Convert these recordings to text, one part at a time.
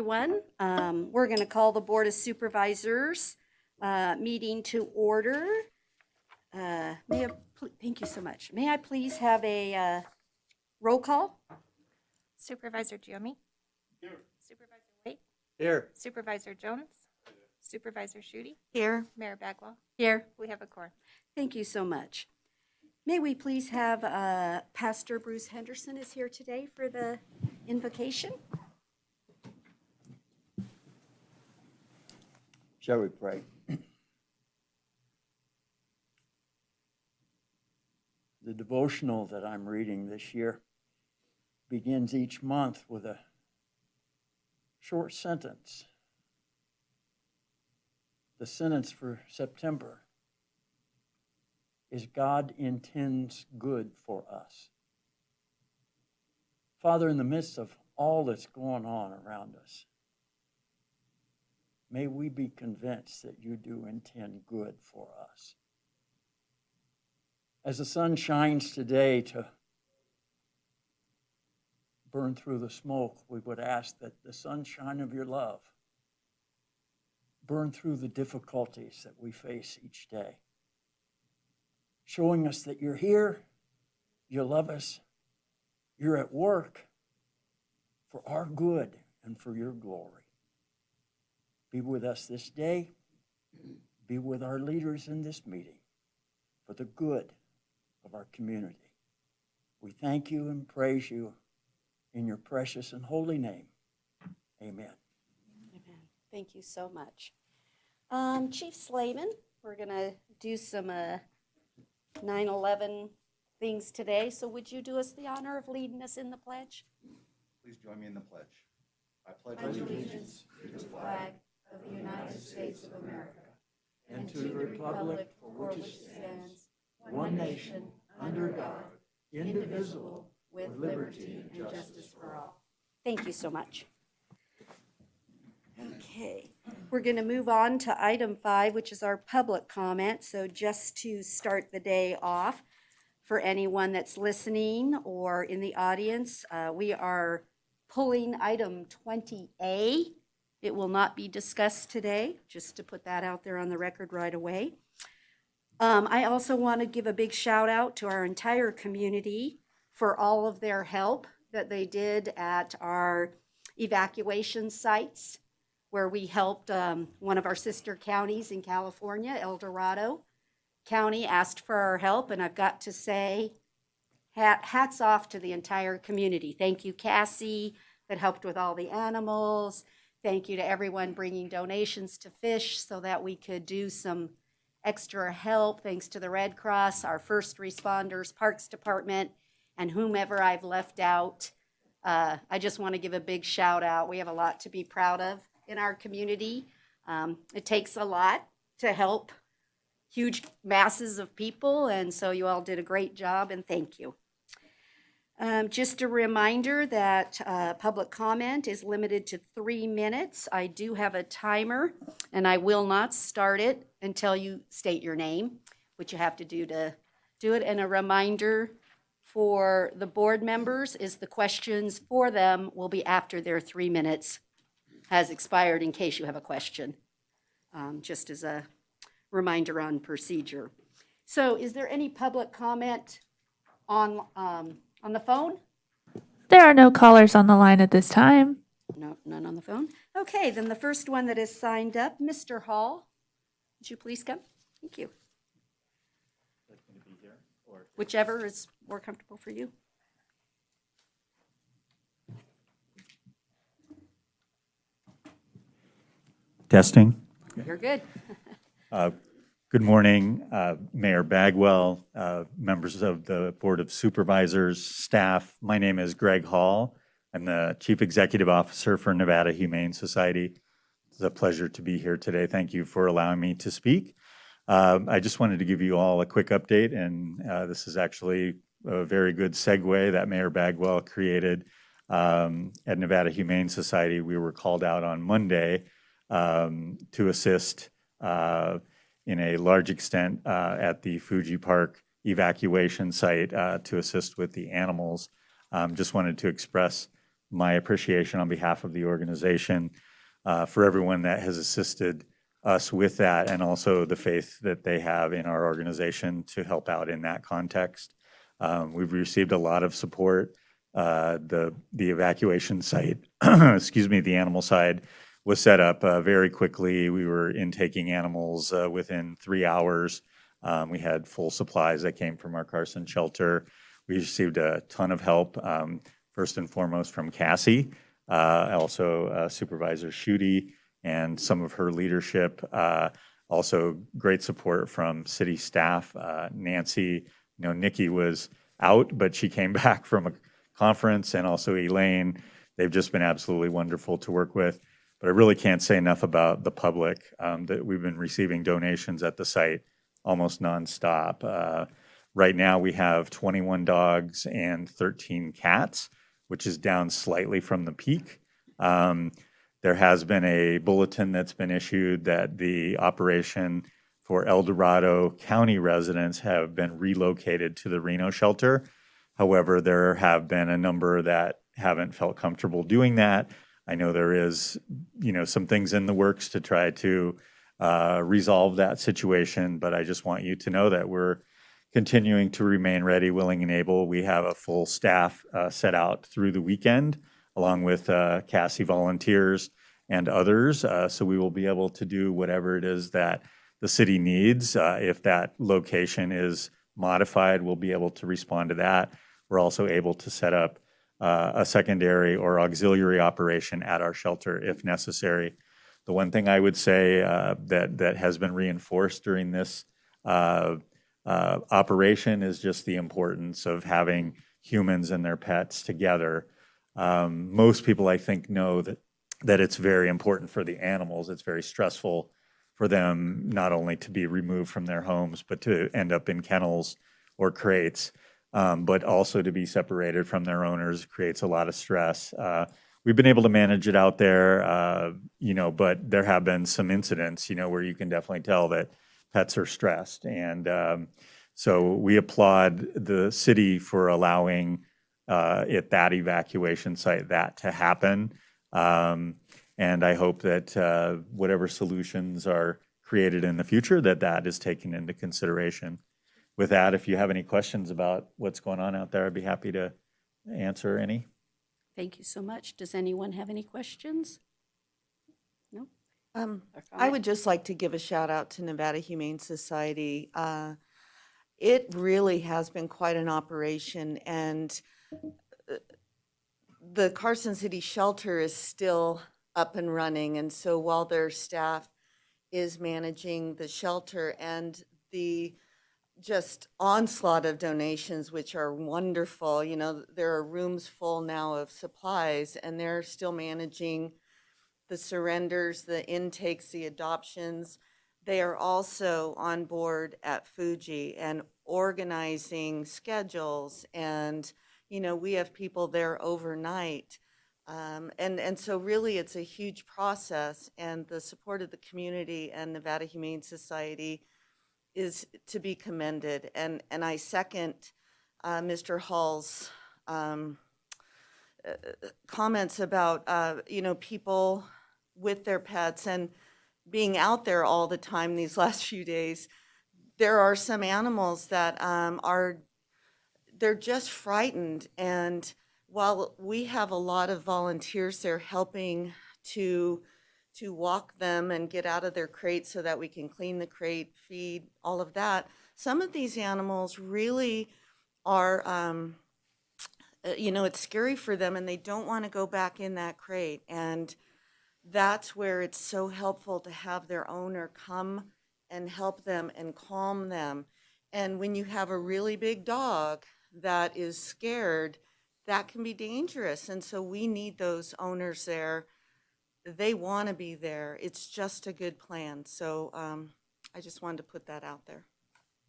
everyone. We're going to call the Board of Supervisors meeting to order. Thank you so much. May I please have a roll call? Supervisor Giommi. Here. Supervisor Waite. Here. Supervisor Jones. Supervisor Schutte. Here. Mayor Bagwell. Here. We have a quorum. Thank you so much. May we please have Pastor Bruce Henderson is here today for the invocation. Shall we pray? The devotional that I'm reading this year begins each month with a short sentence. The sentence for September is God intends good for us. Father, in the midst of all that's going on around us, may we be convinced that you do intend good for us. As the sun shines today to burn through the smoke, we would ask that the sunshine of your love burn through the difficulties that we face each day, showing us that you're here, you love us, you're at work for our good and for your glory. Be with us this day. Be with our leaders in this meeting for the good of our community. We thank you and praise you in your precious and holy name. Amen. Amen. Thank you so much. Chief Slavin, we're going to do some 9/11 things today. So would you do us the honor of leading us in the pledge? Please join me in the pledge. I pledge allegiance to the flag of the United States of America and to the republic for which it stands, one nation, under God, indivisible, with liberty and justice for all. Thank you so much. Okay, we're going to move on to item 5, which is our public comment. So just to start the day off, for anyone that's listening or in the audience, we are pulling item 20A. It will not be discussed today, just to put that out there on the record right away. I also want to give a big shout out to our entire community for all of their help that they did at our evacuation sites, where we helped one of our sister counties in California, El Dorado County, asked for our help, and I've got to say, hats off to the entire community. Thank you, Cassie, that helped with all the animals. Thank you to everyone bringing donations to fish so that we could do some extra help. Thanks to the Red Cross, our first responders, Parks Department, and whomever I've left out. I just want to give a big shout out. We have a lot to be proud of in our community. It takes a lot to help huge masses of people, and so you all did a great job, and thank you. Just a reminder that public comment is limited to 3 minutes. I do have a timer, and I will not start it until you state your name, which you have to do to do it. And a reminder for the board members is the questions for them will be after their 3 minutes has expired, in case you have a question, just as a reminder on procedure. So is there any public comment on the phone? There are no callers on the line at this time. No, none on the phone. Okay, then the first one that is signed up, Mr. Hall, would you please come? Thank you. Whichever is more comfortable for you. Testing. You're good. Good morning, Mayor Bagwell, members of the Board of Supervisors, staff. My name is Greg Hall. I'm the Chief Executive Officer for Nevada Humane Society. It's a pleasure to be here today. Thank you for allowing me to speak. I just wanted to give you all a quick update, and this is actually a very good segue that Mayor Bagwell created. At Nevada Humane Society, we were called out on Monday to assist in a large extent at the Fuji Park evacuation site to assist with the animals. Just wanted to express my appreciation on behalf of the organization for everyone that has assisted us with that, and also the faith that they have in our organization to help out in that context. We've received a lot of support. The evacuation site, excuse me, the animal side was set up very quickly. We were intaking animals within 3 hours. We had full supplies that came from our Carson shelter. We received a ton of help, first and foremost from Cassie, also Supervisor Schutte and some of her leadership. Also great support from city staff. Nancy, Nikki was out, but she came back from a conference, and also Elaine. They've just been absolutely wonderful to work with. But I really can't say enough about the public, that we've been receiving donations at the site almost nonstop. Right now we have 21 dogs and 13 cats, which is down slightly from the peak. There has been a bulletin that's been issued that the operation for El Dorado County residents have been relocated to the Reno shelter. However, there have been a number that haven't felt comfortable doing that. I know there is, some things in the works to try to resolve that situation, but I just want you to know that we're continuing to remain ready, willing, and able. We have a full staff set out through the weekend, along with Cassie volunteers and others. So we will be able to do whatever it is that the city needs. If that location is modified, we'll be able to respond to that. We're also able to set up a secondary or auxiliary operation at our shelter if necessary. The one thing I would say that has been reinforced during this operation is just the importance of having humans and their pets together. Most people, I think, know that it's very important for the animals. It's very stressful for them not only to be removed from their homes, but to end up in kennels or crates, but also to be separated from their owners creates a lot of stress. We've been able to manage it out there, but there have been some incidents, where you can definitely tell that pets are stressed. And so we applaud the city for allowing at that evacuation site that to happen. And I hope that whatever solutions are created in the future, that is taken into consideration. With that, if you have any questions about what's going on out there, I'd be happy to answer any. Thank you so much. Does anyone have any questions? No? I would just like to give a shout out to Nevada Humane Society. It really has been quite an operation, and the Carson City shelter is still up and running. And so while their staff is managing the shelter and the just onslaught of donations, which are wonderful, there are rooms full now of supplies, and they're still managing the surrenders, the intakes, the adoptions. They are also on board at Fuji and organizing schedules, and we have people there overnight. And so really it's a huge process, and the support of the community and Nevada Humane Society is to be commended. And I second Mr. Hall's comments about, people with their pets and being out there all the time these last few days. There are some animals that they're just frightened. And while we have a lot of volunteers there helping to walk them and get out of their crates so that we can clean the crate, feed, all of that, some of these animals really are, it's scary for them, and they don't want to go back in that crate. And that's where it's so helpful to have their owner come and help them and calm them. And when you have a really big dog that is scared, that can be dangerous. And so we need those owners there. They want to be there. It's just a good plan. So I just wanted to put that out there.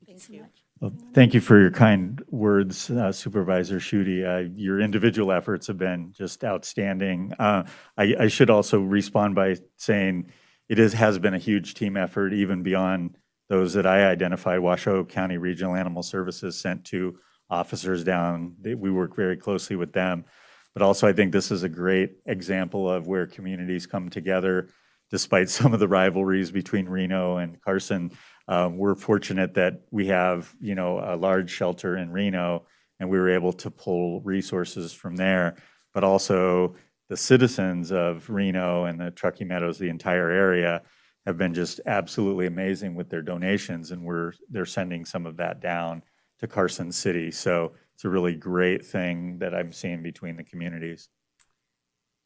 Thank you. Well, thank you for your kind words, Supervisor Schutte. Your individual efforts have been just outstanding. I should also respond by saying has been a huge team effort, even beyond those that I identified. Washoe County Regional Animal Services sent 2 officers down. We work very closely with them. But also, I think this is a great example of where communities come together despite some of the rivalries between Reno and Carson. We're fortunate that we have, a large shelter in Reno, and we were able to pull resources from there. But also, the citizens of Reno and the Truckee Meadows, the entire area, have been just absolutely amazing with their donations, and they're sending some of that down to Carson City. So it's a really great thing that I'm seeing between the communities.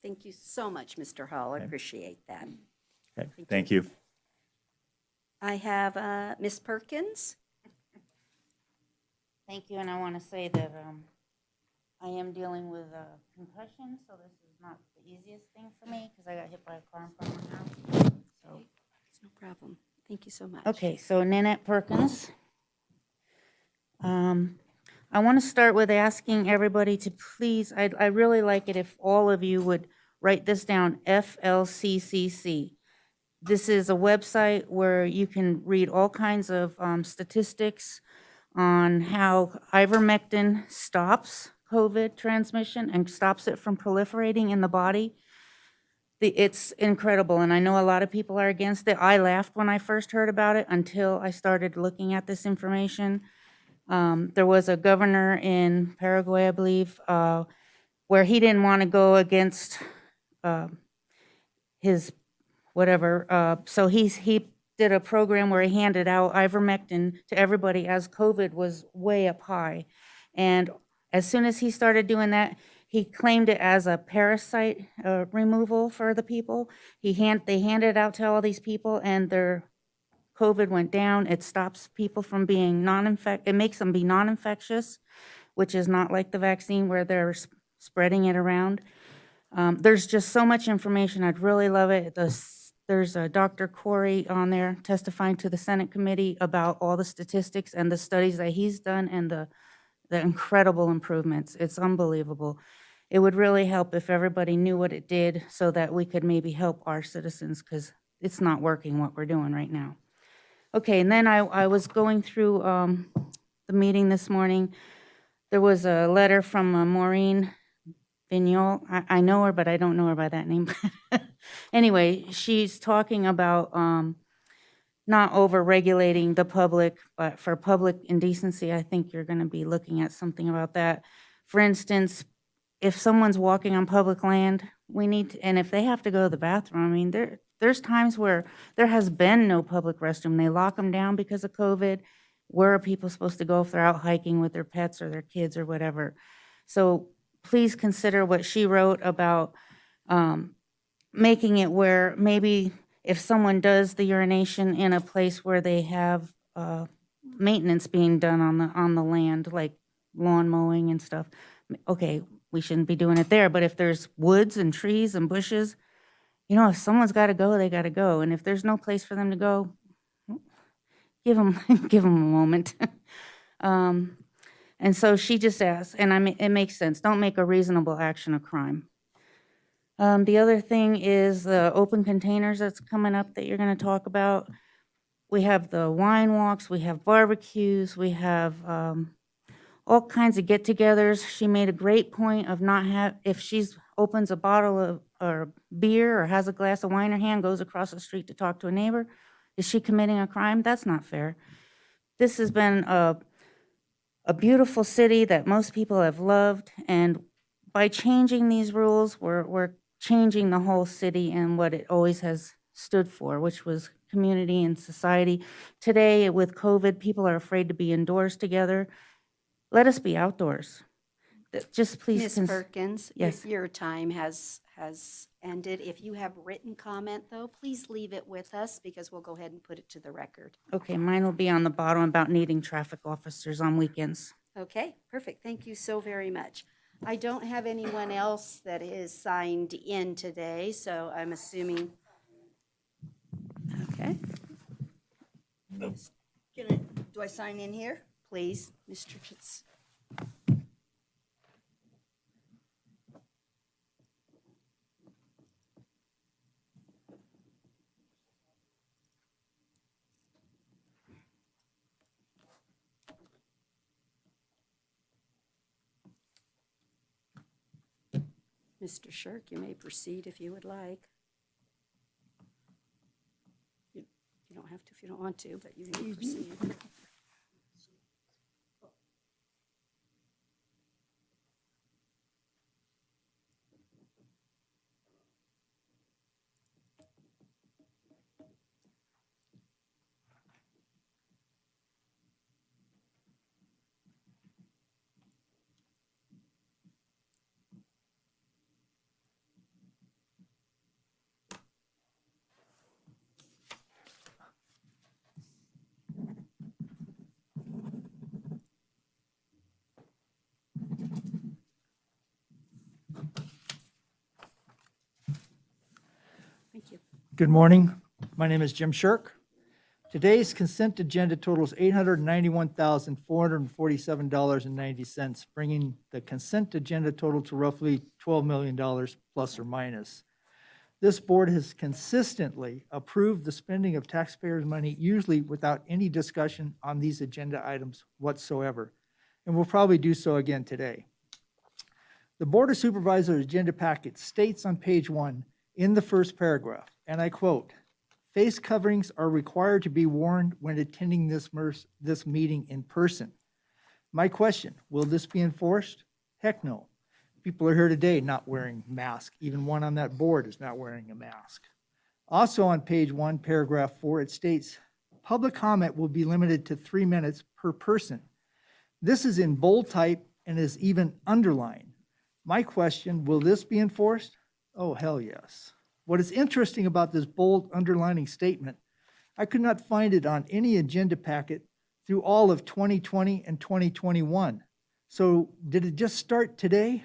Thank you so much, Mr. Hall. I appreciate that. Okay, thank you. I have Ms. Perkins. Thank you, and I want to say that I am dealing with a concussion, so this is not the easiest thing for me because I got hit by a car in front of my house. So, It's no problem. Thank you so much. okay, so Nanette Perkins. I want to start with asking everybody to please, I really like it if all of you would write this down, FLCCC. This is a website where you can read all kinds of statistics on how ivermectin stops COVID transmission and stops it from proliferating in the body. It's incredible, and I know a lot of people are against it. I laughed when I first heard about it until I started looking at this information. There was a governor in Paraguay, I believe, where he didn't want to go against his whatever. So he did a program where he handed out ivermectin to everybody as COVID was way up high. And as soon as he started doing that, he claimed it as a parasite removal for the people. They handed it out to all these people, and their COVID went down. It stops people from being it makes them be non-infectious, which is not like the vaccine where they're spreading it around. There's just so much information. I'd really love it. There's Dr. Corey on there testifying to the Senate committee about all the statistics and the studies that he's done and the incredible improvements. It's unbelievable. It would really help if everybody knew what it did so that we could maybe help our citizens, because it's not working what we're doing right now. Okay, and then I was going through the meeting this morning. There was a letter from Maureen Vignol. I know her, but I don't know her by that name. Anyway, she's talking about not over-regulating the public, but for public indecency, I think you're going to be looking at something about that. For instance, if someone's walking on public land, and if they have to go to the bathroom, I mean, there's times where there has been no public restroom. They lock them down because of COVID. Where are people supposed to go if they're out hiking with their pets or their kids or whatever? So please consider what she wrote about making it where maybe if someone does the urination in a place where they have maintenance being done on the land, like lawn mowing and stuff, okay, we shouldn't be doing it there. But if there's woods and trees and bushes, if someone's got to go, they got to go. And if there's no place for them to go, give them a moment. And so she just asked, and it makes sense. Don't make a reasonable action a crime. The other thing is the open containers that's coming up that you're going to talk about. We have the wine walks, we have barbecues, we have all kinds of get-togethers. She made a great point of if she opens a bottle of or beer or has a glass of wine in her hand, goes across the street to talk to a neighbor, is she committing a crime? That's not fair. This has been a beautiful city that most people have loved, and by changing these rules, we're changing the whole city and what it always has stood for, which was community and society. Today, with COVID, people are afraid to be indoors together. Let us be outdoors. Just please. Ms. Perkins, Yes. your time has ended. If you have written comment, though, please leave it with us because we'll go ahead and put it to the record. Okay, mine will be on the bottom about needing traffic officers on weekends. Okay, perfect. Thank you so very much. I don't have anyone else that is signed in today, so I'm assuming. Okay, Do I sign in here? please, Mr. Chitz. Mr. Shirk, you may proceed if you would like. You don't have to if you don't want to, but you may proceed. Thank you. Good morning. My name is Jim Shirk. Today's consent agenda totals $891,447.90, bringing the consent agenda total to roughly $12 million plus or minus. This board has consistently approved the spending of taxpayers' money, usually without any discussion on these agenda items whatsoever, and will probably do so again today. The Board of Supervisors agenda packet states on page 1 in the first paragraph, and I quote, "Face coverings are required to be worn when attending this meeting in person." My question, will this be enforced? Heck no. People are here today not wearing masks. Even one on that board is not wearing a mask. Also on page 1, paragraph 4, it states, "Public comment will be limited to 3 minutes per person." This is in bold type and is even underlined. My question, will this be enforced? Oh, hell yes. What is interesting about this bold underlining statement, I could not find it on any agenda packet through all of 2020 and 2021. So did it just start today?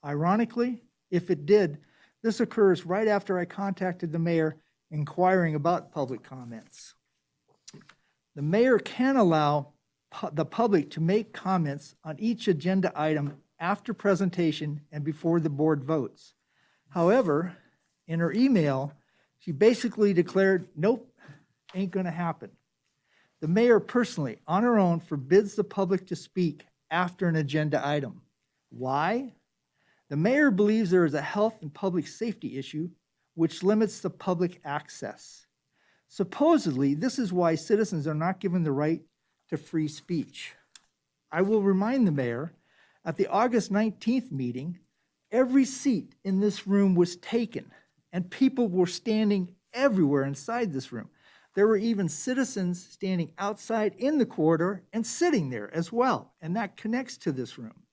Ironically, if it did, this occurs right after I contacted the mayor inquiring about public comments. The mayor can allow the public to make comments on each agenda item after presentation and before the board votes. However, in her email, she basically declared, nope, ain't gonna happen. The mayor personally, on her own, forbids the public to speak after an agenda item. Why? The mayor believes there is a health and public safety issue which limits the public access. Supposedly, this is why citizens are not given the right to free speech. I will remind the mayor, at the August 19th meeting, every seat in this room was taken, and people were standing everywhere inside this room. There were even citizens standing outside in the corridor and sitting there as well, and that connects to this room.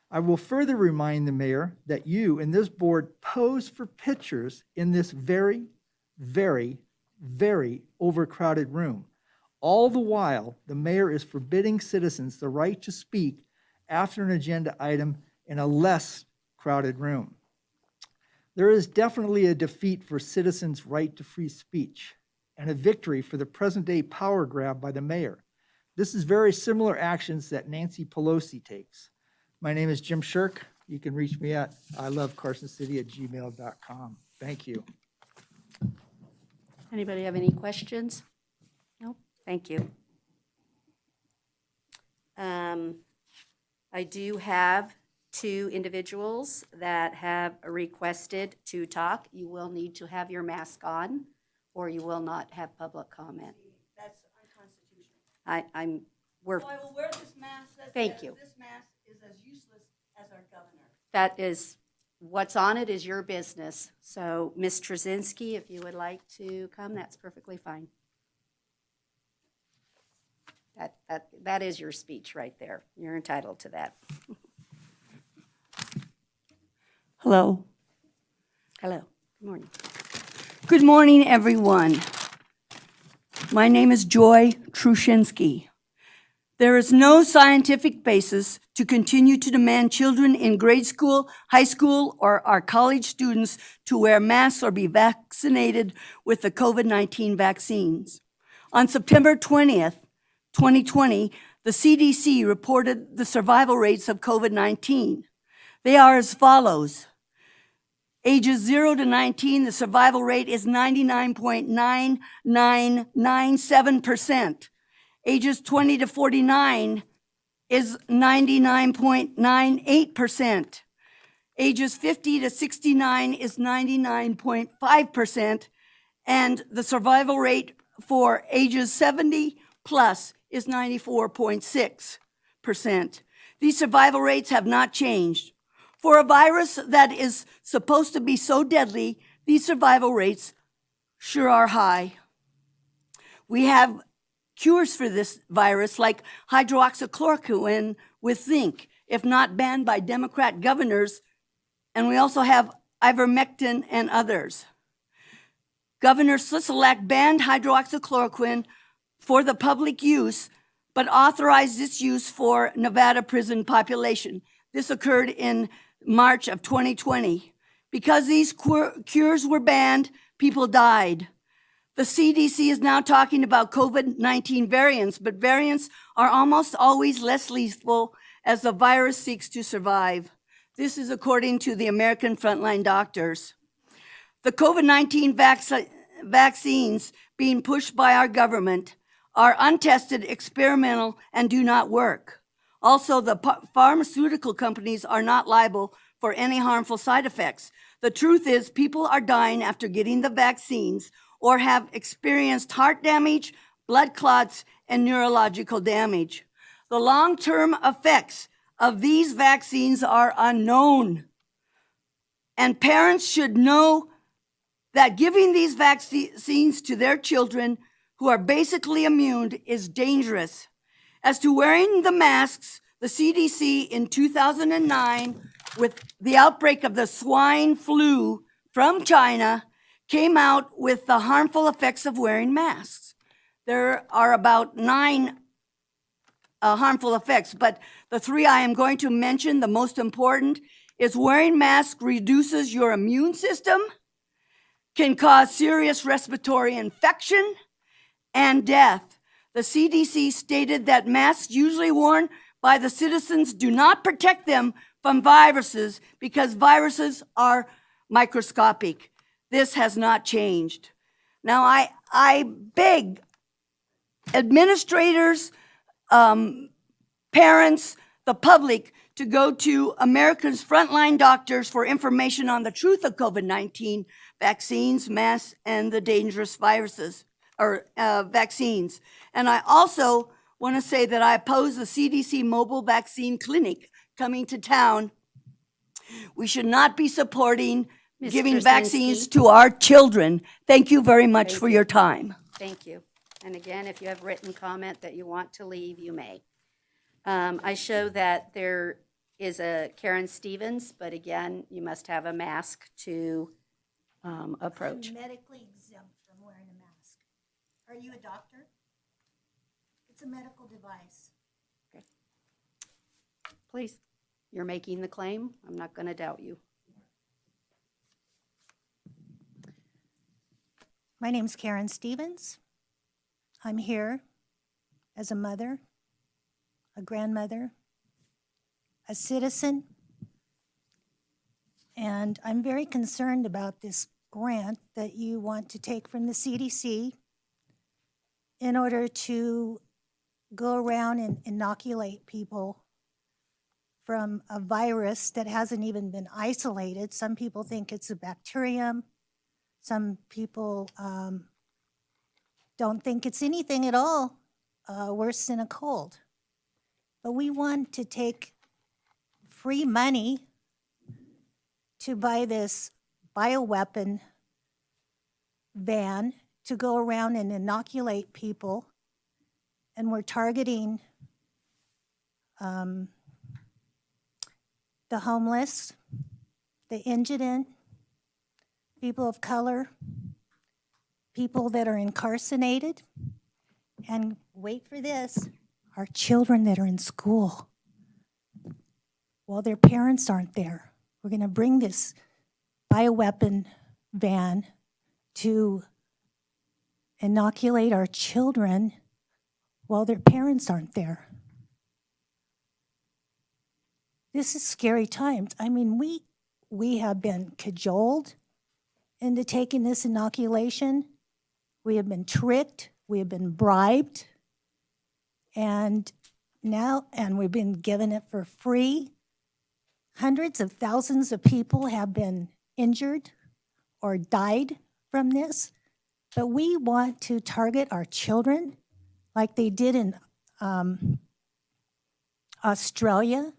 I will further remind the mayor that you and this board posed for pictures in this very, very, very overcrowded room. All the while, the mayor is forbidding citizens the right to speak after an agenda item in a less crowded room. There is definitely a defeat for citizens' right to free speech and a victory for the present-day power grab by the mayor. This is very similar actions that Nancy Pelosi takes. My name is Jim Shirk. You can reach me at ilovecarsoncity@gmail.com. Thank you. Anybody have any questions? No? Thank you. I do have 2 individuals that have requested to talk. You will need to have your mask on, or you will not have public comment. That's unconstitutional. We're, So I will wear this mask that Thank says you. this mask is as useless as our governor. that is, what's on it is your business. So, Ms. Trzynski, if you would like to come, that's perfectly fine. That is your speech right there. You're entitled to that. Hello. Hello, good morning. Good morning, everyone. My name is Joy Trushinsky. There is no scientific basis to continue to demand children in grade school, high school, or our college students to wear masks or be vaccinated with the COVID-19 vaccines. On September 20th, 2020, the CDC reported the survival rates of COVID-19. They are as follows. Ages 0 to 19, the survival rate is 99.9997%. Ages 20 to 49 is 99.98%. Ages 50 to 69 is 99.5%, and the survival rate for ages 70 plus is 94.6%. These survival rates have not changed. For a virus that is supposed to be so deadly, these survival rates sure are high. We have cures for this virus like hydroxychloroquine with zinc, if not banned by Democrat governors, and we also have ivermectin and others. Governor Sisolak banned hydroxychloroquine for the public use, but authorized its use for Nevada prison population. This occurred in March of 2020. Because these cures were banned, people died. The CDC is now talking about COVID-19 variants, but variants are almost always less lethal as the virus seeks to survive. This is according to the American Frontline Doctors. The COVID-19 vaccines being pushed by our government are untested, experimental, and do not work. Also, the pharmaceutical companies are not liable for any harmful side effects. The truth is, people are dying after getting the vaccines or have experienced heart damage, blood clots, and neurological damage. The long-term effects of these vaccines are unknown. And parents should know that giving these vaccines to their children who are basically immune is dangerous. As to wearing the masks, the CDC in 2009, with the outbreak of the swine flu from China, came out with the harmful effects of wearing masks. There are about 9 harmful effects, but the 3 I am going to mention, the most important, is wearing masks reduces your immune system, can cause serious respiratory infection, and death. The CDC stated that masks usually worn by the citizens do not protect them from viruses because viruses are microscopic. This has not changed. Now, I beg administrators, parents, the public to go to America's Frontline Doctors for information on the truth of COVID-19 vaccines, masks, and the dangerous viruses or vaccines. And I also want to say that I oppose the CDC mobile vaccine clinic coming to town. We should not be supporting Ms. giving Krasinski. vaccines to our children. Thank you very much Thank for you. your time. Thank you. And again, if you have written comment that you want to leave, you may. I show that there is a Karen Stevens, but again, you must have a mask to approach. I'm medically exempt from wearing a mask. Are you a doctor? It's a medical device. Please, you're making the claim. I'm not going to doubt you. My name's Karen Stevens. I'm here as a mother, a grandmother, a citizen, and I'm very concerned about this grant that you want to take from the CDC in order to go around and inoculate people from a virus that hasn't even been isolated. Some people think it's a bacterium. Some people don't think it's anything at all worse than a cold. But we want to take free money to buy this bioweapon van to go around and inoculate people. And we're targeting the homeless, the indigent, people of color, people that are incarcerated, and wait for this, our children that are in school while their parents aren't there. We're going to bring this bioweapon van to inoculate our children while their parents aren't there. This is scary times. I mean, we have been cajoled into taking this inoculation. We have been tricked. We have been bribed. And we've been given it for free. Hundreds of thousands of people have been injured or died from this, but we want to target our children like they did in Australia,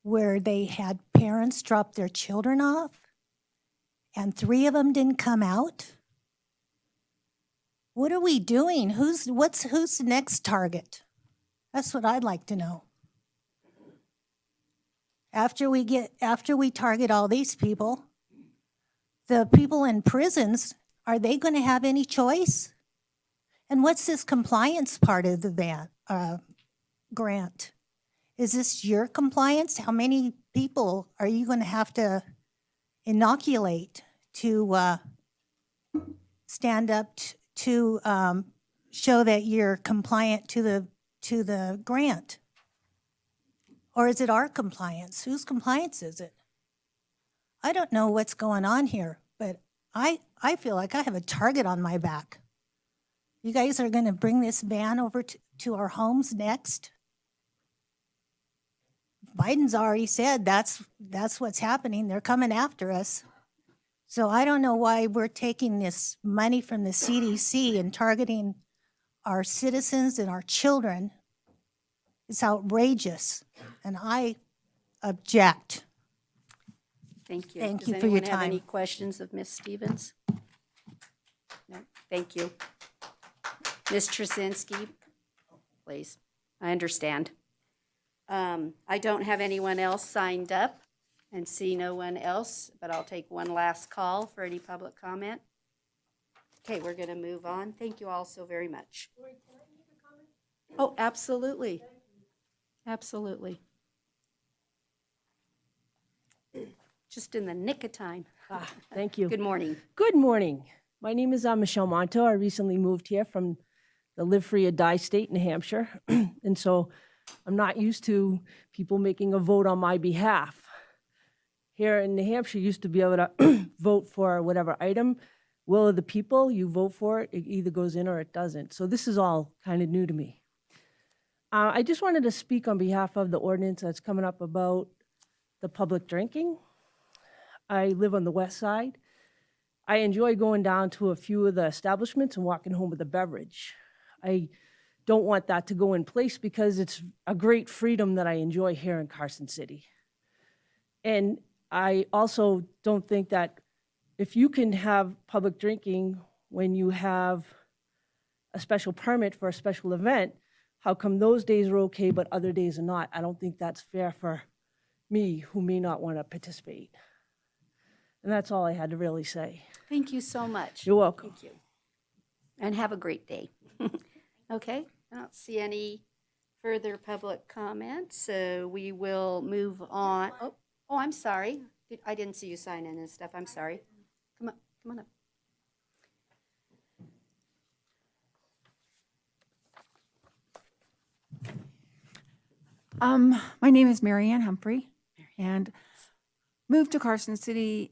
where they had parents drop their children off and 3 of them didn't come out. What are we doing? Who's the next target? That's what I'd like to know. After we target all these people, the people in prisons, are they going to have any choice? And what's this compliance part of the grant? Is this your compliance? How many people are you going to have to inoculate to stand up to show that you're compliant to the grant? Or is it our compliance? Whose compliance is it? I don't know what's going on here, but I feel like I have a target on my back. You guys are going to bring this ban over to our homes next? Biden's already said that's what's happening. They're coming after us. So I don't know why we're taking this money from the CDC and targeting our citizens and our children. It's outrageous, and I object. Thank you. Thank you for your Does anyone have any time. questions of Ms. Stevens? No, thank you. Ms. Trasinski, please. I understand. I don't have anyone else signed up and see no one else, but I'll take one last call for any public comment. Okay, we're going to move on. Thank you all so very much. Oh, absolutely. Absolutely. Just in the nick of time. Thank you. Good morning. Good morning. My name is Michelle Monto. I recently moved here from the Live Free or Die state, New Hampshire. And so I'm not used to people making a vote on my behalf. Here in New Hampshire, you used to be able to vote for whatever item, will of the people, you vote for it, it either goes in or it doesn't. So this is all kind of new to me. I just wanted to speak on behalf of the ordinance that's coming up about the public drinking. I live on the west side. I enjoy going down to a few of the establishments and walking home with a beverage. I don't want that to go in place because it's a great freedom that I enjoy here in Carson City. And I also don't think that if you can have public drinking when you have a special permit for a special event, how come those days are okay but other days are not? I don't think that's fair for me who may not want to participate. And that's all I had to really say. Thank you so much. You're welcome. Thank you. And have a great day. Okay, I don't see any further public comments, so we will move on. Oh, I'm sorry. I didn't see you sign in and stuff. I'm sorry. Come on up. My name is Marianne Humphrey, and moved to Carson City,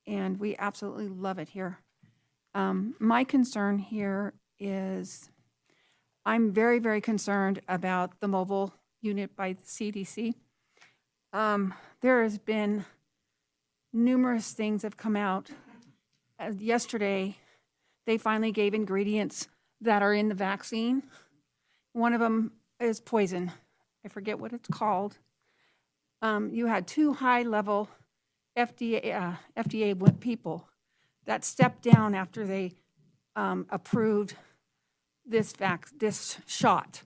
and we absolutely love it here. My concern here is I'm very, very concerned about the mobile unit by the CDC. There has been numerous things have come out. Yesterday, they finally gave ingredients that are in the vaccine. One of them is poison. I forget what it's called. You had 2 high-level FDA people that stepped down after they approved this shot.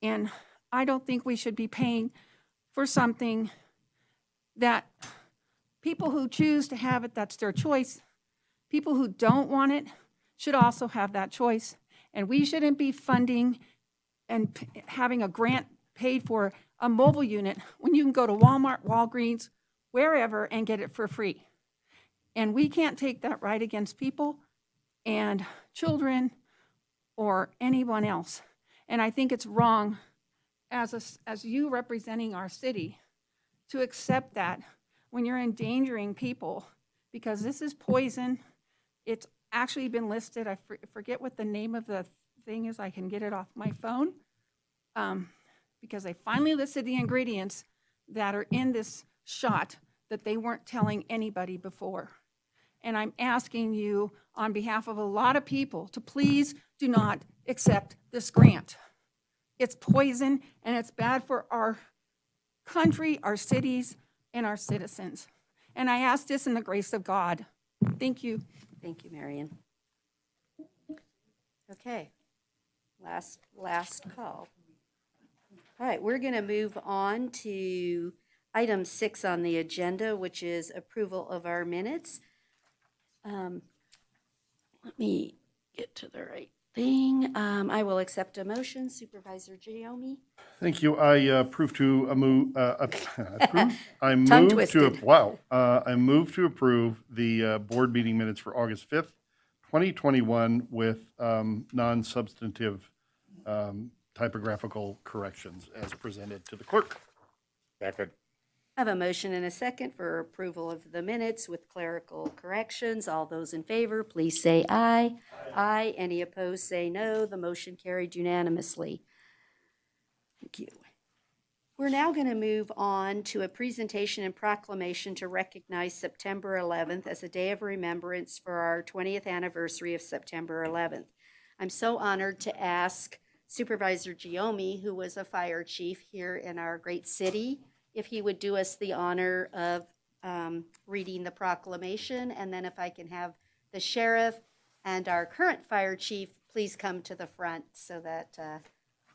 And I don't think we should be paying for something that people who choose to have it, that's their choice. People who don't want it should also have that choice. And we shouldn't be funding and having a grant paid for a mobile unit when you can go to Walmart, Walgreens, wherever, and get it for free. And we can't take that right against people and children or anyone else. And I think it's wrong as you representing our city to accept that when you're endangering people, because this is poison. It's actually been listed. I forget what the name of the thing is. I can get it off my phone. Because they finally listed the ingredients that are in this shot that they weren't telling anybody before. And I'm asking you on behalf of a lot of people to please do not accept this grant. It's poison and it's bad for our country, our cities, and our citizens. And I ask this in the grace of God. Thank you. Thank you, Marion. Okay, last call. All right, we're going to move on to item 6 on the agenda, which is approval of our minutes. Let me get to the right thing. I will accept a motion. Supervisor Giomi? Thank you. I approve to approve. I Tongue move to, twisted. I move to approve the board meeting minutes for August 5th, 2021 with non-substantive typographical corrections as presented to the clerk. Second. I have a motion and a second for approval of the minutes with clerical corrections. All those in favor, please say aye. Aye. Any opposed, say no. The motion carried unanimously. Thank you. We're now going to move on to a presentation and proclamation to recognize September 11th as a day of remembrance for our 20th anniversary of September 11th. I'm so honored to ask Supervisor Giomi, who was a fire chief here in our great city, if he would do us the honor of reading the proclamation, and then if I can have the sheriff and our current fire chief please come to the front so that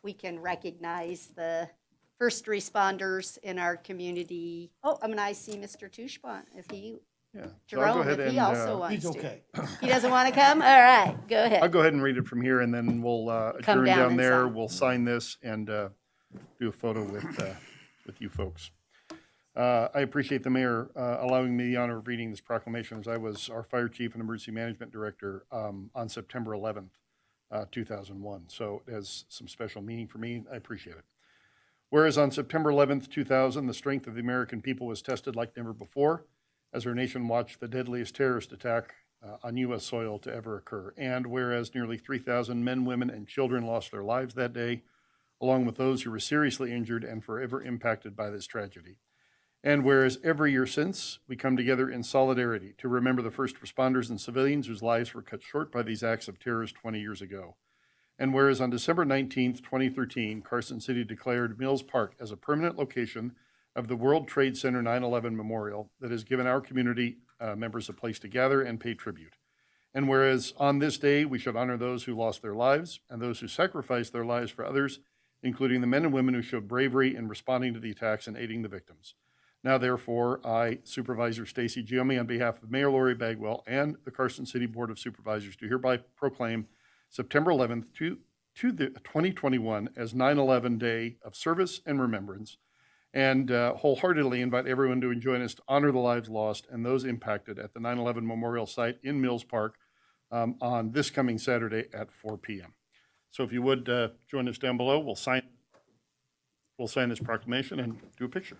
we can recognize the first responders in our community. Oh, I see Mr. Tushbont, if he, Yeah. So I'll Jerome, go ahead if he and, also wants He's to. okay. He doesn't want to come? All right, go I'll ahead. go ahead and read it from here, and then we'll Come adjourn down down and there. sign. We'll sign this and do a photo with you folks. I appreciate the mayor allowing me the honor of reading this proclamation, as I was our fire chief and emergency management director on September 11th, 2001. So it has some special meaning for me. I appreciate it. Whereas on September 11th, 2000, the strength of the American people was tested like never before, as our nation watched the deadliest terrorist attack on U.S. soil to ever occur. And whereas nearly 3,000 men, women, and children lost their lives that day, along with those who were seriously injured and forever impacted by this tragedy. And whereas every year since, we come together in solidarity to remember the first responders and civilians whose lives were cut short by these acts of terrorists 20 years ago. And whereas on December 19th, 2013, Carson City declared Mills Park as a permanent location of the World Trade Center 9/11 Memorial that has given our community members a place to gather and pay tribute. And whereas on this day, we should honor those who lost their lives and those who sacrificed their lives for others, including the men and women who showed bravery in responding to the attacks and aiding the victims. Now, therefore, I, Supervisor Stacy Giomi, on behalf of Mayor Lori Bagwell and the Carson City Board of Supervisors, do hereby proclaim September 11th to the 2021 as 9/11 Day of Service and Remembrance, and wholeheartedly invite everyone to join us to honor the lives lost and those impacted at the 9/11 Memorial Site in Mills Park on this coming Saturday at 4 p.m. So if you would join us down below, we'll sign this proclamation and do a picture.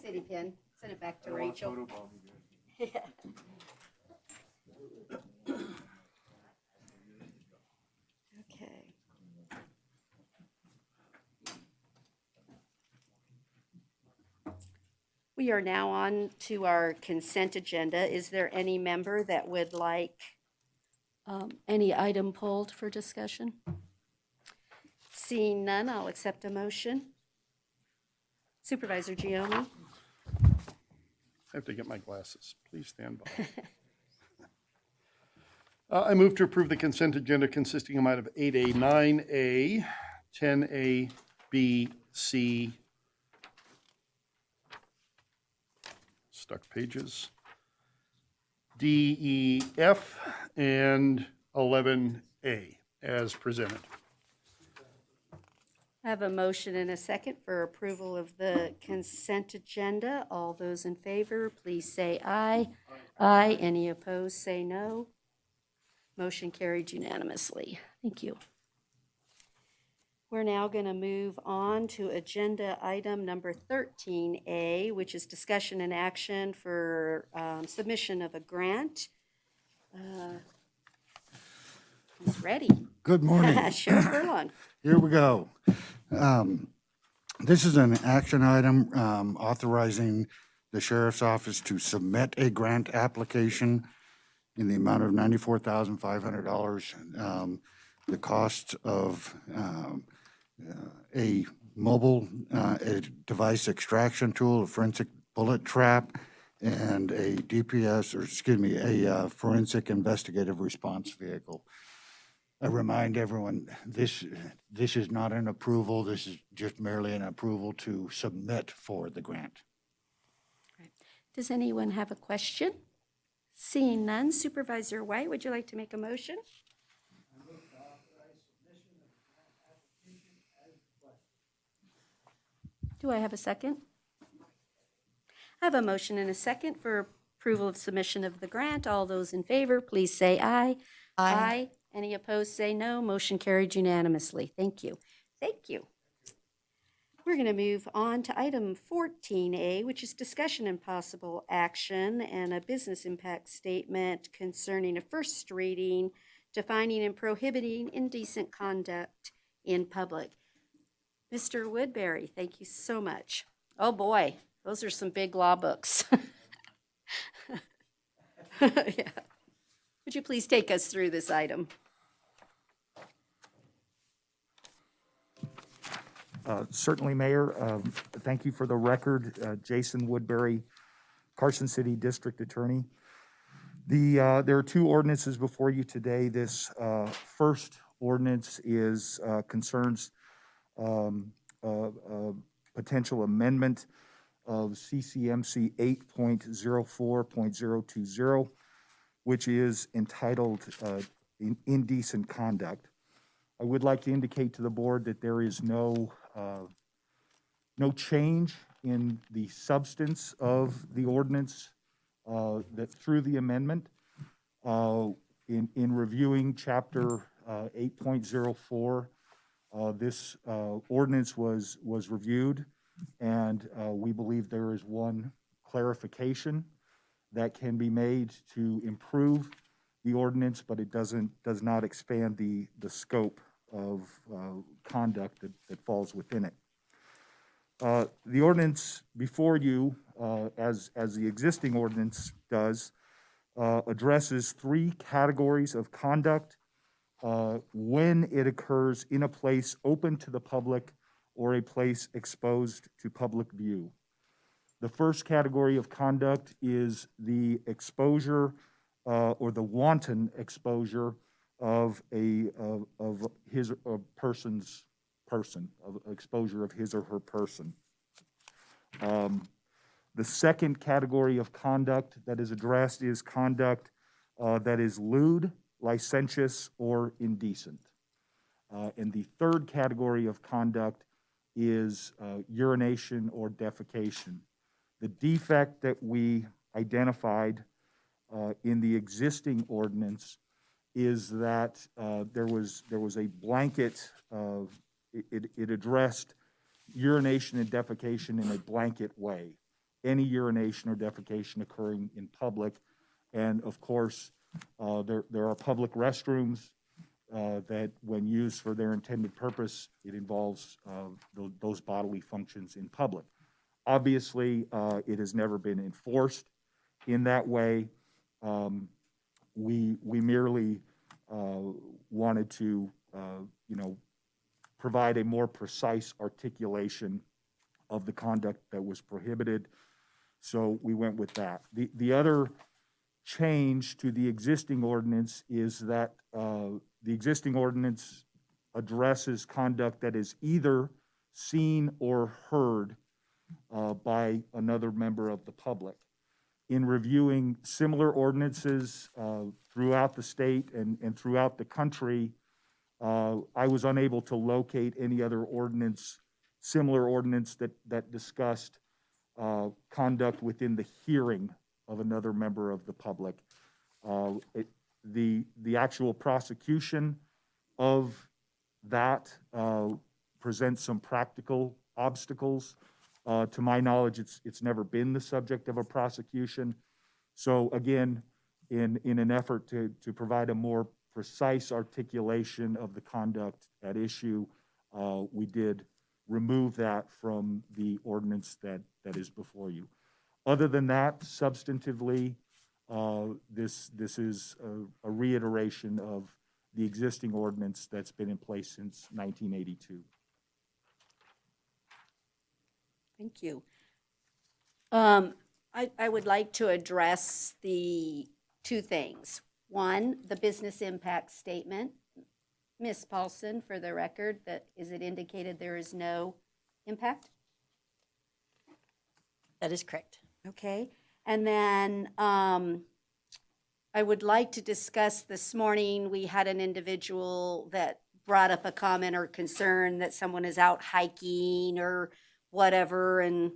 city pin. Send it back to Rachel. Okay. We are now on to our consent agenda. Is there any member that would like any item pulled for discussion? Seeing none, I'll accept a motion. Supervisor Gioni? I have to get my glasses. Please stand by. I move to approve the consent agenda consisting of item 8A, 9A, 10A, B, C, stuck pages, D, E, F, and 11A as presented. I have a motion and a second for approval of the consent agenda. All those in favor, please say aye. Aye. Any opposed, say no. Motion carried unanimously. Thank you. We're now going to move on to agenda item number 13A, which is discussion and action for submission of a grant. He's ready. Good morning. Sheriff Furlong. Here we go. This is an action item authorizing the sheriff's office to submit a grant application in the amount of $94,500. The cost of a mobile a device extraction tool, a forensic bullet trap, and a DPS, or excuse me, a forensic investigative response vehicle. I remind everyone, this is not an approval. This is just merely an approval to submit for the grant. Does anyone have a question? Seeing none, Supervisor White, would you like to make a motion? Do I have a second? I have a motion and a second for approval of submission of the grant. All those in favor, please say aye. Aye. Any opposed, say no. Motion carried unanimously. Thank you. Thank you. We're going to move on to item 14A, which is discussion and possible action and a business impact statement concerning a first reading, defining and prohibiting indecent conduct in public. Mr. Woodbury, thank you so much. Oh boy, those are some big law books. Yeah. Would you please take us through this item? Certainly, Mayor. Thank you for the record. Jason Woodbury, Carson City District Attorney. There are two ordinances before you today. This first ordinance concerns potential amendment of CCMC 8.04.020, which is entitled Indecent Conduct. I would like to indicate to the board that there is no change in the substance of the ordinance that through the amendment. In reviewing Chapter 8.04, this ordinance was reviewed, and we believe there is one clarification that can be made to improve the ordinance, but it does not expand the scope of conduct that falls within it. The ordinance before you, as the existing ordinance does, addresses three categories of conduct when it occurs in a place open to the public or a place exposed to public view. The first category of conduct is the exposure or the wanton exposure of his or person's person, of exposure of his or her person. The second category of conduct that is addressed is conduct that is lewd, licentious, or indecent. And the third category of conduct is urination or defecation. The defect that we identified in the existing ordinance is that there was a blanket it addressed urination and defecation in a blanket way. any urination or defecation occurring in public. And of course, there are public restrooms that when used for their intended purpose, it involves those bodily functions in public. Obviously, it has never been enforced in that way. We merely wanted to, provide a more precise articulation of the conduct that was prohibited. So we went with that. The other change to the existing ordinance is that the existing ordinance addresses conduct that is either seen or heard by another member of the public. In reviewing similar ordinances throughout the state and throughout the country, I was unable to locate any other ordinance, similar ordinance that discussed conduct within the hearing of another member of the public. The actual prosecution of that presents some practical obstacles. To my knowledge, it's never been the subject of a prosecution. So again, in an effort to provide a more precise articulation of the conduct at issue, we did remove that from the ordinance that is before you. Other than that, substantively, this is a reiteration of the existing ordinance that's been in place since 1982. Thank you. I would like to address the two things. One, the business impact statement. Ms. Paulson, for the record, is it indicated there is no impact? That is correct. Okay. And then I would like to discuss this morning, we had an individual that brought up a comment or concern that someone is out hiking or whatever, and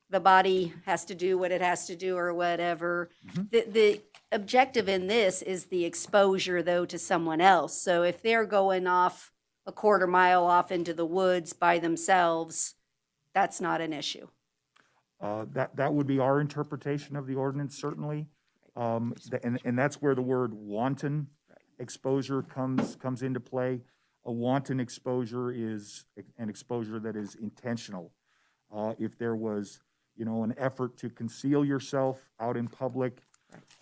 the body has to do what it has to do or whatever. The objective in this is the exposure, though, to someone else. So if they're going off a quarter mile off into the woods by themselves, that's not an issue. That would be our interpretation of the ordinance, certainly. And that's where the word wanton exposure comes into play. A wanton exposure is an exposure that is intentional. If there was, an effort to conceal yourself out in public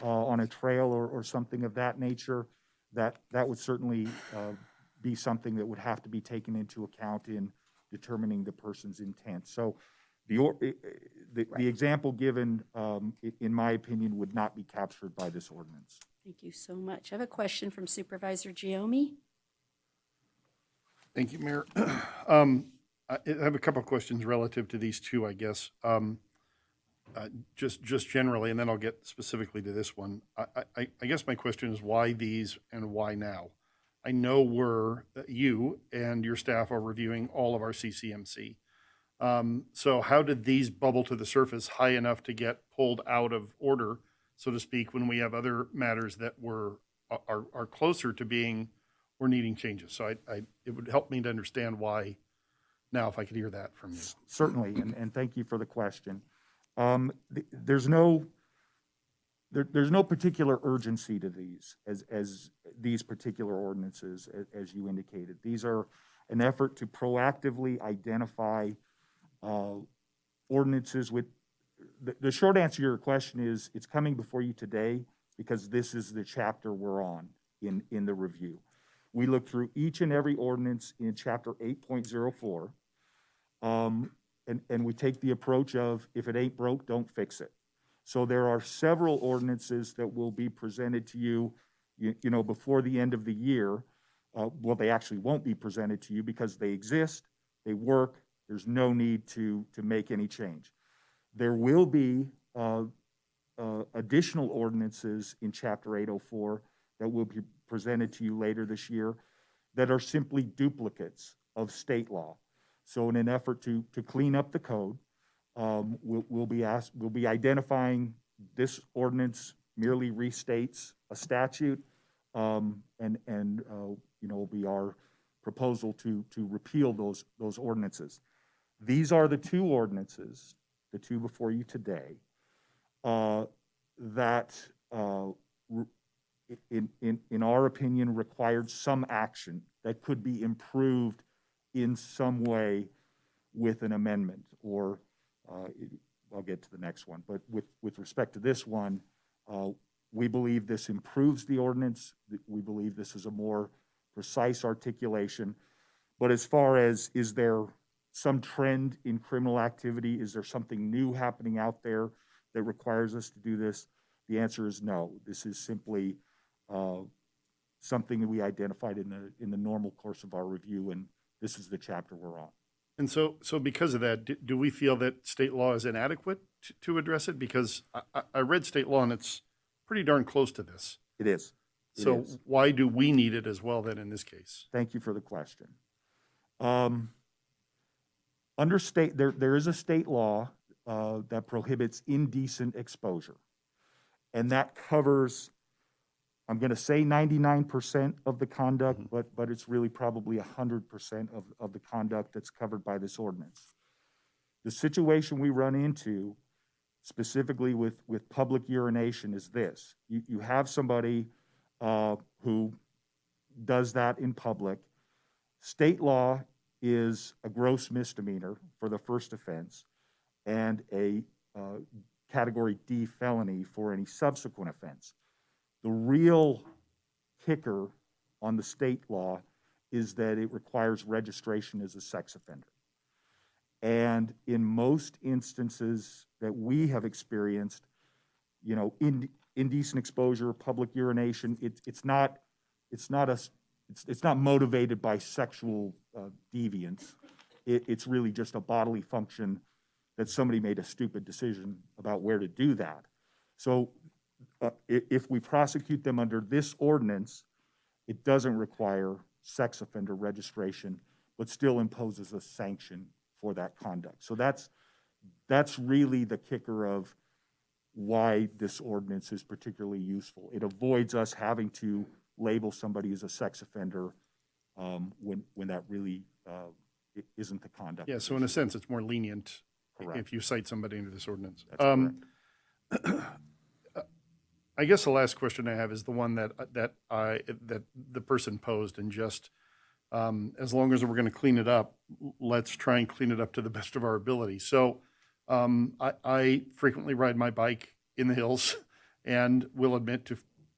on a trail or something of that nature, that would certainly be something that would have to be taken into account in determining the person's intent. So the example given, in my opinion, would not be captured by this ordinance. Thank you so much. I have a question from Supervisor Giomi. Thank you, Mayor. I have a couple of questions relative to these two, I guess. Just generally, and then I'll get specifically to this one. I guess my question is why these and why now? I know you and your staff are reviewing all of our CCMC. So how did these bubble to the surface high enough to get pulled out of order, so to speak, when we have other matters that are closer to being or needing changes? So it would help me to understand why now, if I could hear that from you. Certainly, and thank you for the question. There's no particular urgency to these as these particular ordinances, as you indicated. These are an effort to proactively identify ordinances with, the short answer to your question is it's coming before you today because this is the chapter we're on in the review. We look through each and every ordinance in chapter 8.04, and we take the approach of if it ain't broke, don't fix it. So there are several ordinances that will be presented to you, before the end of the year. Well, they actually won't be presented to you because they exist, they work, there's no need to make any change. There will be additional ordinances in chapter 804 that will be presented to you later this year that are simply duplicates of state law. So in an effort to clean up the code, we'll be identifying this ordinance merely restates a statute, and will be our proposal to repeal those ordinances. These are the two ordinances the two before you today, that in our opinion required some action that could be improved in some way with an amendment, or I'll get to the next one. But with respect to this one, we believe this improves the ordinance. We believe this is a more precise articulation. But as far as, is there some trend in criminal activity? Is there something new happening out there that requires us to do this? The answer is no. This is simply something that we identified in the normal course of our review, and this is the chapter we're on. And so because of that, do we feel that state law is inadequate to address it? Because I read state law and it's pretty darn close to this. It is. So why do we need it as well then in this case? Thank you for the question. Under state, there is a state law that prohibits indecent exposure. And that covers, I'm going to say 99% of the conduct, but it's really probably 100% of the conduct that's covered by this ordinance. The situation we run into, specifically with public urination, is this. You have somebody who does that in public. State law is a gross misdemeanor for the first offense and a Category D felony for any subsequent offense. The real kicker on the state law is that it requires registration as a sex offender. And in most instances that we have experienced, you know, indecent exposure, public urination, it's not motivated by sexual deviance. It's really just a bodily function that somebody made a stupid decision about where to do that. So if we prosecute them under this ordinance, it doesn't require sex offender registration, but still imposes a sanction for that conduct. So that's really the kicker of why this ordinance is particularly useful. It avoids us having to label somebody as a sex offender when that really isn't the conduct. Yeah, so in a sense, it's more lenient. Correct. If you cite somebody under this ordinance. That's correct. I guess the last question I have is the one that the person posed, and just as long as we're going to clean it up, let's try and clean it up to the best of our ability. So I frequently ride my bike in the hills, and will admit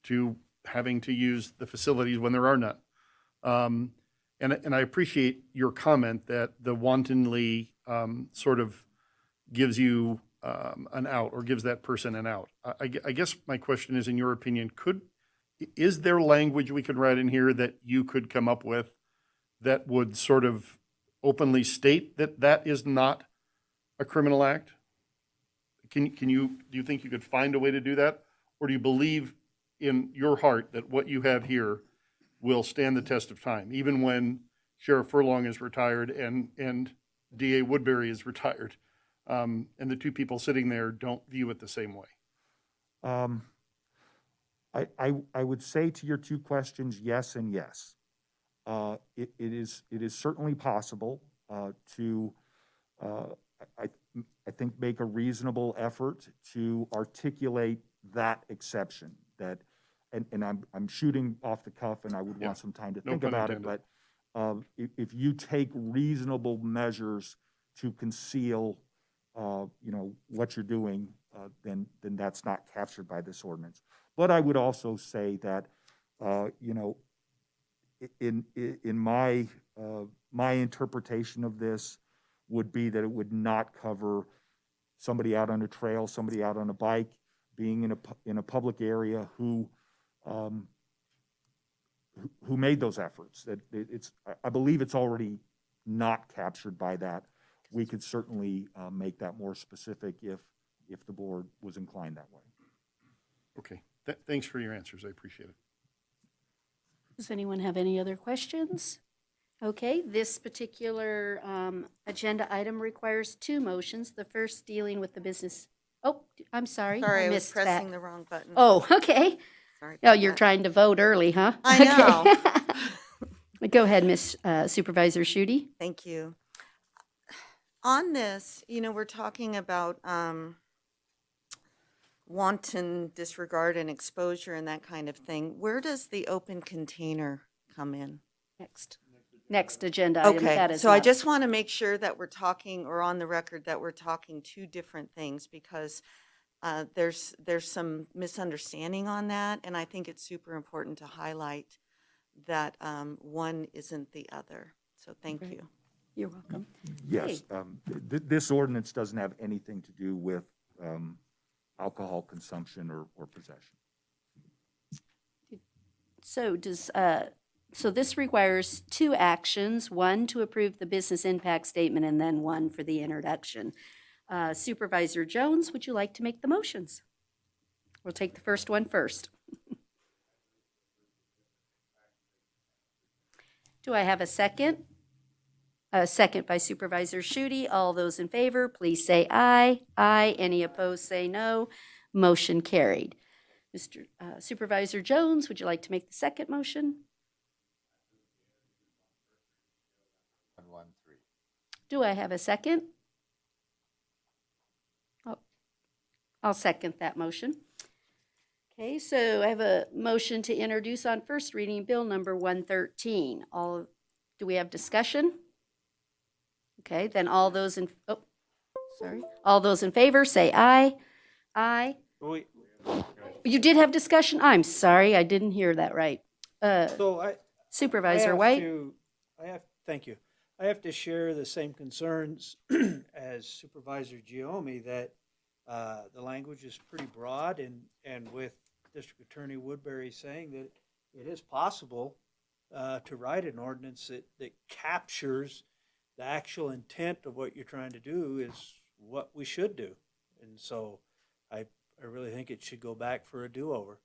to having to use the facilities when there are none. And I appreciate your comment that the wantonly sort of gives you an out, or gives that person an out. I guess my question is, in your opinion, is there language we could write in here that you could come up with that would sort of openly state that that is not a criminal act? Do you think you could find a way to do that? Or do you believe in your heart that what you have here will stand the test of time, even when Sheriff Furlong is retired and DA Woodbury is retired, and the two people sitting there don't view it the same way? I would say to your two questions, yes and yes. It is certainly possible to, I think, make a reasonable effort to articulate that exception. That, and I'm shooting off the cuff, and I would want some time to think about it. But if you take reasonable measures to conceal, what you're doing, then that's not captured by this ordinance. But I would also say that, in my interpretation of this would be that it would not cover somebody out on a trail, somebody out on a bike, being in a public area who made those efforts. That I believe it's already not captured by that. We could certainly make that more specific if the board was inclined that way. Okay, thanks for your answers. I appreciate it. Does anyone have any other questions? Okay, this particular agenda item requires two motions. The first dealing with the business. Oh, I'm sorry. Sorry, I was missed pressing that. the wrong button. Oh, okay. Sorry Oh, about you're that. trying to vote early, huh? I know. Go ahead, Miss Supervisor Schutte. Thank you. On this, we're talking about wanton disregard and exposure and that kind of thing. Where does the open container come in? Next agenda item. Okay, That is so I not- just want to make sure that we're talking, or on the record, that we're talking two different things, because there's some misunderstanding on that, and I think it's super important to highlight that one isn't the other. So thank you. You're welcome. Yes, this ordinance doesn't have anything to do with alcohol consumption or possession. So so this requires two actions, one to approve the business impact statement and then one for the introduction. Supervisor Jones, would you like to make the motions? We'll take the first one first. Do I have a second? A second by Supervisor Shooty. All those in favor, please say aye. Aye. Any opposed, say no. Motion carried. Mr. Supervisor Jones, would you like to make the second motion? Do I have a second? Oh, I'll second that motion. Okay, so I have a motion to introduce on first reading Bill number 113. Do we have discussion? Okay, then all those in favor say aye. Aye. You did have discussion? I'm sorry, I didn't hear that right. Supervisor White? Thank you. I have to share the same concerns as Supervisor Giomi that the language is pretty broad, and with District Attorney Woodbury saying that it is possible to write an ordinance that captures the actual intent of what you're trying to do is what we should do. And so I really think it should go back for a do-over.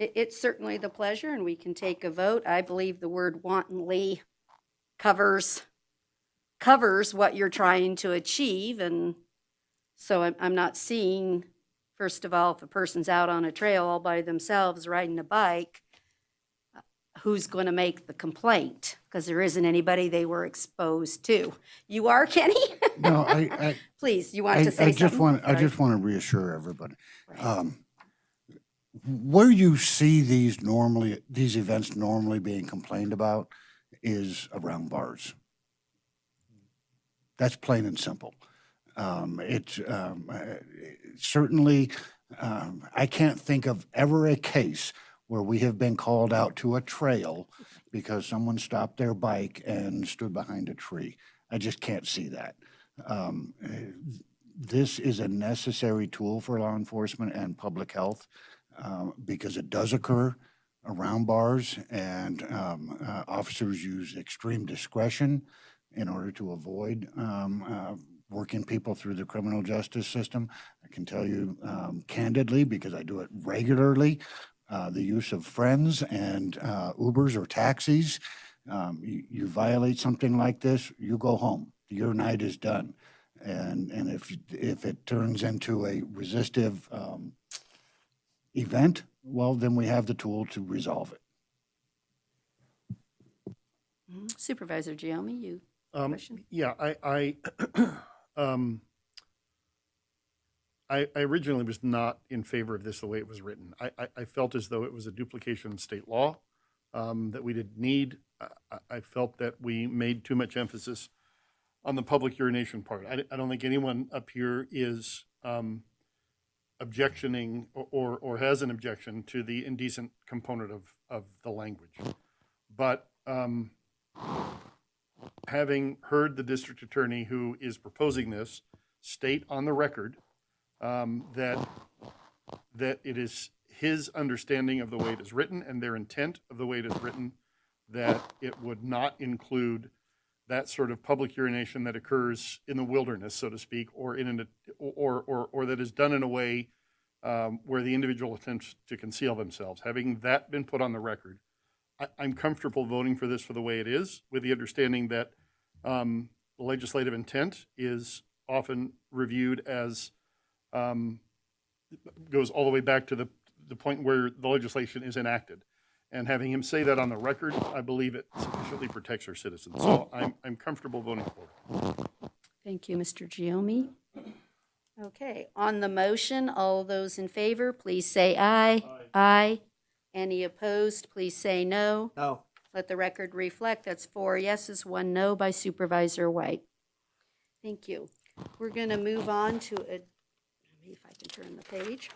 It's certainly the pleasure, and we can take a vote. I believe the word wantonly covers what you're trying to achieve, and so I'm not seeing, first of all, if a person's out on a trail all by themselves riding a bike, who's going to make the complaint? Because there isn't anybody they were exposed to. You are, Kenny? No, I Please, you want to say something? I just want to reassure everybody. Where you see these events normally being complained about is around bars. That's plain and simple. It's certainly, I can't think of ever a case where we have been called out to a trail because someone stopped their bike and stood behind a tree. I just can't see that. This is a necessary tool for law enforcement and public health because it does occur around bars, and officers use extreme discretion in order to avoid working people through the criminal justice system. I can tell you candidly, because I do it regularly, the use of friends and Ubers or taxis, you violate something like this, you go home. Your night is done. And if it turns into a resistive event, well, then we have the tool to resolve it. Supervisor Giomi, you question? Yeah, I originally was not in favor of this the way it was written. I felt as though it was a duplication of state law that we didn't need. I felt that we made too much emphasis on the public urination part. I don't think anyone up here is objectioning or has an objection to the indecent component of the language. But having heard the district attorney who is proposing this state on the record that it is his understanding of the way it is written and their intent of the way it is written, that it would not include that sort of public urination that occurs in the wilderness, so to speak, or or that is done in a way where the individual attempts to conceal themselves. Having that been put on the record, I'm comfortable voting for this for the way it is, with the understanding that legislative intent is often reviewed as goes all the way back to the point where the legislation is enacted. And having him say that on the record, I believe it sufficiently protects our citizens. So I'm comfortable voting for it. Thank you, Mr. Giomi. Okay, on the motion, all those in favor, please say aye. Aye. Any opposed, please say no. No. Let the record reflect that's 4 yeses, 1 no by Supervisor White. Thank you. We're going to move on to, let me if I can turn the page.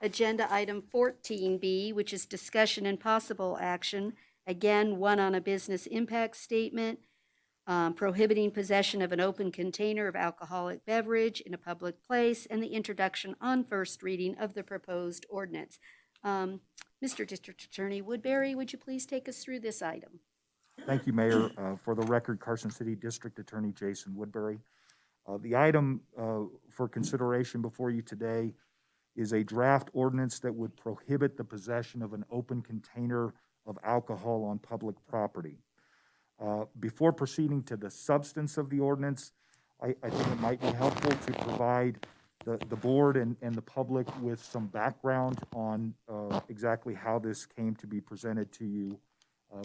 Agenda item 14B, which is discussion and possible action. Again, one on a business impact statement, prohibiting possession of an open container of alcoholic beverage in a public place, and the introduction on first reading of the proposed ordinance. Mr. District Attorney Woodbury, would you please take us through this item? Thank you, Mayor. For the record, Carson City District Attorney Jason Woodbury. The item for consideration before you today is a draft ordinance that would prohibit the possession of an open container of alcohol on public property. Before proceeding to the substance of the ordinance, I think it might be helpful to provide the board and the public with some background on exactly how this came to be presented to you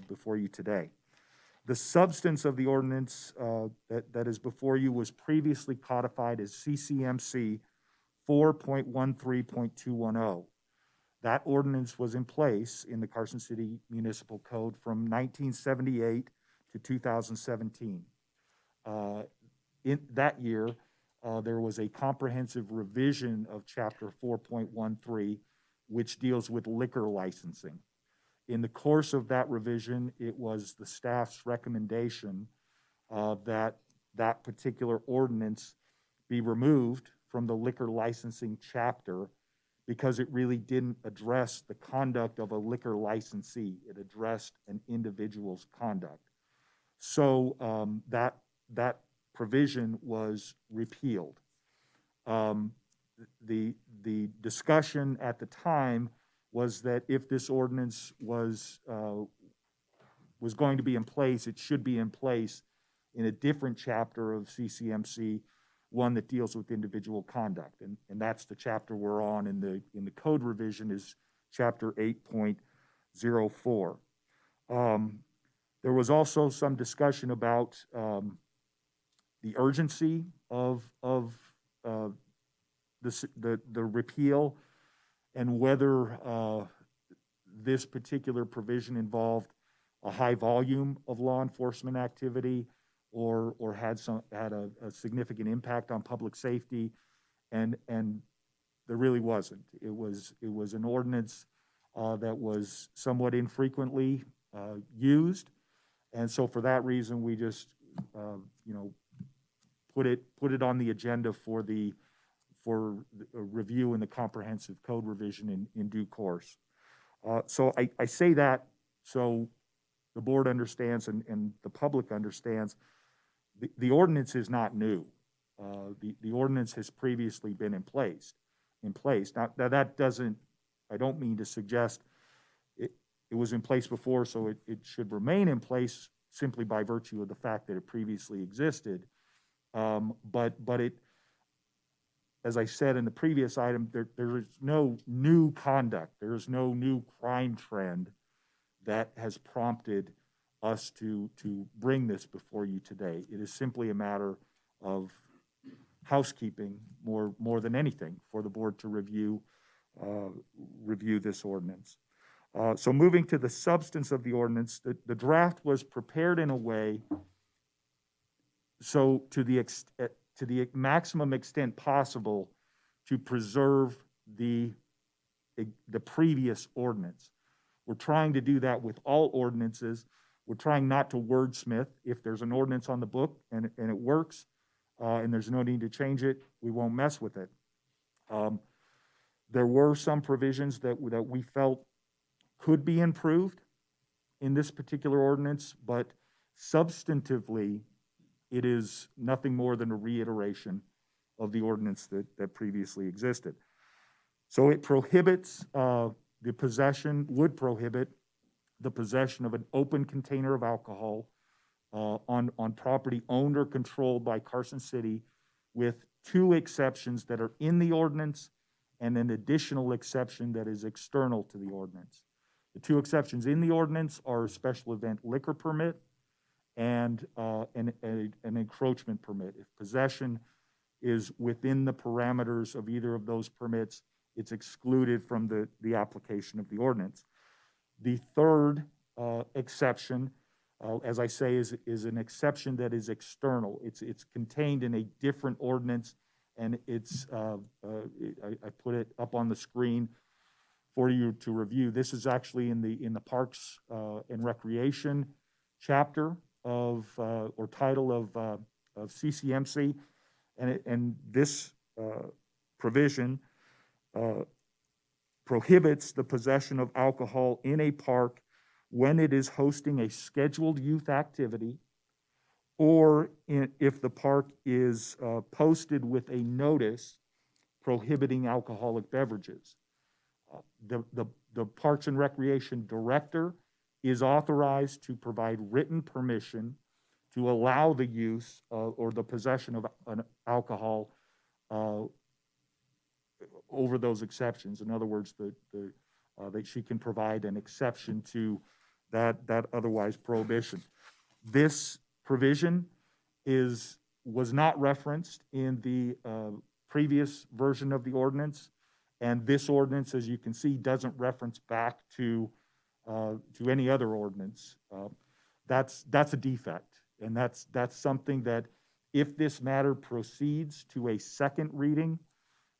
before you today. The substance of the ordinance that is before you was previously codified as CCMC 4.13.210. That ordinance was in place in the Carson City Municipal Code from 1978 to 2017. In that year, there was a comprehensive revision of Chapter 4.13, which deals with liquor licensing. In the course of that revision, it was the staff's recommendation that that particular ordinance be removed from the liquor licensing chapter because it really didn't address the conduct of a liquor licensee. It addressed an individual's conduct. So that provision was repealed. The discussion at the time was that if this ordinance was going to be in place, it should be in place in a different chapter of CCMC, one that deals with individual conduct, and that's the chapter we're on in the code revision is Chapter 8.04. There was also some discussion about the urgency of the repeal and whether this particular provision involved a high volume of law enforcement activity or had a significant impact on public safety, and there really wasn't. It was an ordinance that was somewhat infrequently used, and so for that reason we just put it on the agenda for review in the comprehensive code revision in due course. So I say that so the board understands and the public understands the ordinance is not new. The ordinance has previously been in place. Now that doesn't, I don't mean to suggest it was in place before, so it should remain in place simply by virtue of the fact that it previously existed. But it, as I said in the previous item, there is no new conduct. There is no new crime trend that has prompted us to bring this before you today. It is simply a matter of housekeeping more than anything for the board to review this ordinance. So moving to the substance of the ordinance, the draft was prepared in a way so to the maximum extent possible to preserve the previous ordinance. We're trying to do that with all ordinances. We're trying not to wordsmith. If there's an ordinance on the book and it works and there's no need to change it, we won't mess with it. There were some provisions that we felt could be improved in this particular ordinance, but substantively, it is nothing more than a reiteration of the ordinance that previously existed. So it prohibits would prohibit the possession of an open container of alcohol on property owned or controlled by Carson City, with 2 exceptions that are in the ordinance and an additional exception that is external to the ordinance. The two exceptions in the ordinance are a special event liquor permit and an encroachment permit. If possession is within the parameters of either of those permits, it's excluded from the application of the ordinance. The third exception, as I say, is an exception that is external. It's contained in a different ordinance, and I put it up on the screen for you to review. This is actually in the Parks and Recreation chapter of or title of CCMC, and this provision prohibits the possession of alcohol in a park when it is hosting a scheduled youth activity, or if the park is posted with a notice prohibiting alcoholic beverages. The Parks and Recreation Director is authorized to provide written permission to allow the use or the possession of an alcohol over those exceptions. In other words, that she can provide an exception to that otherwise prohibition. This provision was not referenced in the previous version of the ordinance, and this ordinance, as you can see, doesn't reference back to any other ordinance. That's a defect, and that's something that, if this matter proceeds to a second reading,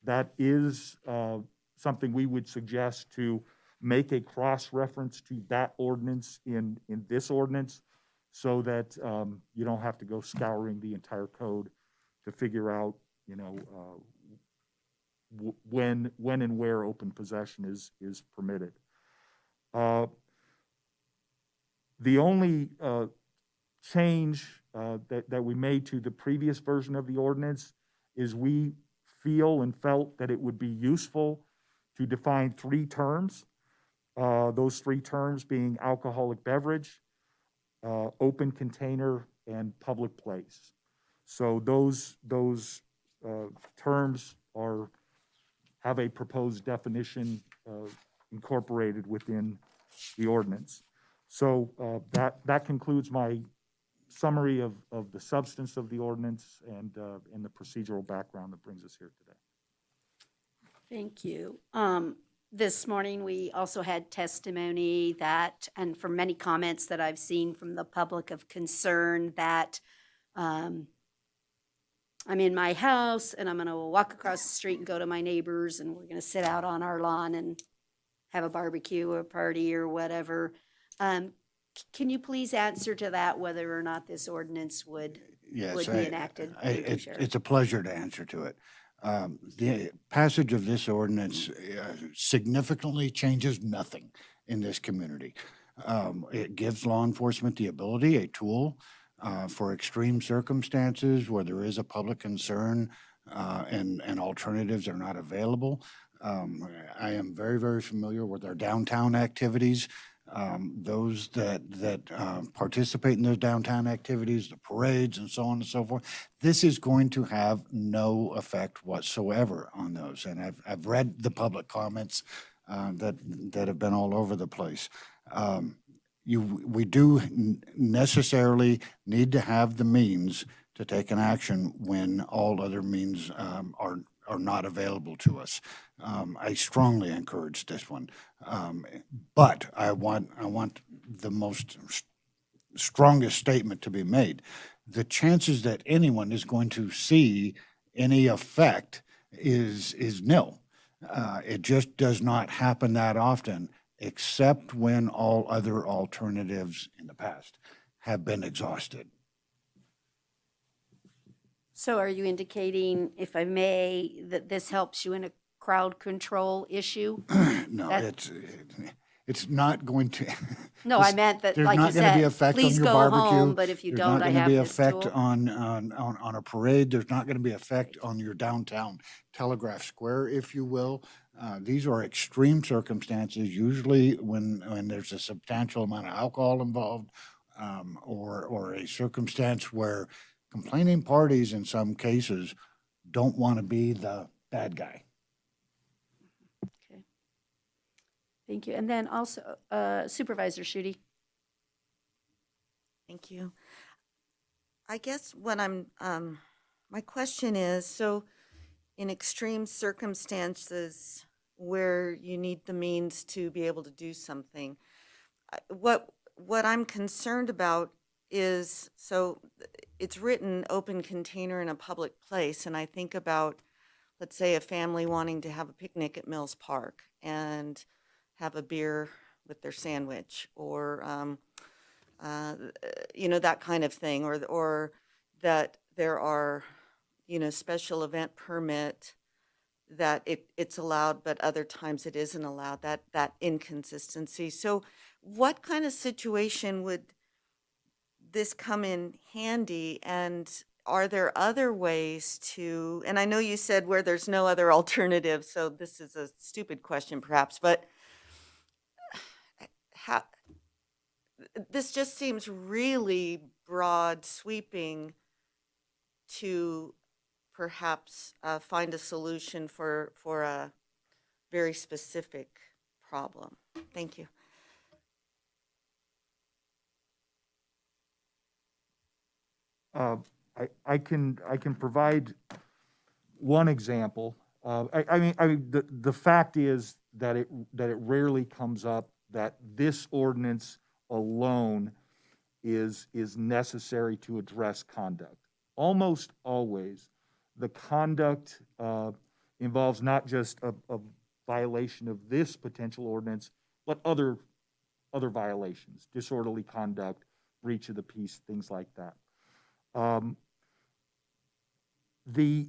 that is something we would suggest to make a cross-reference to that ordinance in this ordinance, so that you don't have to go scouring the entire code to figure out, when and where open possession is permitted. The only change that we made to the previous version of the ordinance is we feel and felt that it would be useful to define three terms. Those three terms being alcoholic beverage, open container, and public place. So those terms have a proposed definition incorporated within the ordinance. So that concludes my summary of the substance of the ordinance and the procedural background that brings us here today. Thank you. This morning, we also had testimony that, and from many comments that I've seen from the public of concern, that I'm in my house and I'm going to walk across the street and go to my neighbors, and we're going to sit out on our lawn and have a barbecue or a party or whatever. Can you please answer to that, whether or not this ordinance would be enacted? It's a pleasure to answer to it. The passage of this ordinance significantly changes nothing in this community. It gives law enforcement the ability, a tool for extreme circumstances where there is a public concern and alternatives are not available. I am very, very familiar with our downtown activities. Those that participate in those downtown activities, the parades and so on and so forth, this is going to have no effect whatsoever on those. And I've read the public comments that have been all over the place. We do necessarily need to have the means to take an action when all other means are not available to us. I strongly encourage this one, but I want the strongest statement to be made. The chances that anyone is going to see any effect is nil. It just does not happen that often, except when all other alternatives in the past have been exhausted. So are you indicating, if I may, that this helps you in a crowd control issue? No, it's not going to. No, I meant that, There's like you not going to be said, effect on please your go barbecue. home, but if you don't, I have this There's not tool. going to be effect on a parade. There's not going to be effect on your downtown Telegraph Square, if you will. These are extreme circumstances, usually when there's a substantial amount of alcohol involved, or a circumstance where complaining parties in some cases don't want to be the bad guy. Okay. Thank you. And then also Supervisor Shooty. Thank you. I guess what my question is, so in extreme circumstances where you need the means to be able to do something, what I'm concerned about is, so it's written open container in a public place, and I think about, let's say, a family wanting to have a picnic at Mills Park and have a beer with their sandwich, or that kind of thing, or that there are, special event permit that it's allowed, but other times it isn't allowed, that inconsistency. So what kind of situation would this come in handy, and are there other ways to, and I know you said where there's no other alternative, so this is a stupid question perhaps, but how, this just seems really broad sweeping to perhaps find a solution for a very specific problem. Thank you. I can provide one example. I mean, the fact is that it rarely comes up that this ordinance alone is necessary to address conduct. Almost always, the conduct involves not just a violation of this potential ordinance, but other violations, disorderly conduct, breach of the peace, things like that. The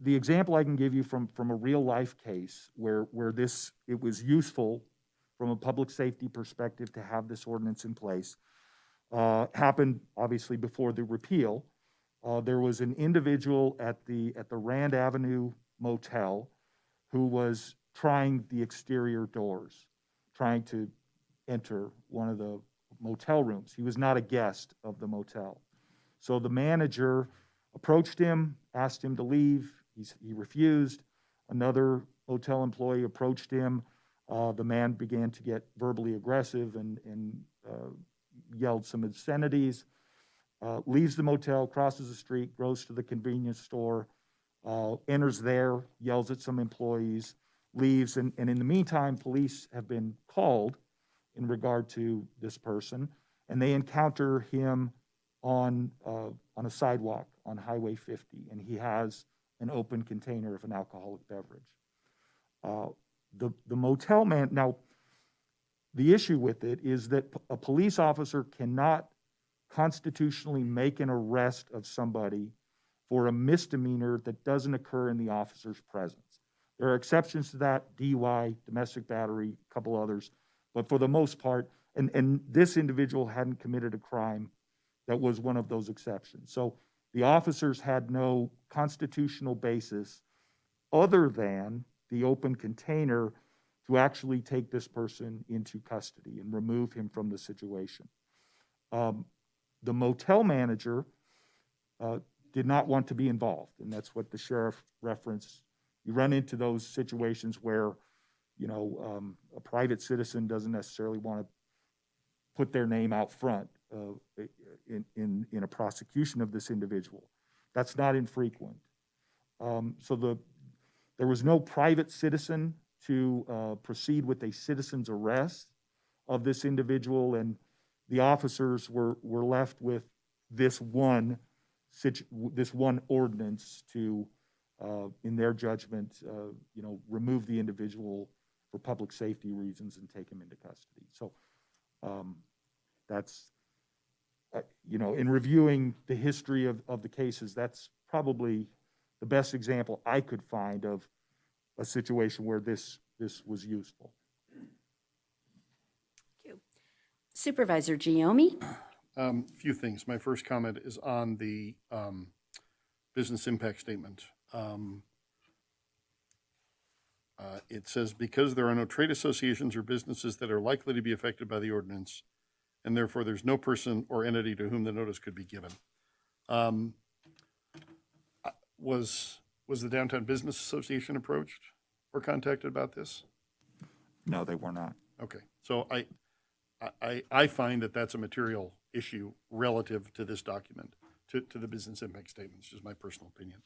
example I can give you from a real life case where it was useful from a public safety perspective to have this ordinance in place happened obviously before the repeal. There was an individual at the Rand Avenue Motel who was trying the exterior doors, trying to enter one of the motel rooms. He was not a guest of the motel. So the manager approached him, asked him to leave. He refused. Another hotel employee approached him. The man began to get verbally aggressive and yelled some obscenities. Leaves the motel, crosses the street, goes to the convenience store, enters there, yells at some employees, leaves. And in the meantime, police have been called in regard to this person, and they encounter him on a sidewalk on Highway 50, and he has an open container of an alcoholic beverage. The motel man, now, the issue with it is that a police officer cannot constitutionally make an arrest of somebody for a misdemeanor that doesn't occur in the officer's presence. There are exceptions to that, DUI, domestic battery, a couple others, but for the most part, and this individual hadn't committed a crime that was one of those exceptions. So the officers had no constitutional basis other than the open container to actually take this person into custody and remove him from the situation. The motel manager did not want to be involved, and that's what the sheriff referenced. You run into those situations where, a private citizen doesn't necessarily want to put their name out front in a prosecution of this individual. That's not infrequent. So there was no private citizen to proceed with a citizen's arrest of this individual, and the officers were left with this one ordinance to, in their judgment, remove the individual for public safety reasons and take him into custody. So that's, in reviewing the history of the cases, that's probably the best example I could find of a situation where this was useful. Thank you. Supervisor Giomi. A few things. My first comment is on the business impact statement. It says, because there are no trade associations or businesses that are likely to be affected by the ordinance, and therefore there's no person or entity to whom the notice could be given. Was the Downtown Business Association approached or contacted about this? No, they were not. Okay, so I find that that's a material issue relative to this document, to the business impact statements, just my personal opinion.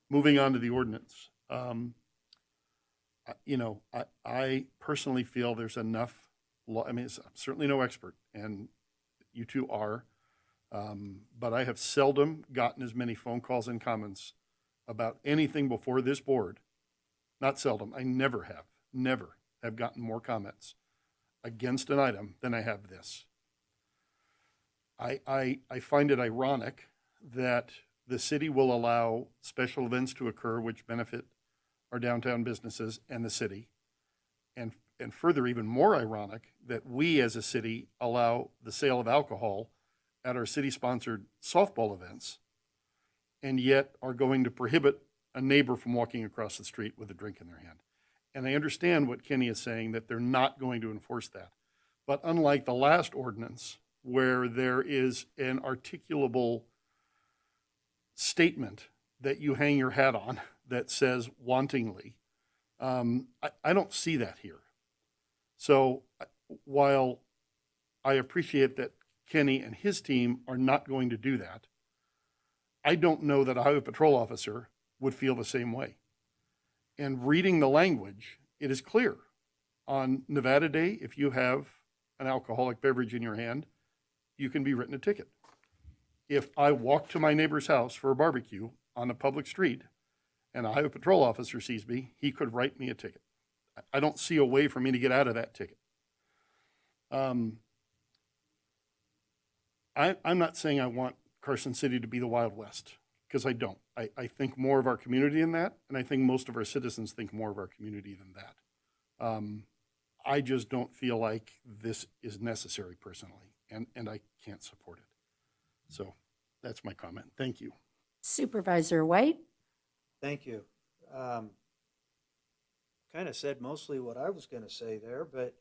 Moving on to the ordinance. I personally feel there's enough law, I mean, I'm certainly no expert, and you two are, but I have seldom gotten as many phone calls and comments about anything before this board. Not seldom, I never have gotten more comments against an item than I have this. I find it ironic that the city will allow special events to occur which benefit our downtown businesses and the city. And further, even more ironic, that we as a city allow the sale of alcohol at our city-sponsored softball events, and yet are going to prohibit a neighbor from walking across the street with a drink in their hand. And I understand what Kenny is saying, that they're not going to enforce that. But unlike the last ordinance, where there is an articulable statement that you hang your hat on that says wantingly, I don't see that here. So while I appreciate that Kenny and his team are not going to do that, I don't know that a highway patrol officer would feel the same way. And reading the language, it is clear. On Nevada Day, if you have an alcoholic beverage in your hand, you can be written a ticket. If I walk to my neighbor's house for a barbecue on a public street and a highway patrol officer sees me, he could write me a ticket. I don't see a way for me to get out of that ticket. I'm not saying I want Carson City to be the Wild West, because I don't. I think more of our community than that, and I think most of our citizens think more of our community than that. I just don't feel like this is necessary personally, and I can't support it. So that's my comment. Thank you. Supervisor White? Thank you. Kind of said mostly what I was going to say there, but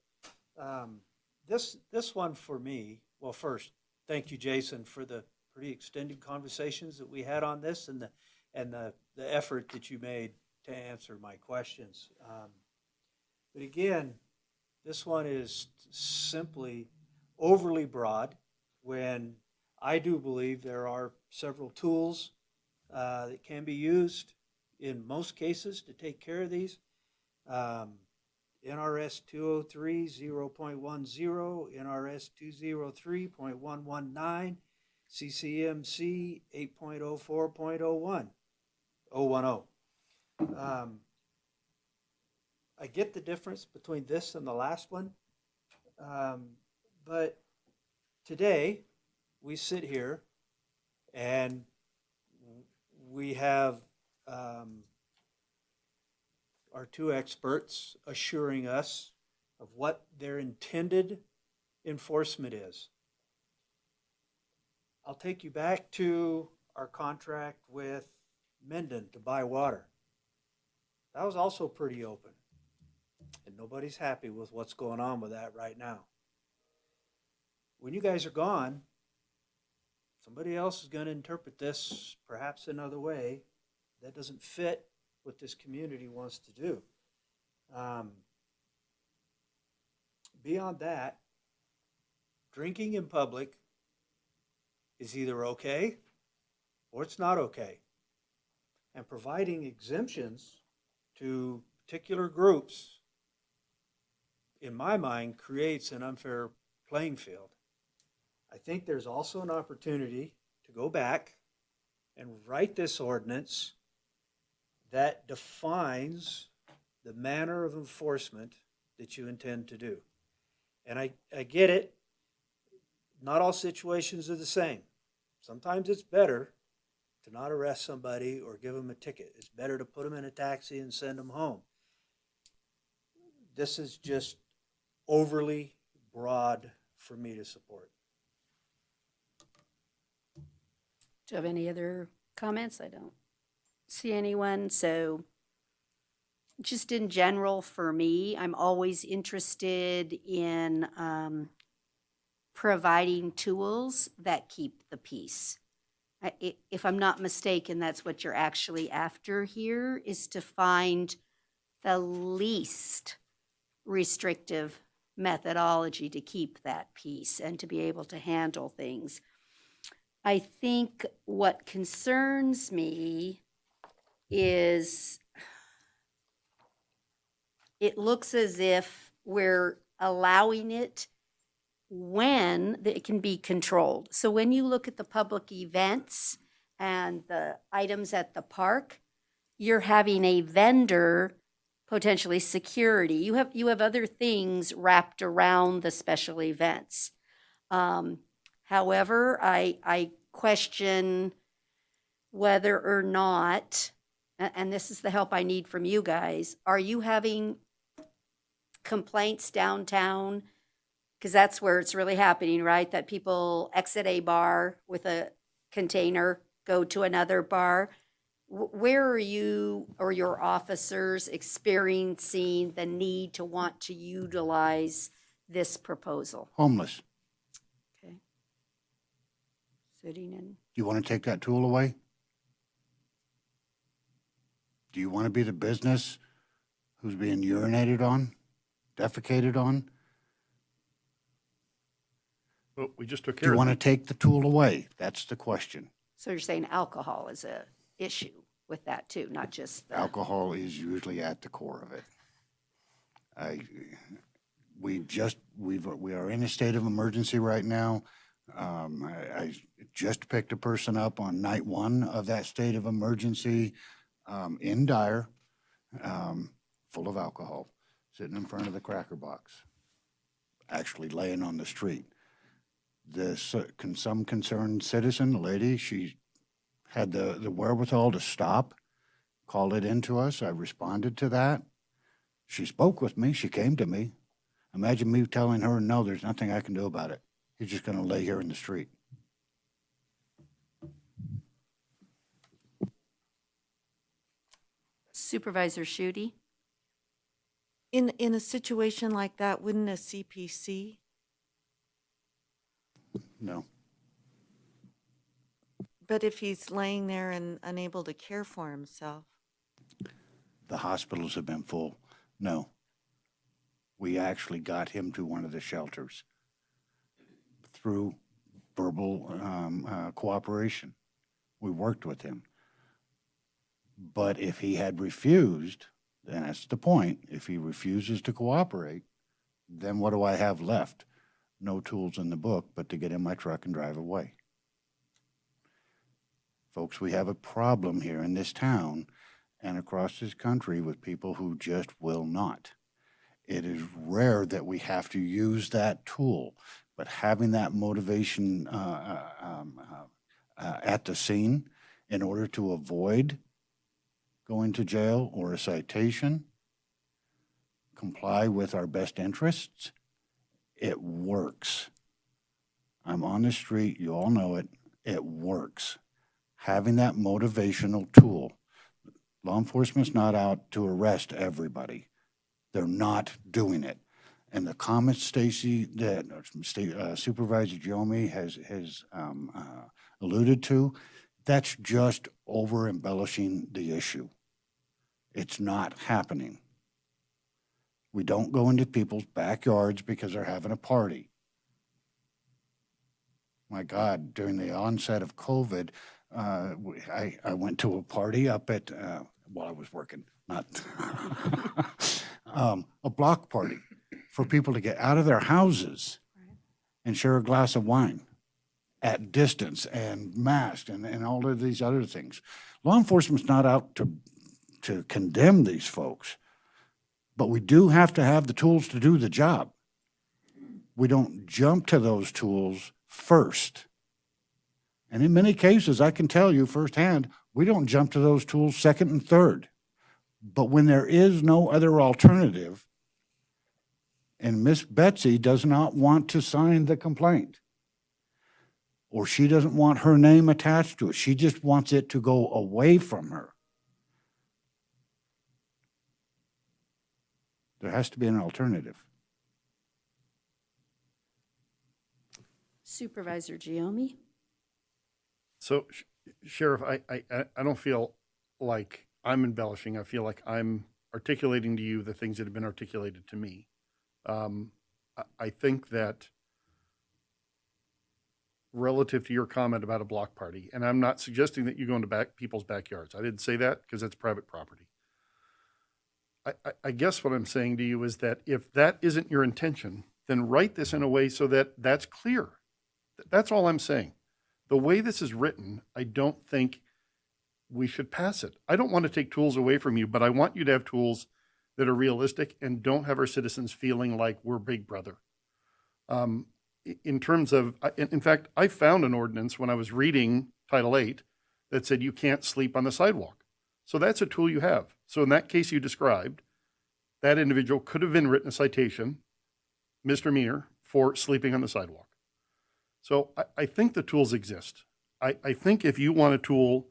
this one for me, well, first, thank you, Jason, for the pretty extended conversations that we had on this and the effort that you made to answer my questions. But again, this one is simply overly broad when I do believe there are several tools that can be used in most cases to take care of these. NRS 203.0.10, NRS 203.119, CCMC 8.04.01, 010. I get the difference between this and the last one, but today we sit here and we have our two experts assuring us of what their intended enforcement is. I'll take you back to our contract with Menden to buy water. That was also pretty open, and nobody's happy with what's going on with that right now. When you guys are gone, somebody else is going to interpret this perhaps another way that doesn't fit what this community wants to do. Beyond that, drinking in public is either okay or it's not okay. And providing exemptions to particular groups, in my mind, creates an unfair playing field. I think there's also an opportunity to go back and write this ordinance that defines the manner of enforcement that you intend to do. And I get it, not all situations are the same. Sometimes it's better to not arrest somebody or give them a ticket. It's better to put them in a taxi and send them home. This is just overly broad for me to support. Do you have any other comments? I don't see anyone. So just in general, for me, I'm always interested in providing tools that keep the peace. If I'm not mistaken, that's what you're actually after here, is to find the least restrictive methodology to keep that peace and to be able to handle things. I think what concerns me is it looks as if we're allowing it when it can be controlled. So when you look at the public events and the items at the park, you're having a vendor, potentially security. You have other things wrapped around the special events. However, I question whether or not, and this is the help I need from you guys, are you having complaints downtown? Because that's where it's really happening, right? That people exit a bar with a container, go to another bar. Where are you or your officers experiencing the need to want to utilize this proposal? Homeless. Okay. Sitting in. Do you want to take that tool away? Do you want to be the business who's being urinated on, defecated on? Well, we just took Do care you of want to that. take the tool away? That's the question. So you're saying alcohol is a issue with that too, not just the. Alcohol is usually at the core of it. We are in a state of emergency right now. I just picked a person up on night one of that state of emergency in Dyer, full of alcohol, sitting in front of the Cracker Box, actually laying on the street. Some concerned citizen, a lady, she had the wherewithal to stop, called it into us. I responded to that. She spoke with me. She came to me. Imagine me telling her, no, there's nothing I can do about it. He's just going to lay here in the street. Supervisor Schutte? In a situation like that, wouldn't a CPC? No. But if he's laying there and unable to care for himself? The hospitals have been full. No. We actually got him to one of the shelters through verbal cooperation. We worked with him. But if he had refused, then that's the point. If he refuses to cooperate, then what do I have left? No tools in the book but to get in my truck and drive away. Folks, we have a problem here in this town and across this country with people who just will not. It is rare that we have to use that tool, but having that motivation at the scene in order to avoid going to jail or a citation, comply with our best interests, it works. I'm on the street, you all know it, it works. Having that motivational tool. Law enforcement's not out to arrest everybody. They're not doing it. And the comments, Stacy, that Supervisor Jomey has alluded to, that's just over embellishing the issue. It's not happening. We don't go into people's backyards because they're having a party. My God, during the onset of COVID, I went to a party up at, while I was working, not a block party for people to get out of their houses and share a glass of wine at distance and masked and all of these other things. Law enforcement's not out to condemn these folks, but we do have to have the tools to do the job. We don't jump to those tools first. And in many cases, I can tell you firsthand, we don't jump to those tools second and third. But when there is no other alternative, and Miss Betsy does not want to sign the complaint, or she doesn't want her name attached to it, she just wants it to go away from her, there has to be an alternative. Supervisor Giomi? So, Sheriff, I don't feel like I'm embellishing. I feel like I'm articulating to you the things that have been articulated to me. I think that relative to your comment about a block party, and I'm not suggesting that you go into people's backyards. I didn't say that because that's private property. I guess what I'm saying to you is that if that isn't your intention, then write this in a way so that that's clear. That's all I'm saying. The way this is written, I don't think we should pass it. I don't want to take tools away from you, but I want you to have tools that are realistic and don't have our citizens feeling like we're Big Brother. In terms of, in fact, I found an ordinance when I was reading Title 8 that said you can't sleep on the sidewalk. So that's a tool you have. So in that case you described, that individual could have been written a citation, misdemeanor, for sleeping on the sidewalk. So I think the tools exist. I think if you want a tool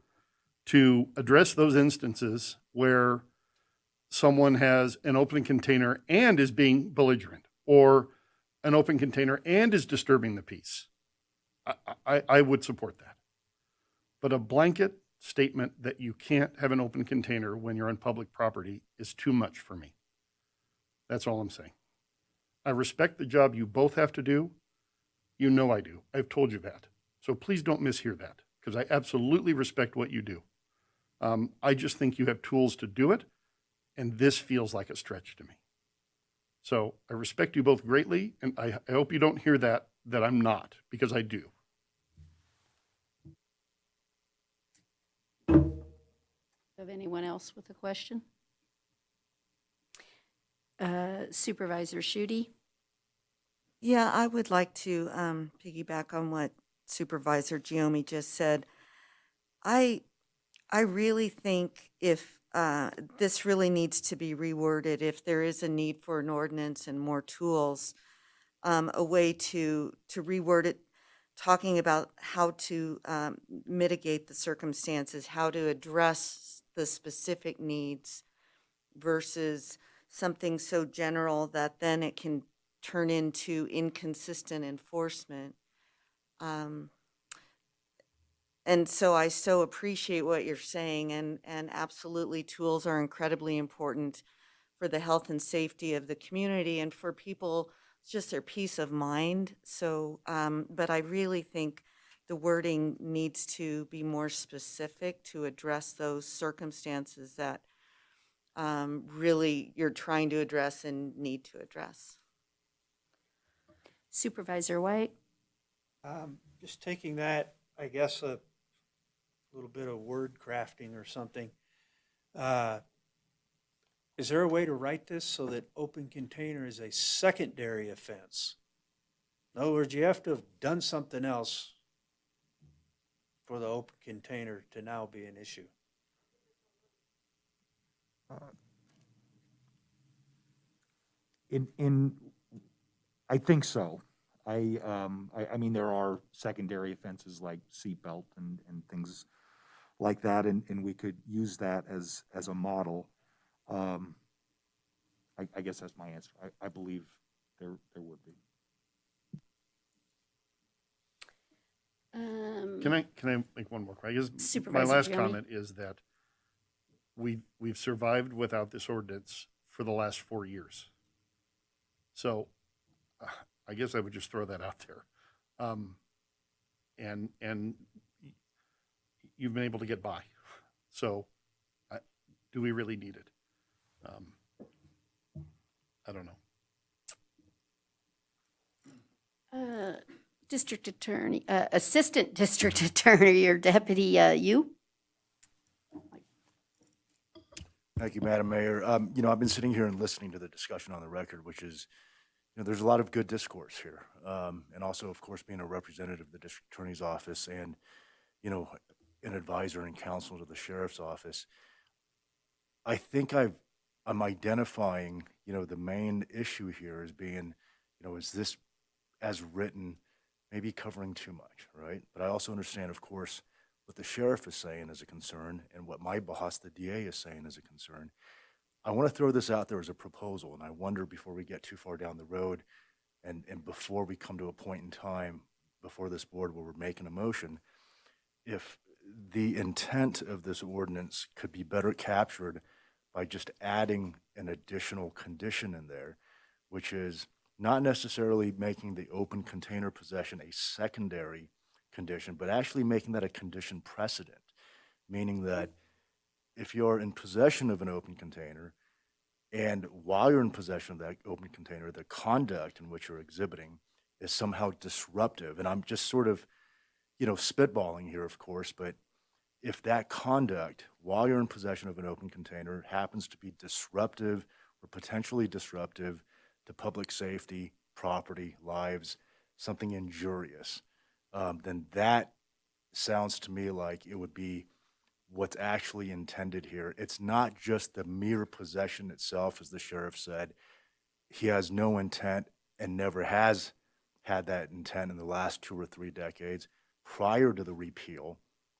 to address those instances where someone has an open container and is being belligerent, or an open container and is disturbing the peace, I would support that. But a blanket statement that you can't have an open container when you're on public property is too much for me. That's all I'm saying. I respect the job you both have to do. You know I do. I've told you that. So please don't mishear that, because I absolutely respect what you do. I just think you have tools to do it, and this feels like a stretch to me. So I respect you both greatly, and I hope you don't hear that I'm not, because I do. Of anyone else with a question? Supervisor Shute? Yeah, I would like to piggyback on what Supervisor Giomi just said. I really think if this really needs to be reworded, if there is a need for an ordinance and more tools, a way to reword it, talking about how to mitigate the circumstances, how to address the specific needs versus something so general that then it can turn into inconsistent enforcement. And so I so appreciate what you're saying, and absolutely tools are incredibly important for the health and safety of the community and for people, just their peace of mind. So, but I really think the wording needs to be more specific to address those circumstances that really you're trying to address and need to address. Supervisor White? Just taking that, I guess, a little bit of word crafting or something. Is there a way to write this so that open container is a secondary offense? In other words, you have to have done something else for the open container to now be an issue. I think so. I mean, there are secondary offenses like seatbelt and things like that, and we could use that as a model. I guess that's my answer. I believe there would be. Can I make one more comment? I guess Supervisor my last Giomi? comment is that we've survived without this ordinance for the last 4 years. So I guess I would just throw that out there. And you've been able to get by. So do we really need it? I don't know. District Attorney, Assistant District Attorney or Deputy, you? Thank you, Madam Mayor. You know, I've been sitting here and listening to the discussion on the record, which is, you know, there's a lot of good discourse here. And also, of course, being a representative of the District Attorney's Office and, you know, an advisor and counsel to the Sheriff's Office, I think I'm identifying, you know, the main issue here as being, you know, is this as written maybe covering too much, right? But I also understand, of course, what the sheriff is saying is a concern and what my boss, the DA, is saying is a concern. I want to throw this out there as a proposal, and I wonder before we get too far down the road and before we come to a point in time before this board where we're making a motion, if the intent of this ordinance could be better captured by just adding an additional condition in there, which is not necessarily making the open container possession a secondary condition, but actually making that a condition precedent, meaning that if you're in possession of an open container, and while you're in possession of that open container, the conduct in which you're exhibiting is somehow disruptive. And I'm just sort of, spitballing here, of course, but if that conduct while you're in possession of an open container happens to be disruptive or potentially disruptive to public safety, property, lives, something injurious, then that sounds to me like it would be what's actually intended here. It's not just the mere possession itself, as the sheriff said. He has no intent and never has had that intent in the last 2 or 3 decades prior to the repeal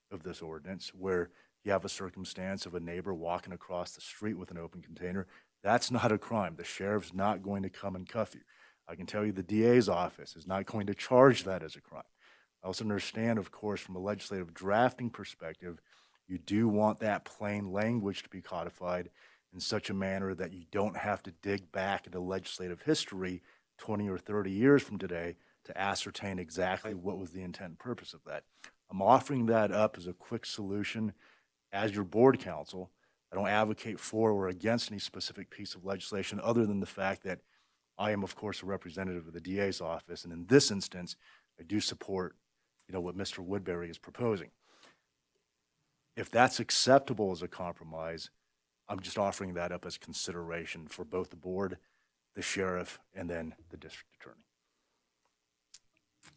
of this ordinance, where you have a circumstance of a neighbor walking across the street with an open container. That's not a crime. The sheriff's not going to come and cuff you. I can tell you the DA's office is not going to charge that as a crime. I also understand, of course, from a legislative drafting perspective, you do want that plain language to be codified in such a manner that you don't have to dig back into legislative history 20 or 30 years from today to ascertain exactly what was the intent and purpose of that. I'm offering that up as a quick solution as your board counsel. I don't advocate for or against any specific piece of legislation other than the fact that I am, of course, a representative of the DA's office. And in this instance, I do support, what Mr. Woodbury is proposing. If that's acceptable as a compromise, I'm just offering that up as consideration for both the board, the sheriff, and then the district attorney.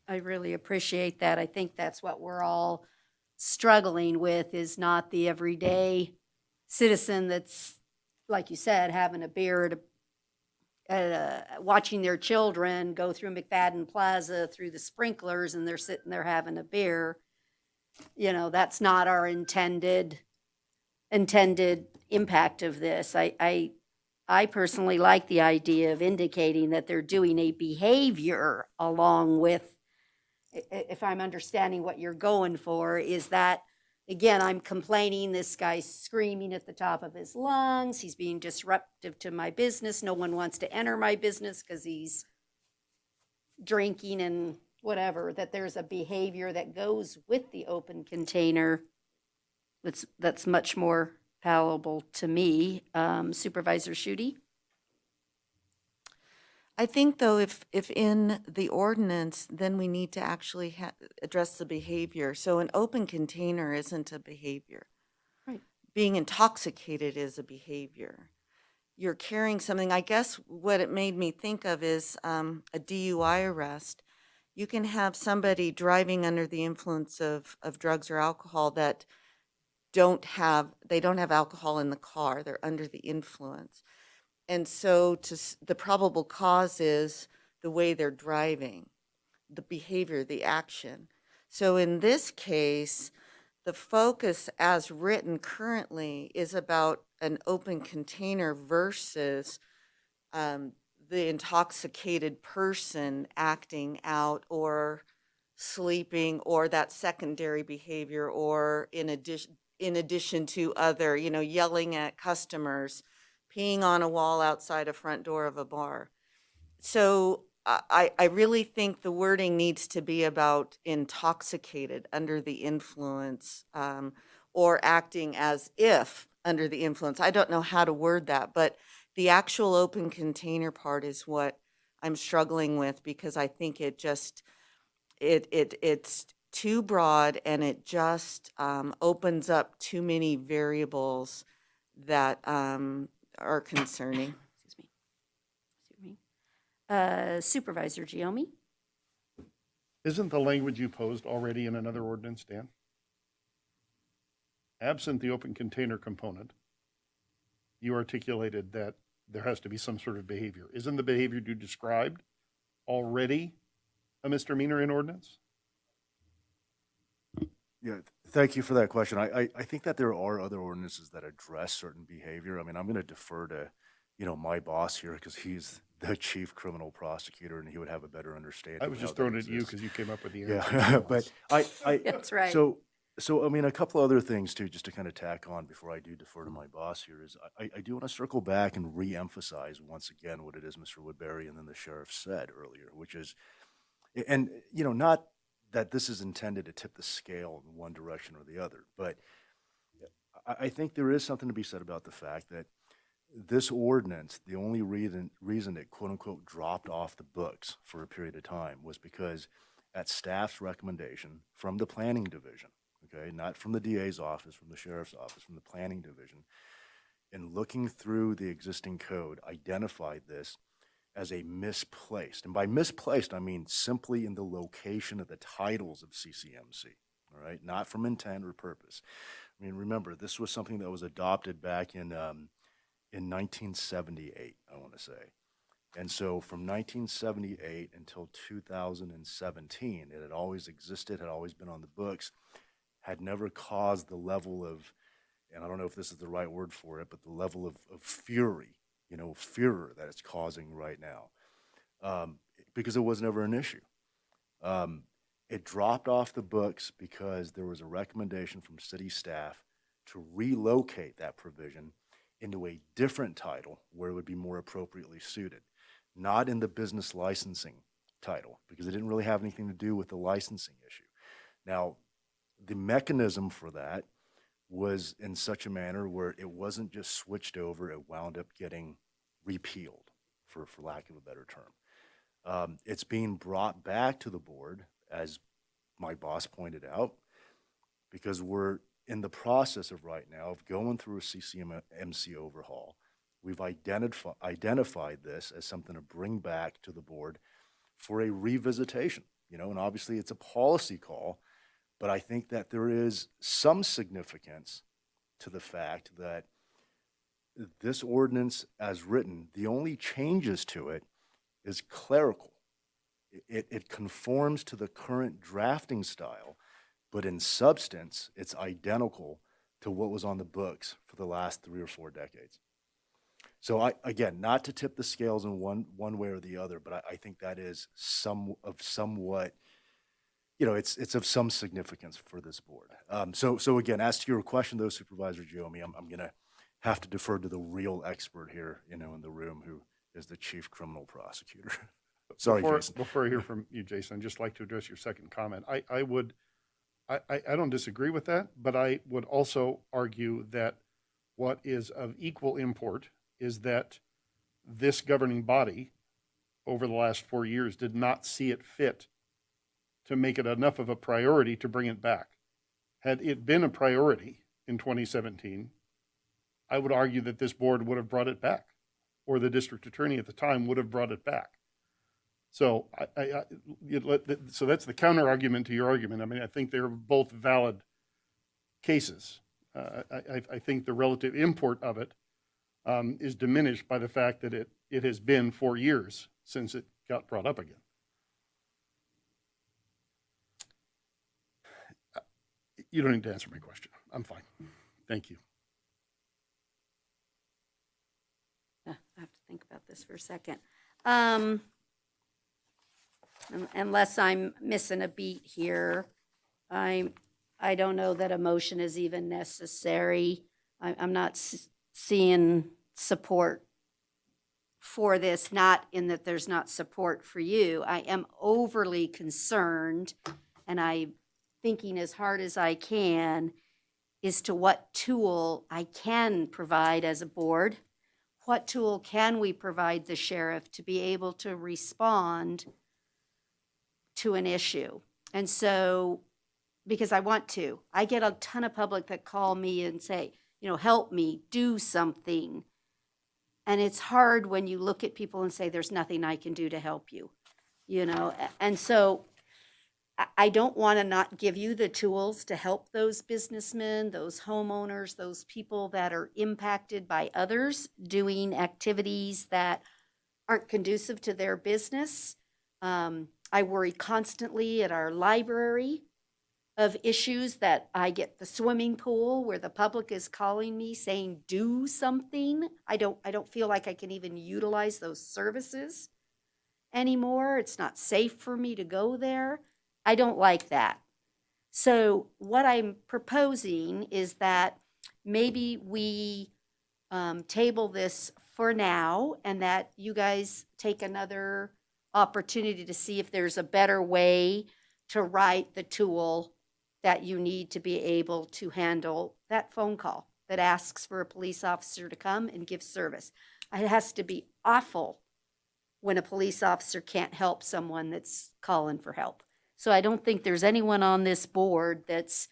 I really appreciate that. I think that's what we're all struggling with, is not the everyday citizen that's, like you said, having a beer watching their children go through McFadden Plaza through the sprinklers, and they're sitting there having a beer. That's not our intended impact of this. I personally like the idea of indicating that they're doing a behavior along with, if I'm understanding what you're going for, is that, again, I'm complaining, this guy's screaming at the top of his lungs, he's being disruptive to my business, no one wants to enter my business because he's drinking and whatever, that there's a behavior that goes with the open container that's much more palatable to me. Supervisor Schutte? I think, though, if in the ordinance, then we need to actually address the behavior. So an open container isn't a behavior. Right. Being intoxicated is a behavior. You're carrying something. I guess what it made me think of is a DUI arrest. You can have somebody driving under the influence of drugs or alcohol that don't have alcohol in the car. They're under the influence. And so the probable cause is the way they're driving, the behavior, the action. So in this case, the focus as written currently is about an open container versus the intoxicated person acting out or sleeping, or that secondary behavior, or in addition to other, yelling at customers, peeing on a wall outside a front door of a bar. So I really think the wording needs to be about intoxicated, under the influence, or acting as if under the influence. I don't know how to word that, but the actual open container part is what I'm struggling with, because I think it just, it's too broad, and it just opens up too many variables that are concerning. Excuse me. Supervisor Giomi? Isn't the language you posed already in another ordinance, Dan? Absent the open container component, you articulated that there has to be some sort of behavior. Isn't the behavior you described already a misdemeanor in ordinance? Yeah, thank you for that question. I think that there are other ordinances that address certain behavior. I mean, I'm going to defer to, my boss here, because he's the chief criminal prosecutor, and he would have a better understanding. I was just throwing it at you because you came up with the answer. Yeah, but I That's right. So So, I mean, a couple other things too, just to kind of tack on before I do defer to my boss here is I do want to circle back and re-emphasize once again what it is Mr. Woodbury and then the sheriff said earlier, which is, and not that this is intended to tip the scale in one direction or the other, but I think there is something to be said about the fact that this ordinance, the only reason it quote unquote dropped off the books for a period of time was because at staff's recommendation from the planning division, okay, not from the DA's office, from the sheriff's office, from the planning division, in looking through the existing code, identified this as a misplaced. And by misplaced, I mean simply in the location of the titles of CCMC, all right, not from intent or purpose. I mean, remember, this was something that was adopted back in 1978, I want to say. And so from 1978 until 2017, it had always existed, had always been on the books, had never caused the level of, and I don't know if this is the right word for it, but the level of fury, furor that it's causing right now, because it was never an issue. It dropped off the books because there was a recommendation from city staff to relocate that provision into a different title where it would be more appropriately suited, not in the business licensing title, because it didn't really have anything to do with the licensing issue. Now, the mechanism for that was in such a manner where it wasn't just switched over, it wound up getting repealed, for lack of a better term. It's being brought back to the board, as my boss pointed out, because we're in the process of right now of going through a CCMC overhaul. We've identified this as something to bring back to the board for a revisitation, and obviously it's a policy call, but I think that there is some significance to the fact that this ordinance as written, the only changes to it is clerical. It conforms to the current drafting style, but in substance, it's identical to what was on the books for the last 3 or 4 decades. So again, not to tip the scales in one way or the other, but I think that is somewhat, it's of some significance for this board. So again, as to your question, though, Supervisor Giomi, I'm going to have to defer to the real expert here, in the room, who is the chief criminal prosecutor. Sorry, Jason. Before I hear from you, Jason, I'd just like to address your second comment. I don't disagree with that, but I would also argue that what is of equal import is that this governing body over the last 4 years did not see it fit to make it enough of a priority to bring it back. Had it been a priority in 2017, I would argue that this board would have brought it back, or the district attorney at the time would have brought it back. So so that's the counter argument to your argument. I mean, I think they're both valid cases. I think the relative import of it is diminished by the fact that it has been 4 years since it got brought up again. You don't need to answer my question. I'm fine. Thank you. I have to think about this for a second. Unless I'm missing a beat here, I don't know that a motion is even necessary. I'm not seeing support for this, not in that there's not support for you. I am overly concerned, and I'm thinking as hard as I can as to what tool I can provide as a board. What tool can we provide the sheriff to be able to respond to an issue? And so, because I want to, I get a ton of public that call me and say, help me, do something. And it's hard when you look at people and say, there's nothing I can do to help you, And so I don't want to not give you the tools to help those businessmen, those homeowners, those people that are impacted by others doing activities that aren't conducive to their business. I worry constantly at our library of issues that I get the swimming pool where the public is calling me saying, do something. I don't feel like I can even utilize those services anymore. It's not safe for me to go there. I don't like that. So what I'm proposing is that maybe we table this for now and that you guys take another opportunity to see if there's a better way to write the tool that you need to be able to handle that phone call that asks for a police officer to come and give service. It has to be awful when a police officer can't help someone that's calling for help. So I don't think there's anyone on this board that's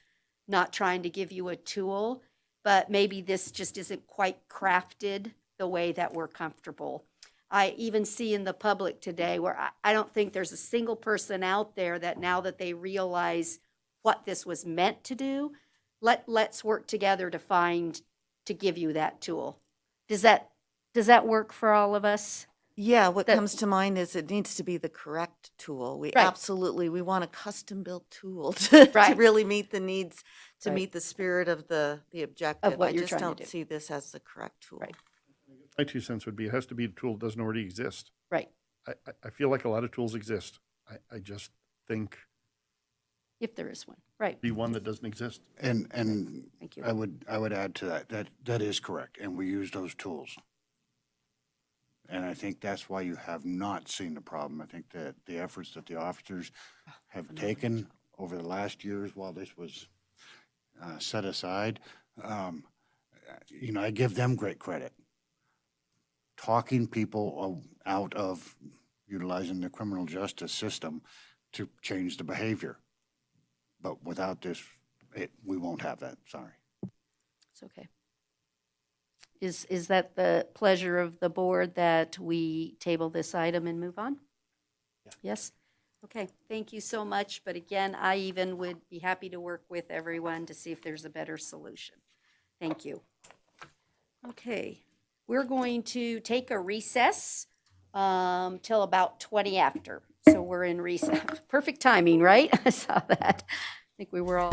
not trying to give you a tool, but maybe this just isn't quite crafted the way that we're comfortable. I even see in the public today where I don't think there's a single person out there that now that they realize what this was meant to do, let's work together to give you that tool. Does that work for all of us? Yeah, what That- comes to mind is it needs to be the correct tool. We Right. absolutely, we want a custom-built tool to Right. really meet the needs, to Right. meet the spirit of the objective. what I you're just trying to don't do. see this as the correct tool. Right. My 2 cents would be, it has to be a tool that doesn't already exist. Right. I feel like a lot of tools exist. I just think If there is one, right. be one that doesn't exist. And Thank you. I would add to that is correct, and we use those tools. And I think that's why you have not seen the problem. I think that the efforts that the officers have taken over the last years while this was set aside, I give them great credit. Talking people out of utilizing the criminal justice system to change the behavior. But without this, we won't have that, sorry. It's okay. Is that the pleasure of the board that we table this item and move on? Yes? Okay, thank you so much. But again, I even would be happy to work with everyone to see if there's a better solution. Thank you. Okay, we're going to take a recess till about 20 after. So we're in recess. Perfect timing, right? I saw that. I think we were all.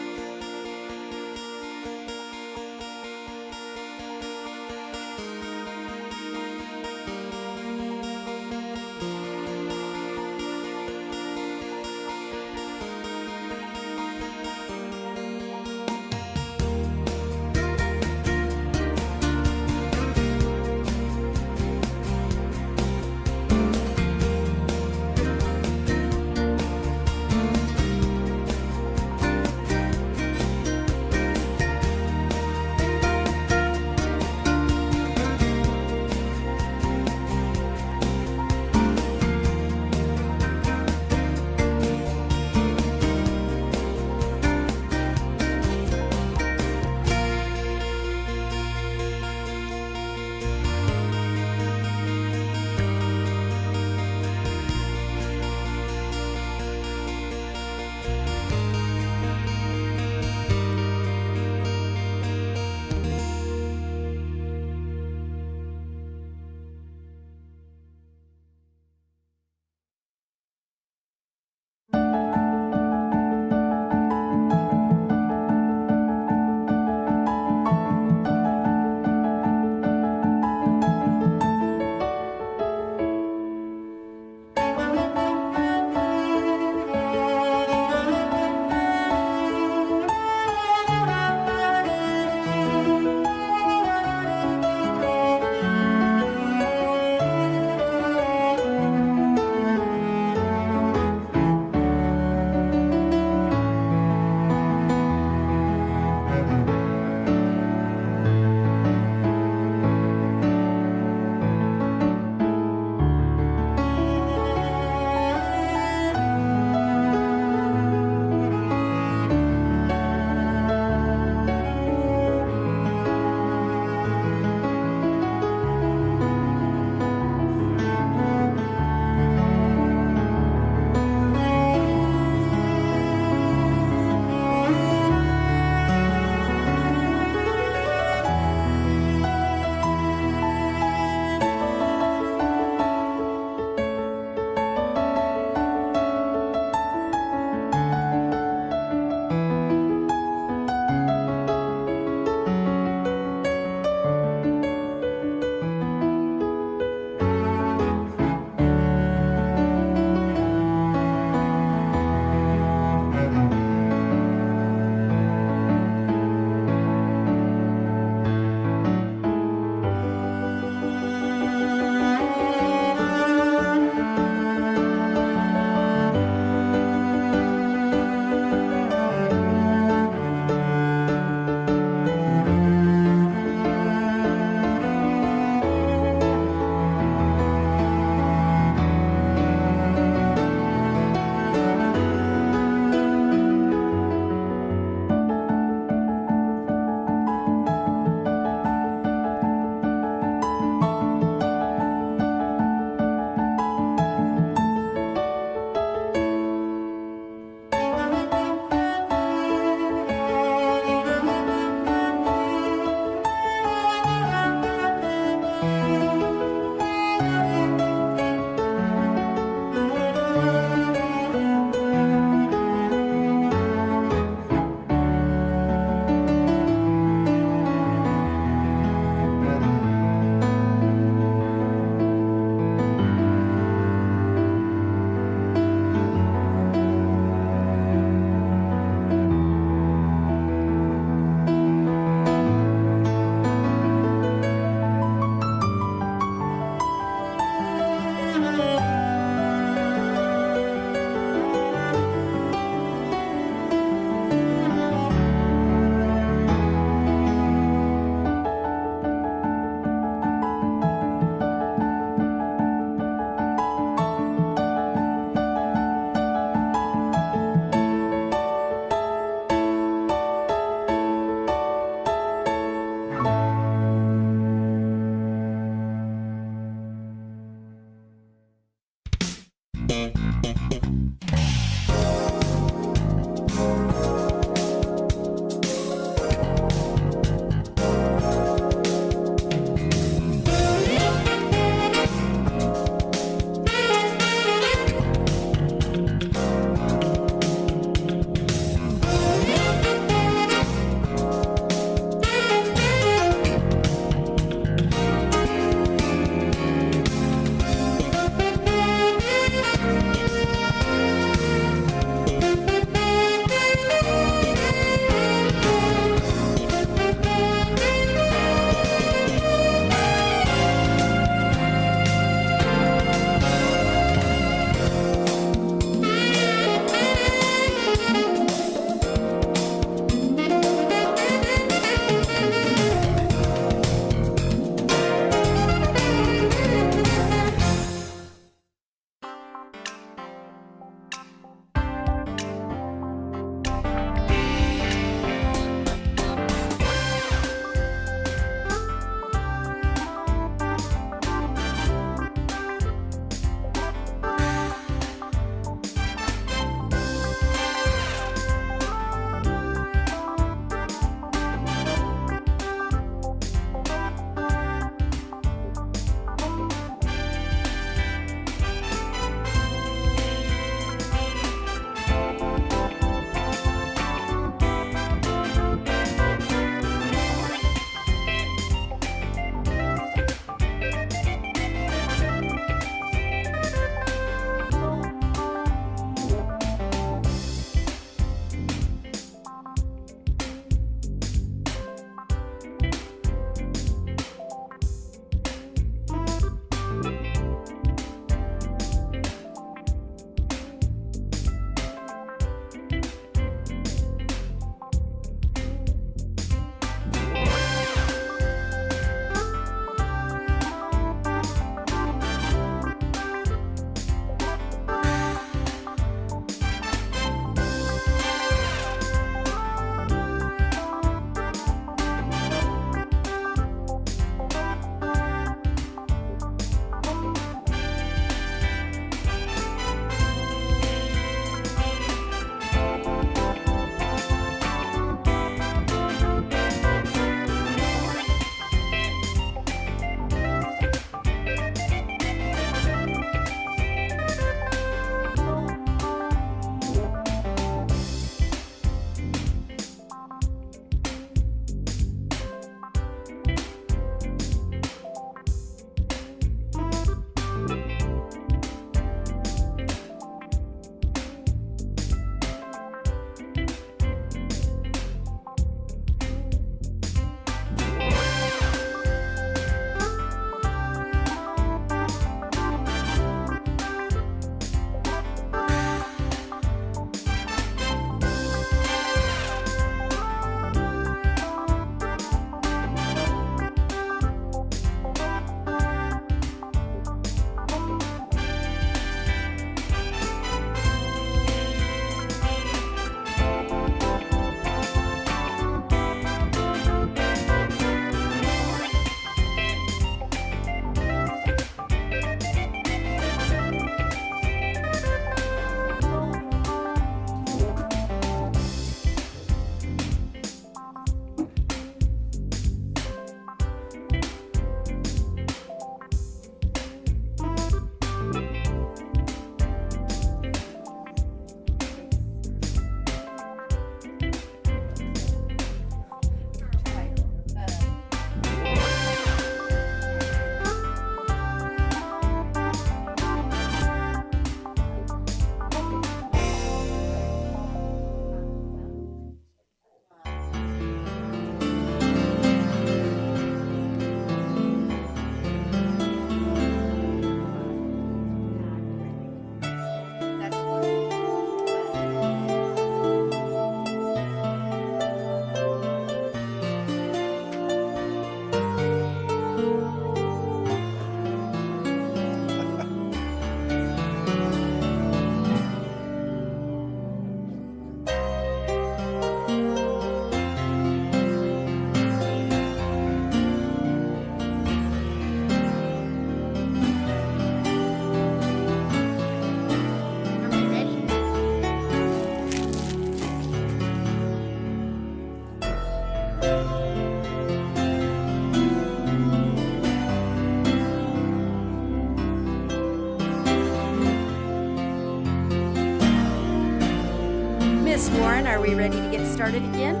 Miss Warren, are we ready to get started again?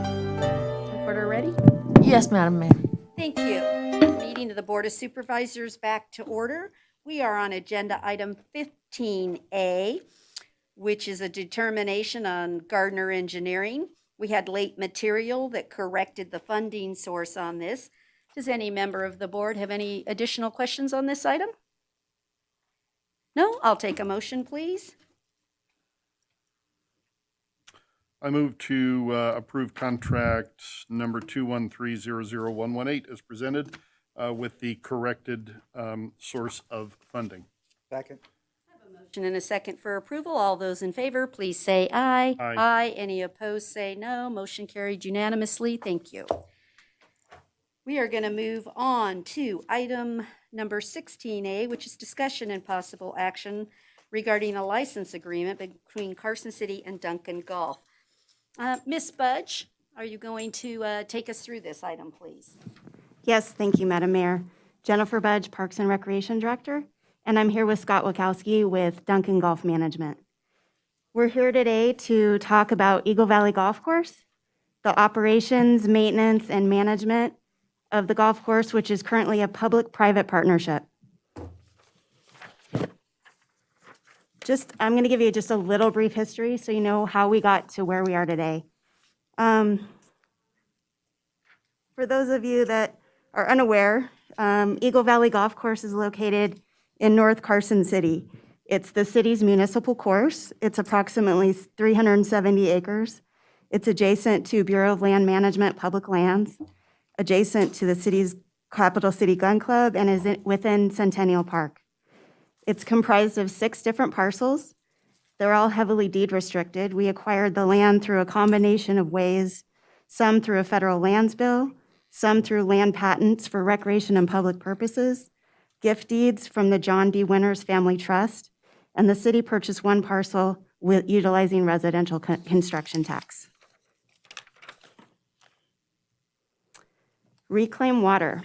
Reporter ready? Yes, Madam Mayor. Thank you. Meeting of the Board of Supervisors back to order. We are on agenda item 15A, which is a determination on Gardner Engineering. We had late material that corrected the funding source on this. Does any member of the board have any additional questions on this item? No? I'll take a motion, please. I move to approve contract number 213-00118 as presented with the corrected source of funding. Second. Motion and a second for approval. All those in favor, please say aye. Aye. Aye. Any opposed, say no. Motion carried unanimously. Thank you. We are going to move on to item number 16A, which is discussion and possible action regarding a license agreement between Carson City and Duncan Golf. Ms. Budge, are you going to take us through this item, please? Yes, thank you, Madam Mayor. Jennifer Budge, Parks and Recreation Director, and I'm here with Scott Wachowski with Duncan Golf Management. We're here today to talk about Eagle Valley Golf Course, the operations, maintenance, and management of the golf course, which is currently a public-private partnership. I'm going to give you just a little brief history so you know how we got to where we are today. For those of you that are unaware, Eagle Valley Golf Course is located in North Carson City. It's the city's municipal course. It's approximately 370 acres. It's adjacent to Bureau of Land Management public lands, adjacent to the city's Capital City Gun Club, and is within Centennial Park. It's comprised of 6 different parcels. They're all heavily deed restricted. We acquired the land through a combination of ways, some through a federal lands bill, some through land patents for recreation and public purposes, gift deeds from the John D. Winters Family Trust, and the city purchased 1 parcel with utilizing residential construction tax. Reclaim water.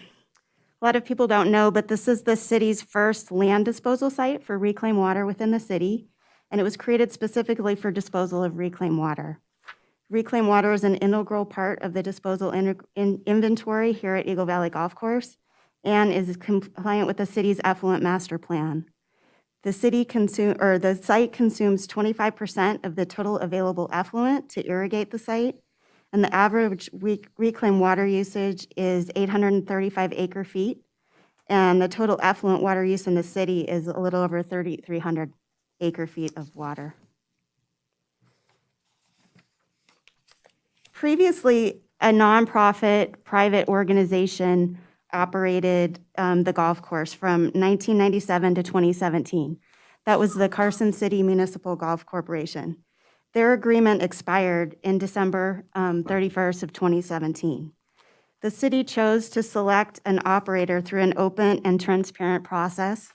A lot of people don't know, but this is the city's first land disposal site for reclaimed water within the city, and it was created specifically for disposal of reclaimed water. Reclaimed water is an integral part of the disposal inventory here at Eagle Valley Golf Course and is compliant with the city's effluent master plan. The site consumes 25% of the total available effluent to irrigate the site, and the average reclaimed water usage is 835 acre feet, and the total effluent water use in the city is a little over 3,300 acre feet of water. Previously, a nonprofit private organization operated the golf course from 1997 to 2017. That was the Carson City Municipal Golf Corporation. Their agreement expired in December 31st of 2017. The city chose to select an operator through an open and transparent process,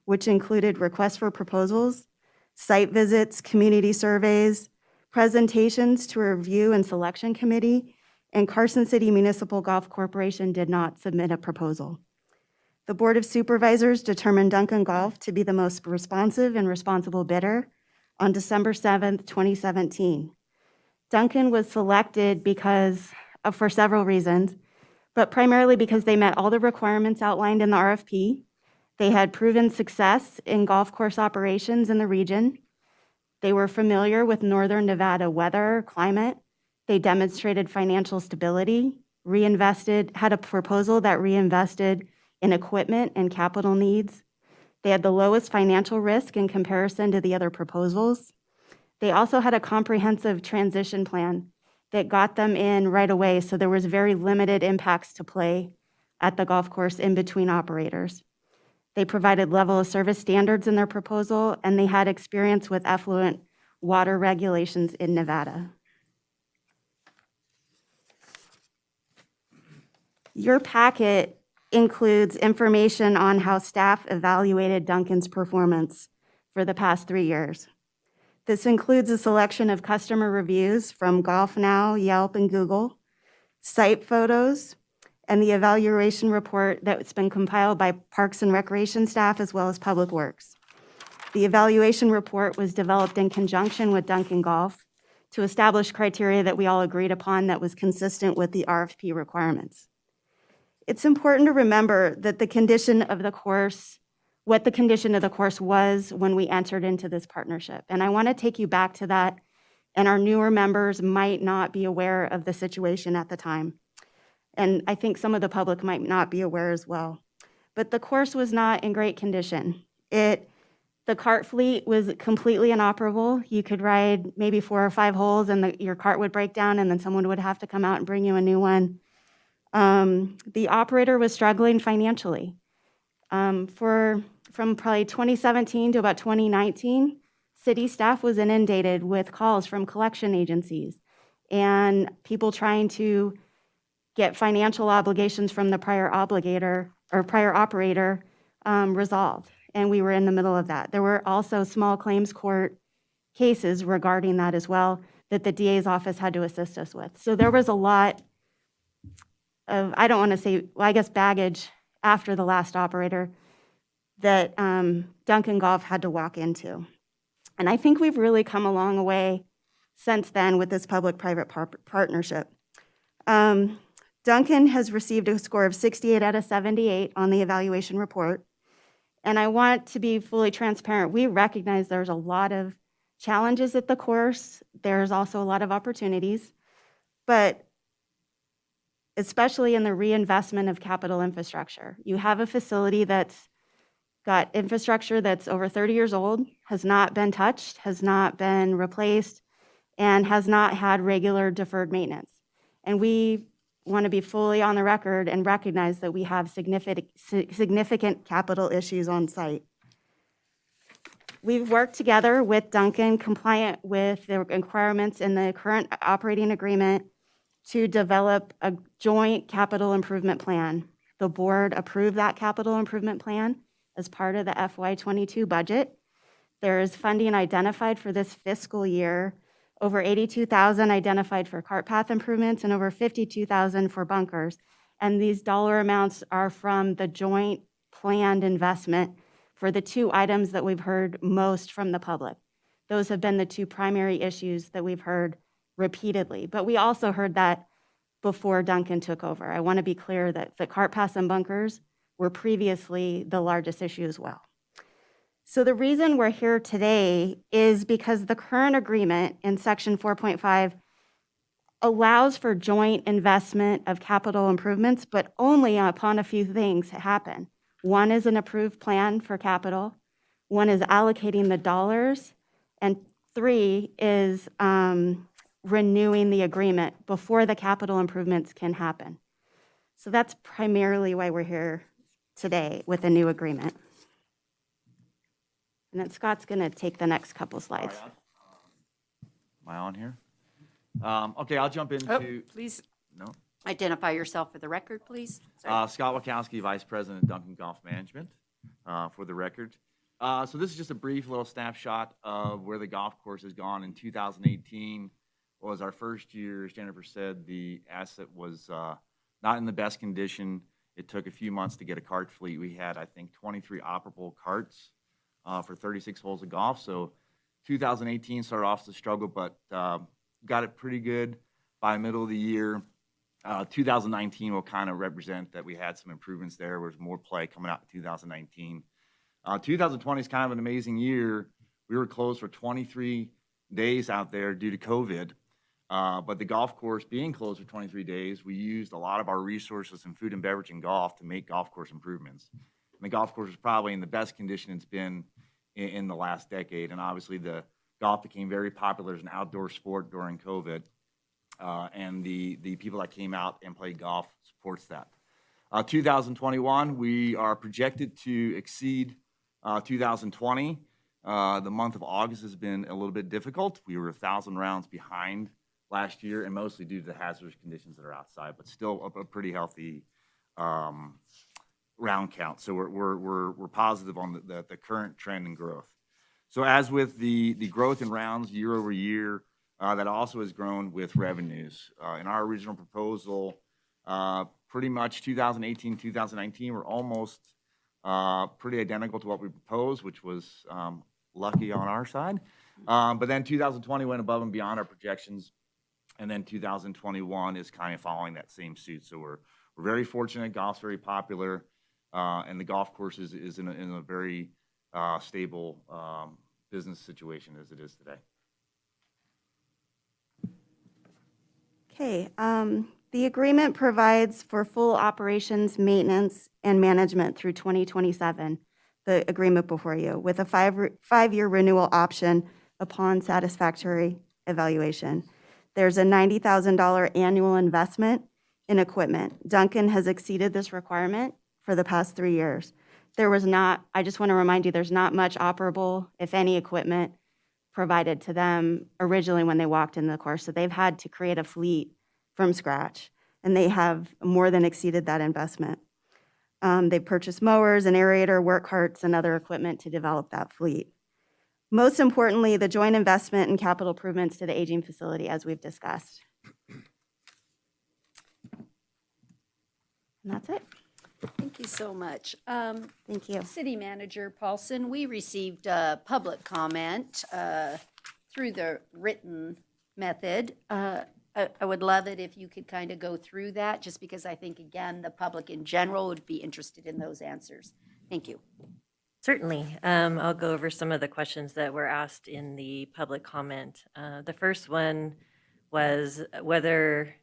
which included requests for proposals, site visits, community surveys, presentations to a review and selection committee, and Carson City Municipal Golf Corporation did not submit a proposal. The Board of Supervisors determined Duncan Golf to be the most responsive and responsible bidder on December 7th, 2017. Duncan was selected for several reasons, but primarily because they met all the requirements outlined in the RFP. They had proven success in golf course operations in the region. They were familiar with Northern Nevada weather, climate. They demonstrated financial stability, had a proposal that reinvested in equipment and capital needs. They had the lowest financial risk in comparison to the other proposals. They also had a comprehensive transition plan that got them in right away, so there was very limited impacts to play at the golf course in between operators. They provided level of service standards in their proposal, and they had experience with effluent water regulations in Nevada. Your packet includes information on how staff evaluated Duncan's performance for the past 3 years. This includes a selection of customer reviews from GolfNow, Yelp, and Google, site photos, and the evaluation report that's been compiled by Parks and Recreation staff as well as Public Works. The evaluation report was developed in conjunction with Duncan Golf to establish criteria that we all agreed upon that was consistent with the RFP requirements. It's important to remember that the condition of the course, what the condition of the course was when we entered into this partnership. And I want to take you back to that, and our newer members might not be aware of the situation at the time. And I think some of the public might not be aware as well. But the course was not in great condition. The cart fleet was completely inoperable. You could ride maybe 4 or 5 holes and your cart would break down and then someone would have to come out and bring you a new one. The operator was struggling financially. From probably 2017 to about 2019, city staff was inundated with calls from collection agencies and people trying to get financial obligations from the prior obligator or prior operator resolved. And we were in the middle of that. There were also small claims court cases regarding that as well that the DA's office had to assist us with. So there was a lot of, I don't want to say, well, I guess baggage after the last operator that Duncan Golf had to walk into. And I think we've really come a long way since then with this public-private partnership. Duncan has received a score of 68 out of 78 on the evaluation report. And I want to be fully transparent. We recognize there's a lot of challenges at the course. There's also a lot of opportunities, but especially in the reinvestment of capital infrastructure. You have a facility that's got infrastructure that's over 30 years old, has not been touched, has not been replaced, and has not had regular deferred maintenance. And we want to be fully on the record and recognize that we have significant capital issues on site. We've worked together with Duncan, compliant with the requirements in the current operating agreement, to develop a joint capital improvement plan. The board approved that capital improvement plan as part of the FY22 budget. There is funding identified for this fiscal year, over $82,000 identified for cart path improvements and over $52,000 for bunkers. And these dollar amounts are from the joint planned investment for the 2 items that we've heard most from the public. Those have been the 2 primary issues that we've heard repeatedly. But we also heard that before Duncan took over. I want to be clear that the cart paths and bunkers were previously the largest issue as well. So the reason we're here today is because the current agreement in section 4.5 allows for joint investment of capital improvements, but only upon a few things happen. One is an approved plan for capital, one is allocating the dollars, and 3 is renewing the agreement before the capital improvements can happen. So that's primarily why we're here today with a new agreement. And then Scott's going to take the next couple slides. Am I on here? Okay, I'll jump into. Please No. identify yourself for the record, please. Sorry. Scott Wachowski, Vice President of Duncan Golf Management, for the record. So this is just a brief little snapshot of where the golf course has gone. In 2018 was our first year. As Jennifer said, the asset was not in the best condition. It took a few months to get a cart fleet. We had, I think, 23 operable carts for 36 holes of golf. So 2018 started off as a struggle, but got it pretty good by the middle of the year. 2019 will kind of represent that we had some improvements there. There was more play coming out in 2019. 2020 is kind of an amazing year. We were closed for 23 days out there due to COVID. But the golf course being closed for 23 days, we used a lot of our resources in food and beverage and golf to make golf course improvements. And the golf course was probably in the best condition it's been in the last decade. And obviously the golf became very popular as an outdoor sport during COVID. And the people that came out and played golf supports that. 2021, we are projected to exceed 2020. The month of August has been a little bit difficult. We were 1,000 rounds behind last year, and mostly due to the hazardous conditions that are outside, but still a pretty healthy round count. So we're positive on the current trend and growth. So as with the growth in rounds year over year, that also has grown with revenues. In our original proposal, pretty much 2018, 2019 were almost pretty identical to what we proposed, which was lucky on our side. But then 2020 went above and beyond our projections. And then 2021 is kind of following that same suit. So we're very fortunate. Golf's very popular. And the golf course is in a very stable business situation as it is today. Okay, the agreement provides for full operations, maintenance, and management through 2027, the agreement before you, with a five-year renewal option upon satisfactory evaluation. There's a $90,000 annual investment in equipment. Duncan has exceeded this requirement for the past 3 years. I just want to remind you, there's not much operable, if any, equipment provided to them originally when they walked in the course. So they've had to create a fleet from scratch, and they have more than exceeded that investment. They've purchased mowers, an aerator, work carts, and other equipment to develop that fleet. Most importantly, the joint investment in capital improvements to the aging facility, as we've discussed. And that's it. Thank you so much. Thank you. City Manager Paulson, we received public comment through the written method. I would love it if you could kind of go through that, just because I think, again, the public in general would be interested in those answers. Thank you. Certainly. I'll go over some of the questions that were asked in the public comment. The first one was whether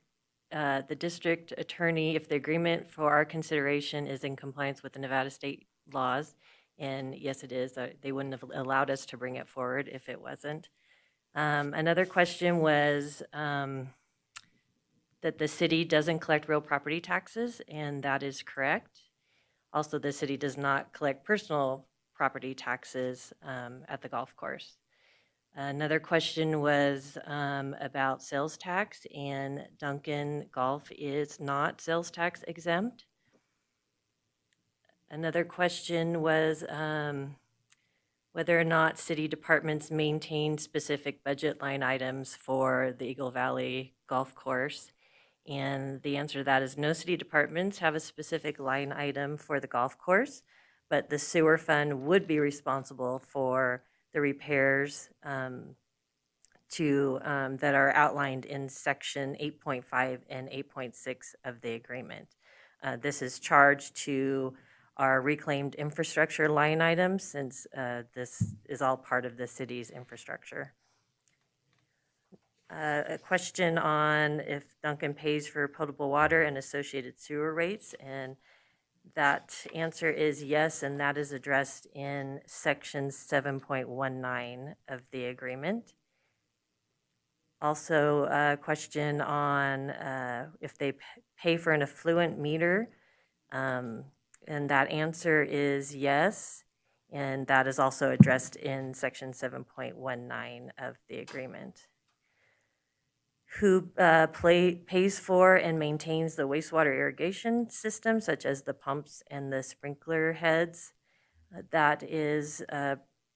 the district attorney, if the agreement for our consideration is in compliance with the Nevada state laws, and yes, it is. They wouldn't have allowed us to bring it forward if it wasn't. Another question was that the city doesn't collect real property taxes, and that is correct. Also, the city does not collect personal property taxes at the golf course. Another question was about sales tax, and Duncan Golf is not sales tax exempt. Another question was whether or not city departments maintain specific budget line items for the Eagle Valley Golf Course. And the answer to that is no city departments have a specific line item for the golf course, but the sewer fund would be responsible for the repairs that are outlined in section 8.5 and 8.6 of the agreement. This is charged to our reclaimed infrastructure line item, since this is all part of the city's infrastructure. A question on if Duncan pays for potable water and associated sewer rates, and that answer is yes, and that is addressed in section 7.19 of the agreement. Also, a question on if they pay for an affluent meter, and that answer is yes, and that is also addressed in section 7.19 of the agreement. Who pays for and maintains the wastewater irrigation system, such as the pumps and the sprinkler heads? That is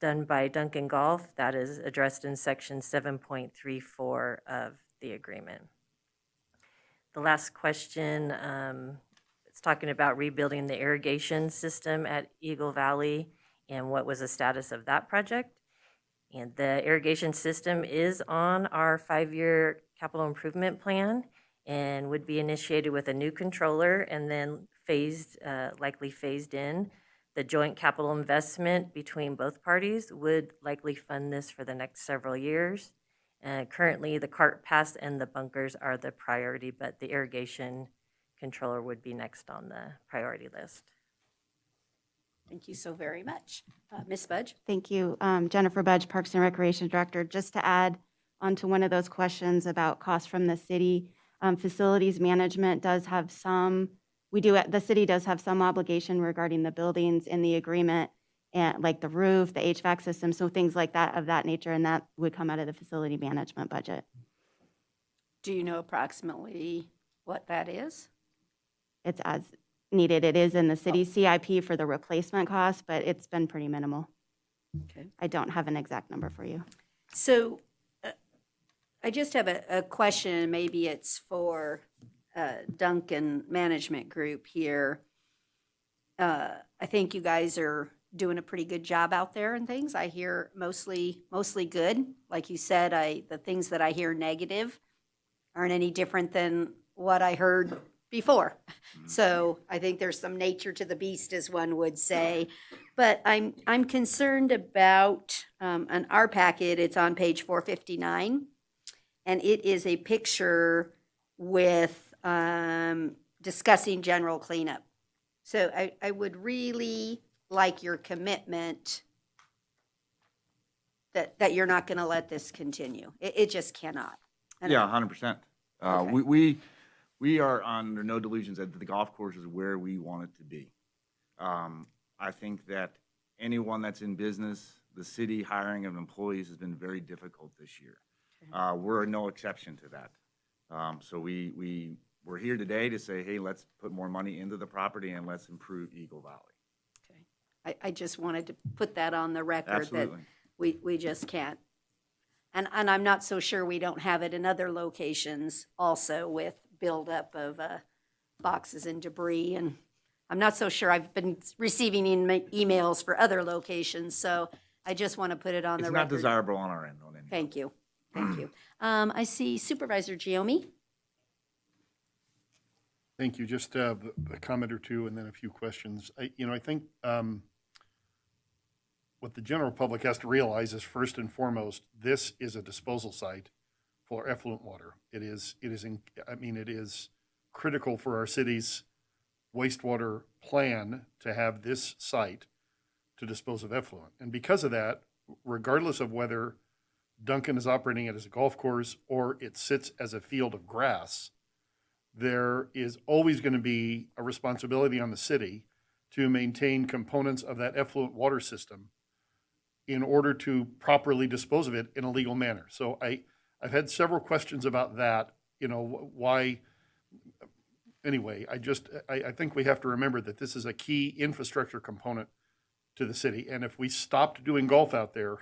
done by Duncan Golf. That is addressed in section 7.34 of the agreement. The last question is talking about rebuilding the irrigation system at Eagle Valley and what was the status of that project. And the irrigation system is on our 5-year capital improvement plan and would be initiated with a new controller and then likely phased in. The joint capital investment between both parties would likely fund this for the next several years. Currently, the cart path and the bunkers are the priority, but the irrigation controller would be next on the priority list. Thank you so very much. Ms. Budge? Thank you. Jennifer Budge, Parks and Recreation Director. Just to add onto one of those questions about costs from the city, facilities management does have some, the city does have some obligation regarding the buildings in the agreement, and like the roof, the HVAC system, so things like that of that nature, and that would come out of the facility management budget. Do you know approximately what that is? It's as needed. It is in the city CIP for the replacement cost, but it's been pretty minimal. Okay. I don't have an exact number for you. So I just have a question, and maybe it's for Duncan Management Group here. I think you guys are doing a pretty good job out there and things. I hear mostly good. Like you said, the things that I hear negative aren't any different than what I heard before. So I think there's some nature to the beast, as one would say. But I'm concerned about, on our packet, it's on page 459, and it is a picture with discussing general cleanup. So I would really like your commitment that you're not going to let this continue. It just cannot. And Yeah, 100%. Okay. We are under no delusions that the golf course is where we want it to be. I think that anyone that's in business, the city hiring of employees has been very difficult this year. We're no exception to that. So we're here today to say, hey, let's put more money into the property and let's improve Eagle Valley. I just wanted to put that on the record Absolutely. that we just can't. And I'm not so sure we don't have it in other locations also with buildup of boxes and debris. And I'm not so sure I've been receiving emails for other locations. So I just want to put it on the It's record. not desirable on our end. Thank you. Thank you. I see Supervisor Giomi. Thank you. Just a comment or two and then a few questions. I think what the general public has to realize is, first and foremost, this is a disposal site for effluent water. It is critical for our city's wastewater plan to have this site to dispose of effluent. And because of that, regardless of whether Duncan is operating it as a golf course or it sits as a field of grass, there is always going to be a responsibility on the city to maintain components of that effluent water system in order to properly dispose of it in a legal manner. So I've had several questions about that, why. Anyway, I think we have to remember that this is a key infrastructure component to the city. And if we stopped doing golf out there,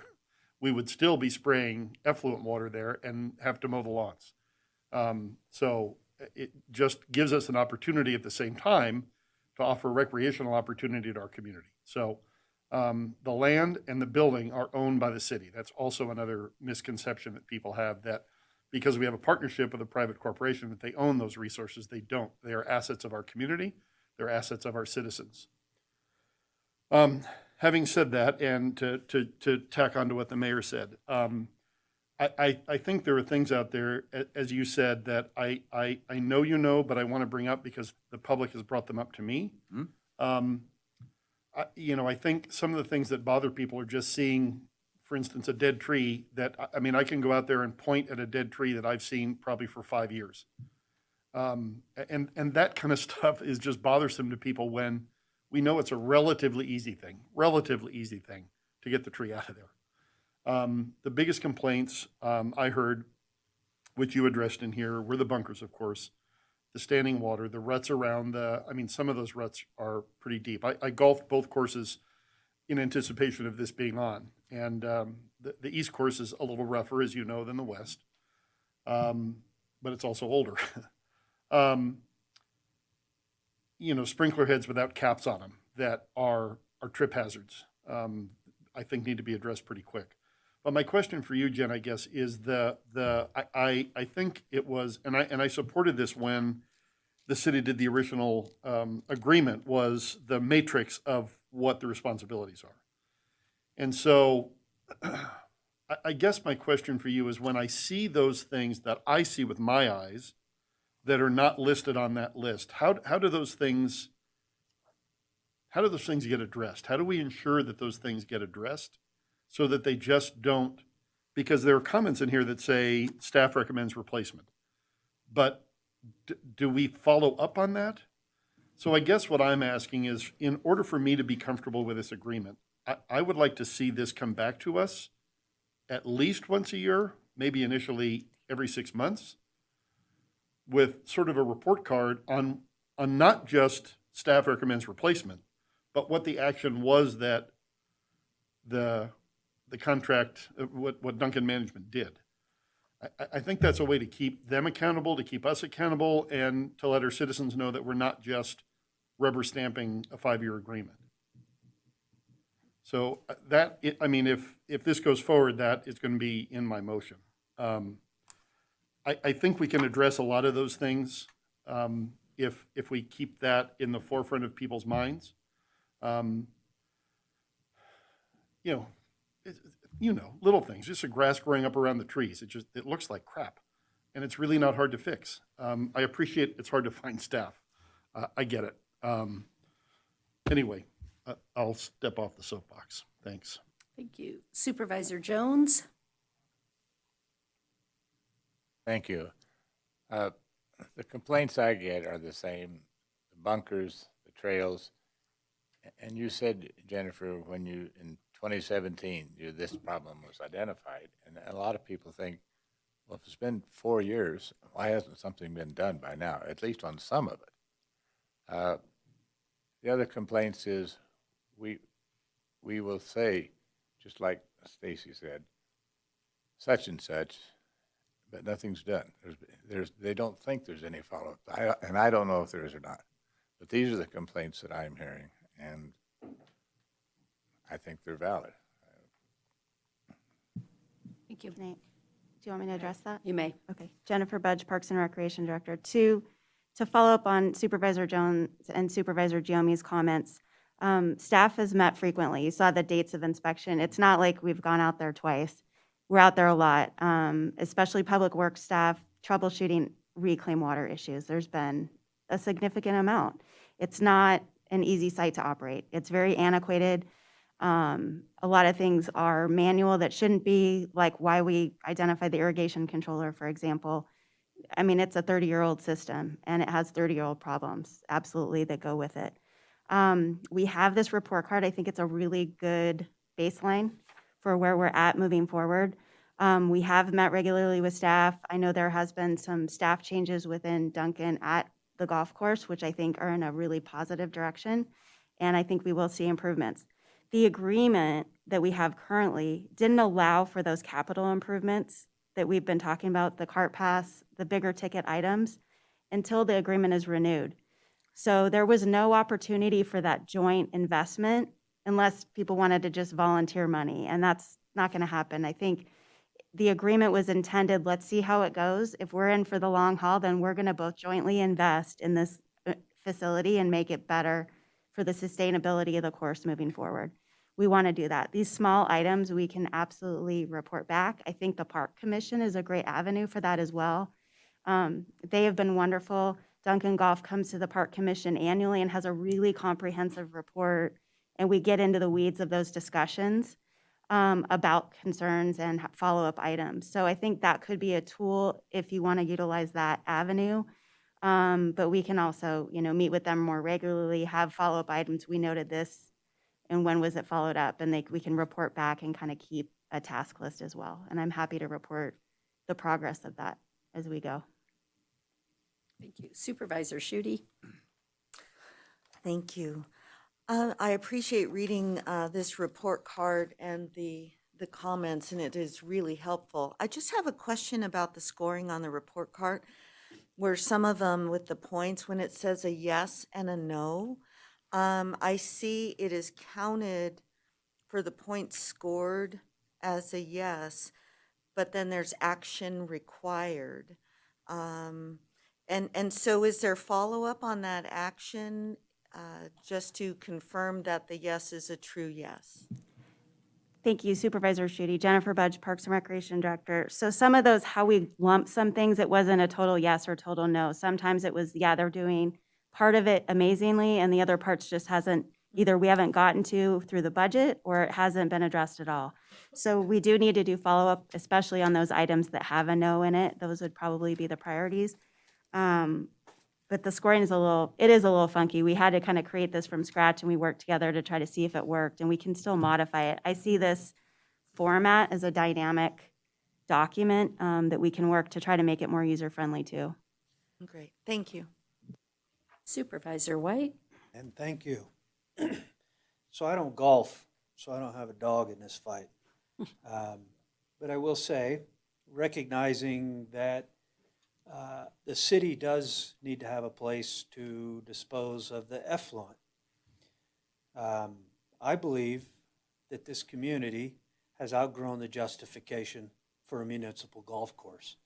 we would still be spraying effluent water there and have to mow the lawns. So it just gives us an opportunity at the same time to offer recreational opportunity to our community. So the land and the building are owned by the city. That's also another misconception that people have, that because we have a partnership with a private corporation that they own those resources. They don't. They are assets of our community. They're assets of our citizens. Having said that, and to tack on to what the mayor said, I think there are things out there, as you said, that I know, but I want to bring up because the public has brought them up to me. I think some of the things that bother people are just seeing, for instance, a dead tree that, I can go out there and point at a dead tree that I've seen probably for 5 years. And that kind of stuff is just bothersome to people when we know it's a relatively easy thing to get the tree out of there. The biggest complaints I heard, which you addressed in here, were the bunkers, of course, the standing water, the ruts around some of those ruts are pretty deep. I golfed both courses in anticipation of this being on. And the East course is a little rougher, as you know, than the West, but it's also older. Sprinkler heads without caps on them that are trip hazards, I think need to be addressed pretty quick. But my question for you, Jen, I guess, is I think it was, and I supported this when the city did the original agreement, was the matrix of what the responsibilities are. And so I guess my question for you is, when I see those things that I see with my eyes that are not listed on that list, how do those things get addressed? How do we ensure that those things get addressed so that they just don't, because there are comments in here that say staff recommends replacement, but do we follow up on that? So I guess what I'm asking is, in order for me to be comfortable with this agreement, I would like to see this come back to us at least once a year, maybe initially every 6 months, with sort of a report card on not just staff recommends replacement, but what the action was that the contract, what Duncan Management did. I think that's a way to keep them accountable, to keep us accountable, and to let our citizens know that we're not just rubber stamping a 5-year agreement. So I mean, if this goes forward, that is going to be in my motion. I think we can address a lot of those things if we keep that in the forefront of people's minds. Little things, just the grass growing up around the trees. It looks like crap, and it's really not hard to fix. I appreciate it's hard to find staff. I get it. Anyway, I'll step off the soapbox. Thanks. Thank you. Supervisor Jones? Thank you. The complaints I get are the same, the bunkers, the trails. And you said, Jennifer, when you, in 2017, this problem was identified. And a lot of people think, well, if it's been 4 years, why hasn't something been done by now, at least on some of it? The other complaints is we will say, just like Stacy said, such and such, but nothing's done. They don't think there's any follow-up, and I don't know if there is or not. But these are the complaints that I'm hearing, and I think they're valid. Thank you. Nate, do you want me to address that? You may. Okay. Jennifer Budge, Parks and Recreation Director. To follow up on Supervisor Jones and Supervisor Giomi's comments, staff has met frequently. You saw the dates of inspection. It's not like we've gone out there twice. We're out there a lot, especially public works staff, troubleshooting reclaim water issues. There's been a significant amount. It's not an easy site to operate. It's very antiquated. A lot of things are manual that shouldn't be, like why we identified the irrigation controller, for example. I mean, it's a 30-year-old system, and it has 30-year-old problems, absolutely, that go with it. We have this report card. I think it's a really good baseline for where we're at moving forward. We have met regularly with staff. I know there has been some staff changes within Duncan at the golf course, which I think are in a really positive direction, and I think we will see improvements. The agreement that we have currently didn't allow for those capital improvements that we've been talking about, the cart pass, the bigger ticket items, until the agreement is renewed. So there was no opportunity for that joint investment unless people wanted to just volunteer money, and that's not going to happen. I think the agreement was intended, let's see how it goes. If we're in for the long haul, then we're going to both jointly invest in this facility and make it better for the sustainability of the course moving forward. We want to do that. These small items we can absolutely report back. I think the Park Commission is a great avenue for that as well. They have been wonderful. Duncan Golf comes to the Park Commission annually and has a really comprehensive report, and we get into the weeds of those discussions about concerns and follow-up items. So I think that could be a tool if you want to utilize that avenue. But we can also, meet with them more regularly, have follow-up items. We noted this, and when was it followed up? And we can report back and kind of keep a task list as well. And I'm happy to report the progress of that as we go. Thank you. Supervisor Schutte? Thank you. I appreciate reading this report card and the comments, and it is really helpful. I just have a question about the scoring on the report card, where some of them with the points, when it says a yes and a no, I see it is counted for the points scored as a yes, but then there's action required. And so is there follow-up on that action just to confirm that the yes is a true yes? Thank you, Supervisor Schutte. Jennifer Budge, Parks and Recreation Director. So some of those, how we lump some things, it wasn't a total yes or total no. Sometimes it was, yeah, they're doing part of it amazingly, and the other parts just hasn't, either we haven't gotten to through the budget or it hasn't been addressed at all. So we do need to do follow-up, especially on those items that have a no in it. Those would probably be the priorities. But the scoring is a little funky. We had to kind of create this from scratch, and we worked together to try to see if it worked, and we can still modify it. I see this format as a dynamic document that we can work to try to make it more user-friendly too. Great, thank you. Supervisor White? And thank you. So I don't golf, so I don't have a dog in this fight. But I will say, recognizing that the city does need to have a place to dispose of the effluent. I believe that this community has outgrown the justification for a municipal golf course.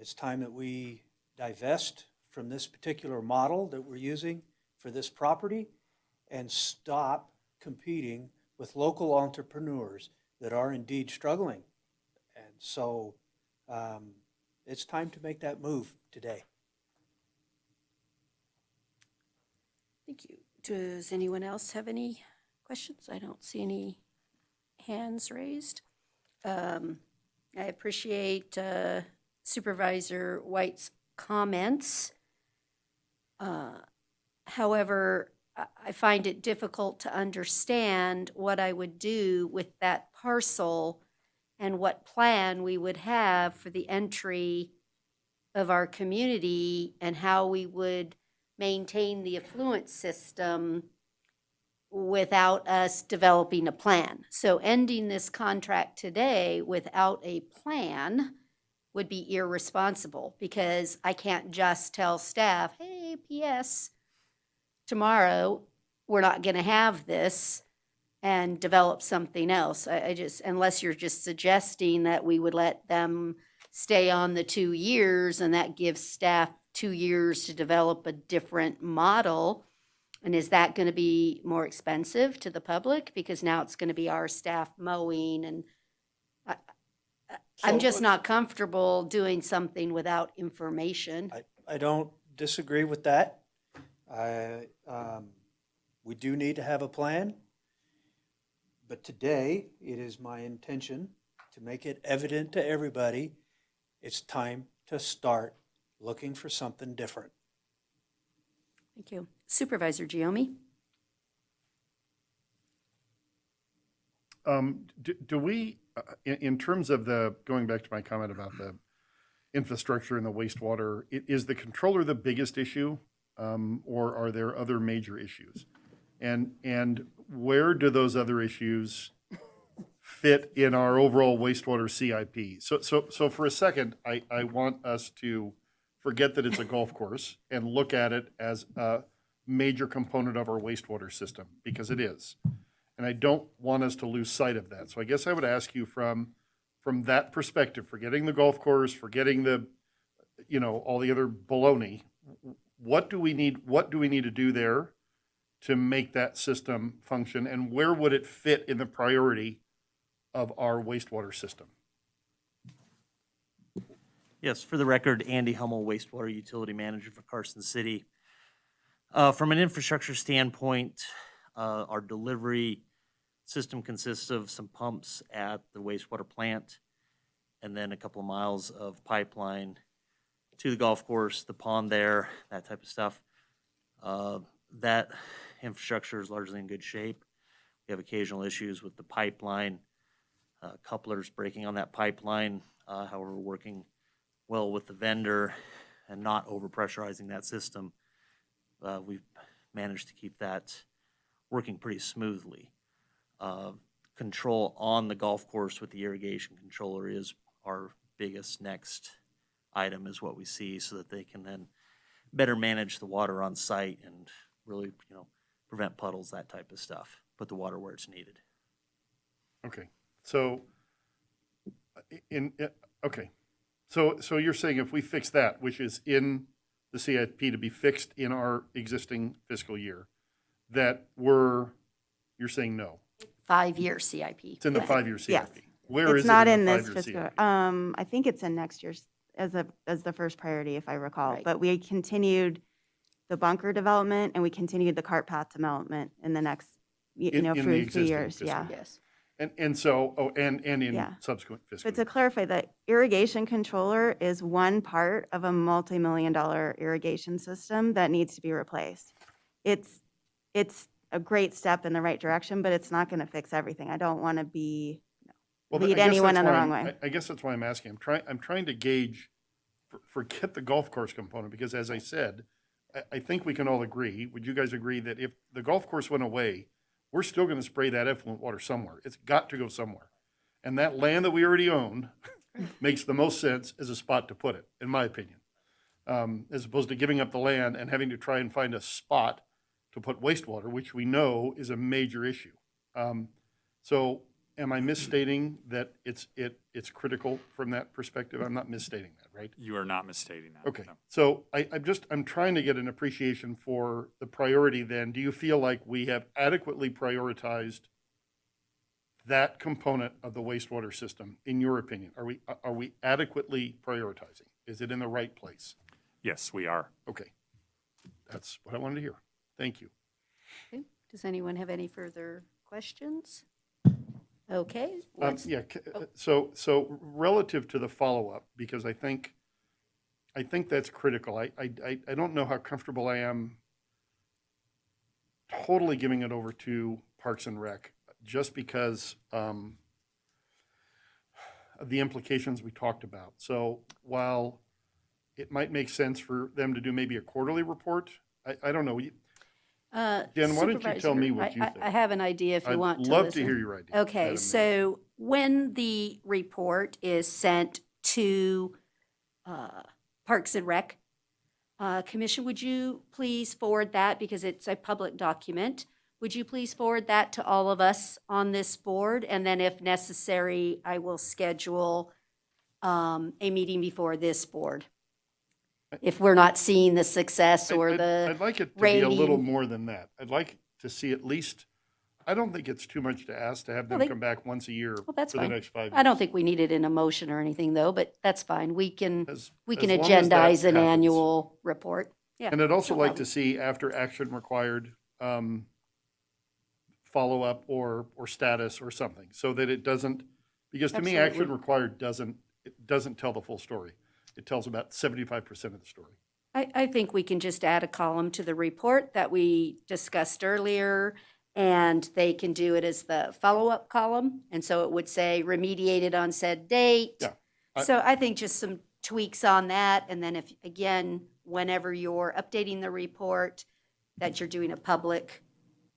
It's time that we divest from this particular model that we're using for this property and stop competing with local entrepreneurs that are indeed struggling. And so it's time to make that move today. Thank you. Does anyone else have any questions? I don't see any hands raised. I appreciate Supervisor White's comments. However, I find it difficult to understand what I would do with that parcel and what plan we would have for the entry of our community and how we would maintain the affluent system without us developing a plan. So ending this contract today without a plan would be irresponsible, because I can't just tell staff, hey, P.S., tomorrow we're not going to have this, and develop something else. I just, unless you're just suggesting that we would let them stay on the 2 years and that gives staff 2 years to develop a different model. And is that going to be more expensive to the public? Because now it's going to be our staff mowing, and I'm just not comfortable doing something without information. I don't disagree with that. We do need to have a plan, but today it is my intention to make it evident to everybody it's time to start looking for something different. Thank you. Supervisor Giomi? Do we, in terms of going back to my comment about the infrastructure and the wastewater, is the controller the biggest issue, or are there other major issues? And where do those other issues fit in our overall wastewater CIP? So for a second, I want us to forget that it's a golf course and look at it as a major component of our wastewater system, because it is. And I don't want us to lose sight of that. So I guess I would ask you from that perspective, forgetting the golf course, forgetting the, all the other baloney, what do we need to do there to make that system function, and where would it fit in the priority of our wastewater system? Yes, for the record, Andy Hummel, wastewater utility manager for Carson City. From an infrastructure standpoint, our delivery system consists of some pumps at the wastewater plant and then a couple of miles of pipeline to the golf course, the pond there, that type of stuff. That infrastructure is largely in good shape. We have occasional issues with the pipeline, couplers breaking on that pipeline. However, we're working well with the vendor and not overpressurizing that system. We've managed to keep that working pretty smoothly. Control on the golf course with the irrigation controller is our biggest next item, is what we see, so that they can then better manage the water on site and really, prevent puddles, that type of stuff, put the water where it's needed. Okay, so So you're saying if we fix that, which is in the CIP to be fixed in our existing fiscal year, that you're saying no? 5-year CIP. It's in the 5-year CIP. Yes. Where It's is not it in the this 5-year fiscal, CIP? I think it's in next year's as the first priority, if I recall. Right. But we continued the bunker development and we continued the cart path development in the next, In the for a few existing years, fiscal yeah. year. Yes. And so, and in Yeah. subsequent fiscal But to years. clarify, the irrigation controller is one part of a multi-million-dollar irrigation system that needs to be replaced. It's a great step in the right direction, but it's not going to fix everything. I don't want to Well, lead I guess anyone that's in the why wrong I'm- way. I guess that's why I'm asking. I'm trying to gauge, forget the golf course component, because as I said, I think we can all agree, would you guys agree that if the golf course went away, we're still going to spray that effluent water somewhere? It's got to go somewhere. And that land that we already own makes the most sense as a spot to put it, in my opinion. As opposed to giving up the land and having to try and find a spot to put wastewater, which we know is a major issue. So am I misstating that it's critical from that perspective? I'm not misstating that, right? You are not misstating that. Okay, no. so I'm trying to get an appreciation for the priority then. Do you feel like we have adequately prioritized that component of the wastewater system, in your opinion? Are we adequately prioritizing? Is it in the right place? Yes, we are. Okay, that's what I wanted to hear. Thank you. Okay. Does anyone have any further questions? Okay. Yeah, so relative to the follow-up, because I think that's critical. I don't know how comfortable I am totally giving it over to Parks and Rec, just because of the implications we talked about. So while it might make sense for them to do maybe a quarterly report, I don't know. Jen, why don't you tell me what you think? I have an idea if you want to I'd love to listen. hear your idea. Okay, Madam Mayor. so when the report is sent to Parks and Rec Commission, would you please forward that, because it's a public document? Would you please forward that to all of us on this board? And then if necessary, I will schedule a meeting before this board. If we're not seeing the success or the I'd like it to rating. be a little more than that. I'd like to see at least, I don't think it's too much to ask to have them Well, come back once a year Well, that's for fine. the next 5 years. I don't think we need it in a motion or anything, though, but that's fine. We can as long as that agendize an happens. annual report. Yeah. And I'd also no like problem. to see after action required, follow-up or status or something, so that it doesn't, because to me, action Absolutely. required doesn't tell the full story. It tells about 75% of the story. I think we can just add a column to the report that we discussed earlier, and they can do it as the follow-up column. And so it would say remediated on said date. Yeah. So I think just some tweaks on that. And then if, again, whenever you're updating the report, that you're doing a public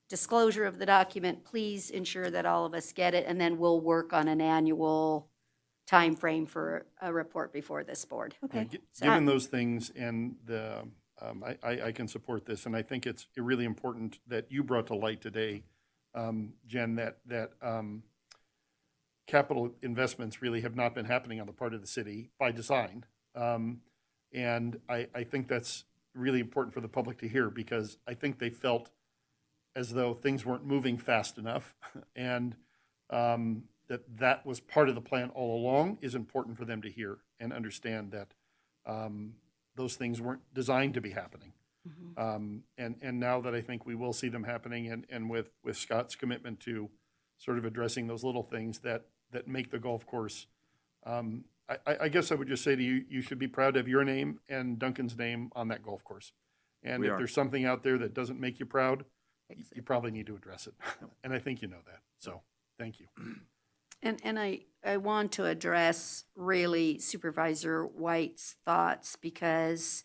disclosure of the document, please ensure that all of us get it. And then we'll work on an annual time frame for a report before this board. Okay. Given those things and the, I can support this, and I think it's really important that you brought to light today, Jen, that capital investments really have not been happening on the part of the city by design. And I think that's really important for the public to hear, because I think they felt as though things weren't moving fast enough. And that was part of the plan all along is important for them to hear and understand that those things weren't designed to be happening. And now that I think we will see them happening, and with Scott's commitment to sort of addressing those little things that make the golf course, I guess I would just say to you, you should be proud to have your name and Duncan's name on that golf course. And We if are. there's something out there that doesn't make you proud, you probably need to address it. And I think you know that. So, thank you. And I want to address really Supervisor White's thoughts, because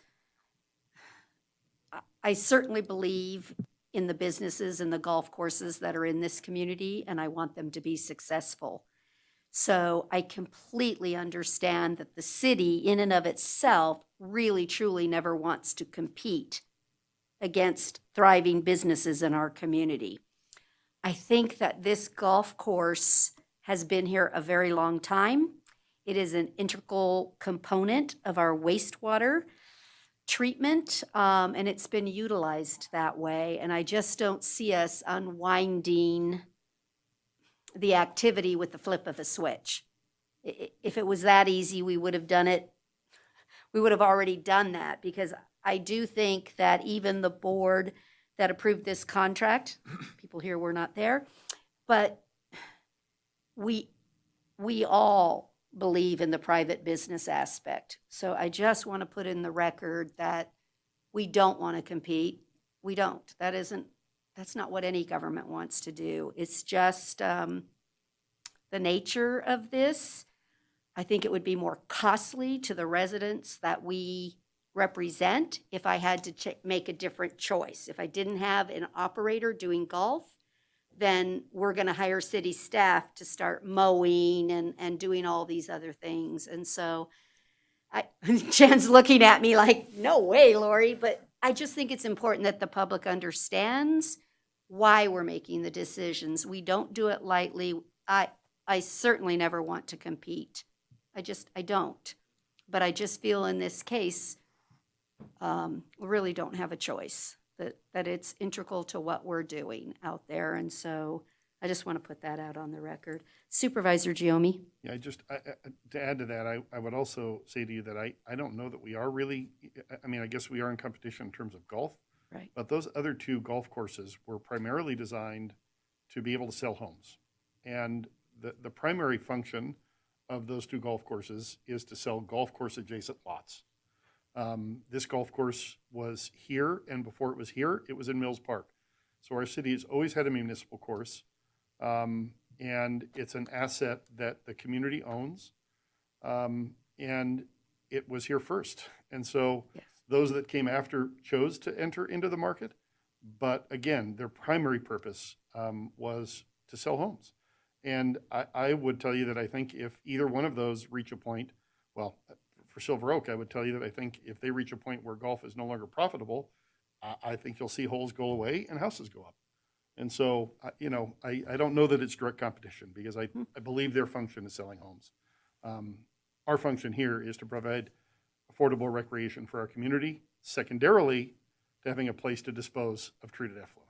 I certainly believe in the businesses and the golf courses that are in this community, and I want them to be successful. So I completely understand that the city in and of itself really truly never wants to compete against thriving businesses in our community. I think that this golf course has been here a very long time. It is an integral component of our wastewater treatment, and it's been utilized that way. And I just don't see us unwinding the activity with the flip of a switch. If it was that easy, we would have done it. We would have already done that, because I do think that even the board that approved this contract, people here were not there, but we all believe in the private business aspect. So I just want to put in the record that we don't want to compete. We don't. That's not what any government wants to do. It's just the nature of this. I think it would be more costly to the residents that we represent if I had to make a different choice. If I didn't have an operator doing golf, then we're going to hire city staff to start mowing and doing all these other things. And so Jen's looking at me like, no way, Lori, but I just think it's important that the public understands why we're making the decisions. We don't do it lightly. I certainly never want to compete. I don't. But I just feel in this case, we really don't have a choice, that it's integral to what we're doing out there. And so I just want to put that out on the record. Supervisor Giomi? Yeah, to add to that, I would also say to you that I don't know that we are really, I mean, I guess we are in competition in terms of golf. Right. But those other two golf courses were primarily designed to be able to sell homes. And the primary function of those two golf courses is to sell golf course adjacent lots. This golf course was here, and before it was here, it was in Mills Park. So our city has always had a municipal course, and it's an asset that the community owns, and it was here first. And so those that came after chose to enter into the market, but again, their primary purpose was to sell homes. And I would tell you that I think if either one of those reach a point, well, for Silver Oak, I would tell you that I think if they reach a point where golf is no longer profitable, I think you'll see holes go away and houses go up. And so, I don't know that it's direct competition because I believe their function is selling homes. Our function here is to provide affordable recreation for our community, secondarily to having a place to dispose of treated effluent.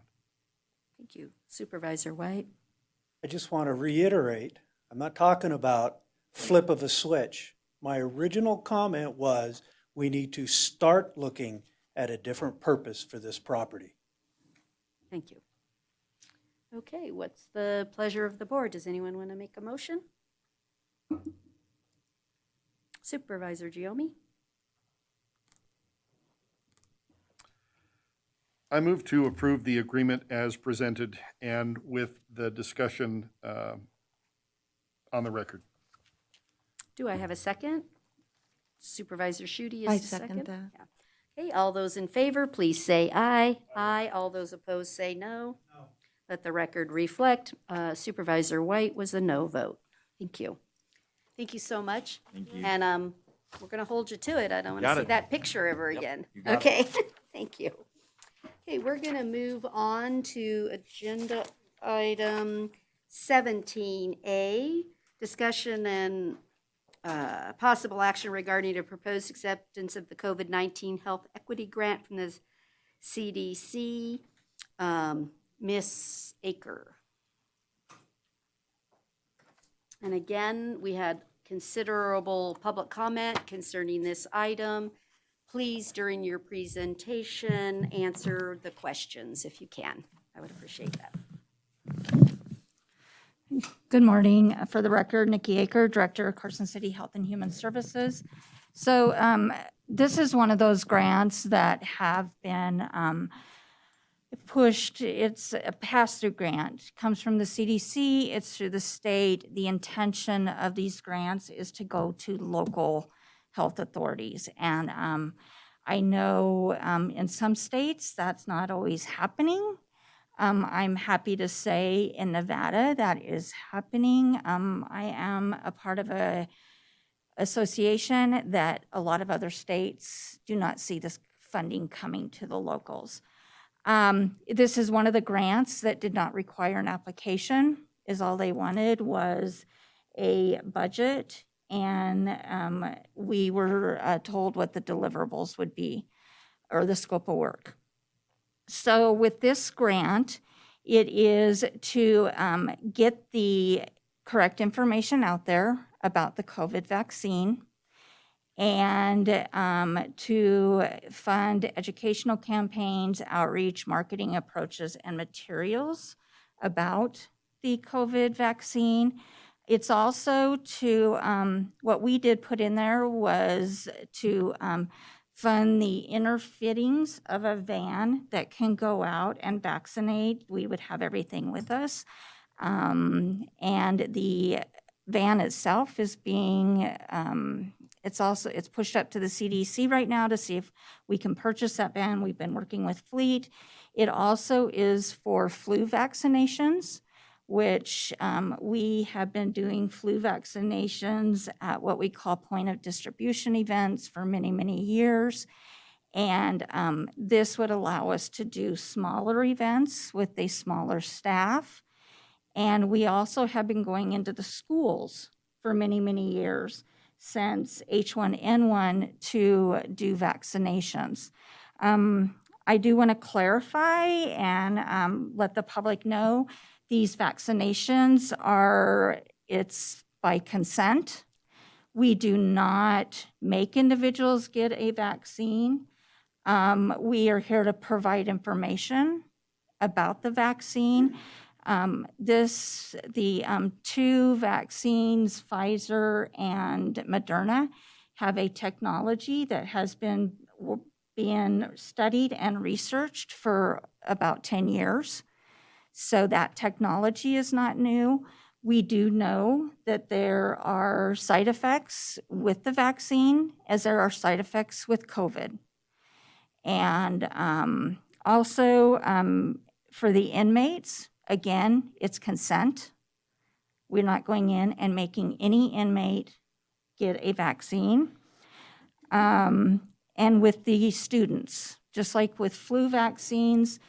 Thank you. Supervisor White? I just want to reiterate, I'm not talking about flip of a switch. My original comment was we need to start looking at a different purpose for this property. Thank you. Okay, what's the pleasure of the board? Does anyone want to make a motion? Supervisor Giomi? I move to approve the agreement as presented and with the discussion on the record. Do I have a second? Supervisor Schutte is I the second. second that. Yeah. Okay, all those in favor, please say aye. Aye. All those opposed say no. No. Let the record reflect. Supervisor White was a no vote. Thank you. Thank you so much. Thank you. And we're going to hold you to it. I don't want to Got see it. that picture ever again. you got Okay, thank you. Okay, we're going to move on to agenda item 17A, discussion and possible action regarding a proposed acceptance of the COVID-19 Health Equity Grant from the CDC. Ms. Aker. And again, we had considerable public comment concerning this item. Please, during your presentation, answer the questions if you can. I would appreciate that. Good morning. For the record, Nikki Aker, Director of Carson City Health and Human Services. So this is one of those grants that have been pushed. It's a pass-through grant. It comes from the CDC. It's through the state. The intention of these grants is to go to local health authorities. And I know in some states that's not always happening. I'm happy to say in Nevada that is happening. I am a part of a association that a lot of other states do not see this funding coming to the locals. This is one of the grants that did not require an application, is all they wanted was a budget, and we were told what the deliverables would be, or the scope of work. So with this grant, it is to get the correct information out there about the COVID vaccine, and to fund educational campaigns, outreach, marketing approaches, and materials about the COVID vaccine. It's also to, what we did put in there was to fund the inner fittings of a van that can go out and vaccinate. We would have everything with us. And the van itself is being, it's pushed up to the CDC right now to see if we can purchase that van. We've been working with Fleet. It also is for flu vaccinations, which we have been doing flu vaccinations at what we call point of distribution events for many, many years. And this would allow us to do smaller events with a smaller staff. And we also have been going into the schools for many, many years since H1N1 to do vaccinations. I do want to clarify and let the public know these vaccinations it's by consent. We do not make individuals get a vaccine. We are here to provide information about the vaccine. The two vaccines, Pfizer and Moderna, have a technology that has been studied and researched for about 10 years. So that technology is not new. We do know that there are side effects with the vaccine, as there are side effects with COVID. And also for the inmates, again, it's consent. We're not going in and making any inmate get a vaccine. And with the students, just like with flu vaccines,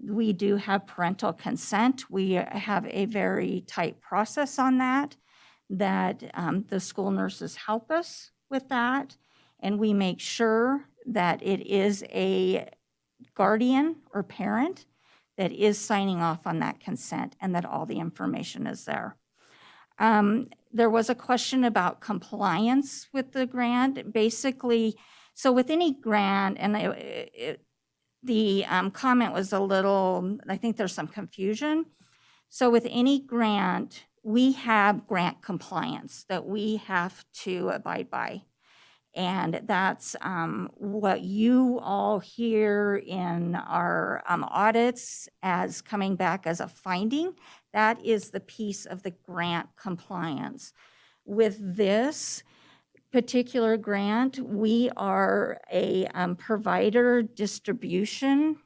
we do have parental consent. We have a very tight process on that the school nurses help us with that. And we make sure that it is a guardian or parent that is signing off on that consent and that all the information is there. There was a question about compliance with the grant. Basically, so with any grant, and the comment was a little, I think there's some confusion. So with any grant, we have grant compliance that we have to abide by. And that's what you all hear in our audits as coming back as a finding. That is the piece of the grant compliance. With this particular grant, we are a provider distribution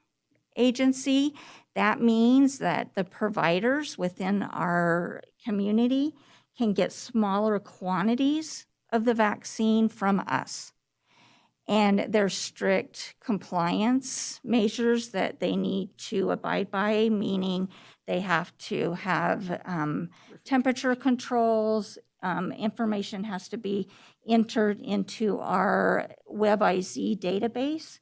agency. That means that the providers within our community can get smaller quantities of the vaccine from us. And there's strict compliance measures that they need to abide by, meaning they have to have temperature controls, information has to be entered into our WebIZ database,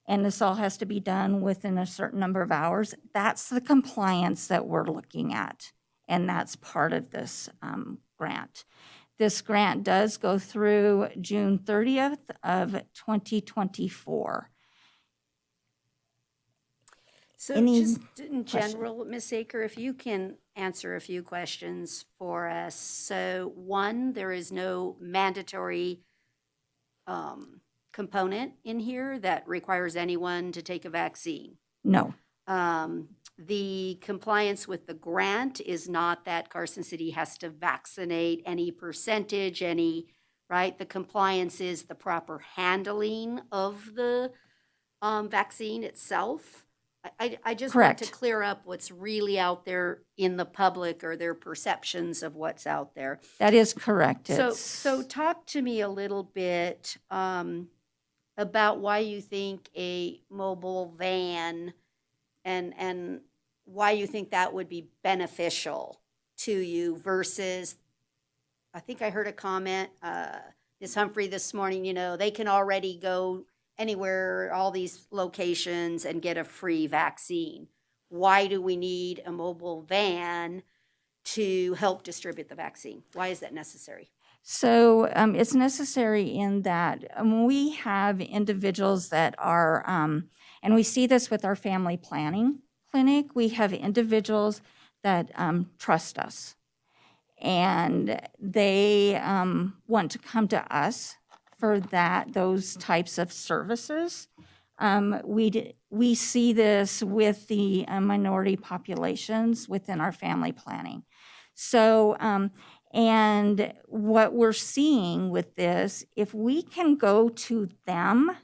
and this all has to be done within a certain number of hours. That's the compliance that we're looking at, and that's part of this grant. This grant does go through June 30th of 2024. So Any just in question? general, Ms. Aker, if you can answer a few questions for us. So one, there is no mandatory component in here that requires anyone to take a vaccine. No. The compliance with the grant is not that Carson City has to vaccinate any percentage, right? The compliance is the proper handling of the vaccine itself. I just want to Correct. clear up what's really out there in the public or their perceptions of what's out there. That is correct. So talk to me a little bit about why you think a mobile van and why you think that would be beneficial to you versus, I think I heard a comment, Ms. Humphrey this morning, they can already go anywhere, all these locations and get a free vaccine. Why do we need a mobile van to help distribute the vaccine? Why is that necessary? So it's necessary in that we have individuals that are, and we see this with our family planning clinic, we have individuals that trust us. And they want to come to us for those types of services. We see this with the minority populations within our family planning. So, and what we're seeing with this, if we can go to them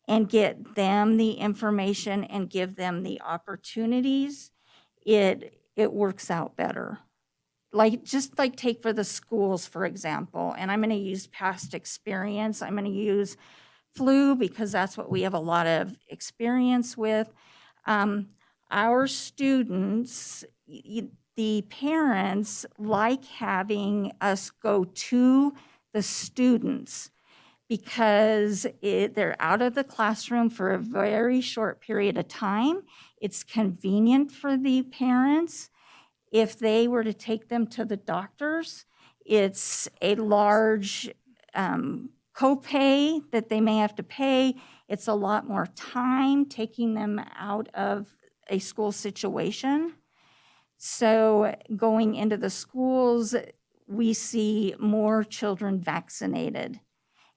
and get them the information and give them the opportunities, it works out better. Just take for the schools, for example, and I'm going to use past experience. I'm going to use flu because that's what we have a lot of experience with. Our students, the parents like having us go to the students because they're out of the classroom for a very short period of time. It's convenient for the parents. If they were to take them to the doctors, it's a large copay that they may have to pay. It's a lot more time taking them out of a school situation. So going into the schools, we see more children vaccinated.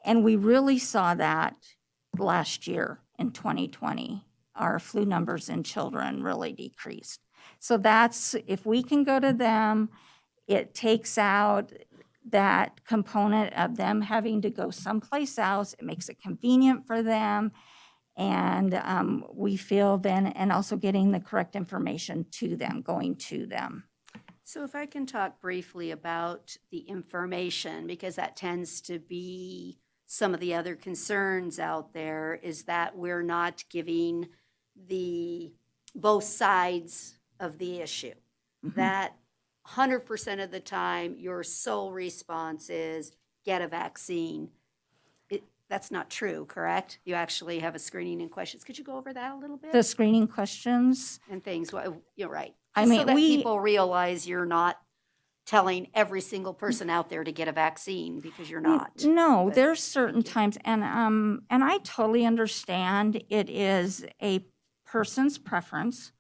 And we really saw that last year in 2020. Our flu numbers in children really decreased. So that's, if we can go to them, it takes out that component of them having to go someplace else. It makes it convenient for them. And we feel then, and also getting the correct information to them, going to them. So if I can talk briefly about the information, because that tends to be some of the other concerns out there, is that we're not giving both sides of the issue. That 100% of the time, your sole response is get a vaccine. That's not true, correct? You actually have a screening and questions. Could you go over that a little bit? The screening questions. And things, you're right. I Just mean, so that we- people realize you're not telling every single person out there to get a vaccine, because you're not. No, But- there's certain times, and I totally understand it is a person's preference.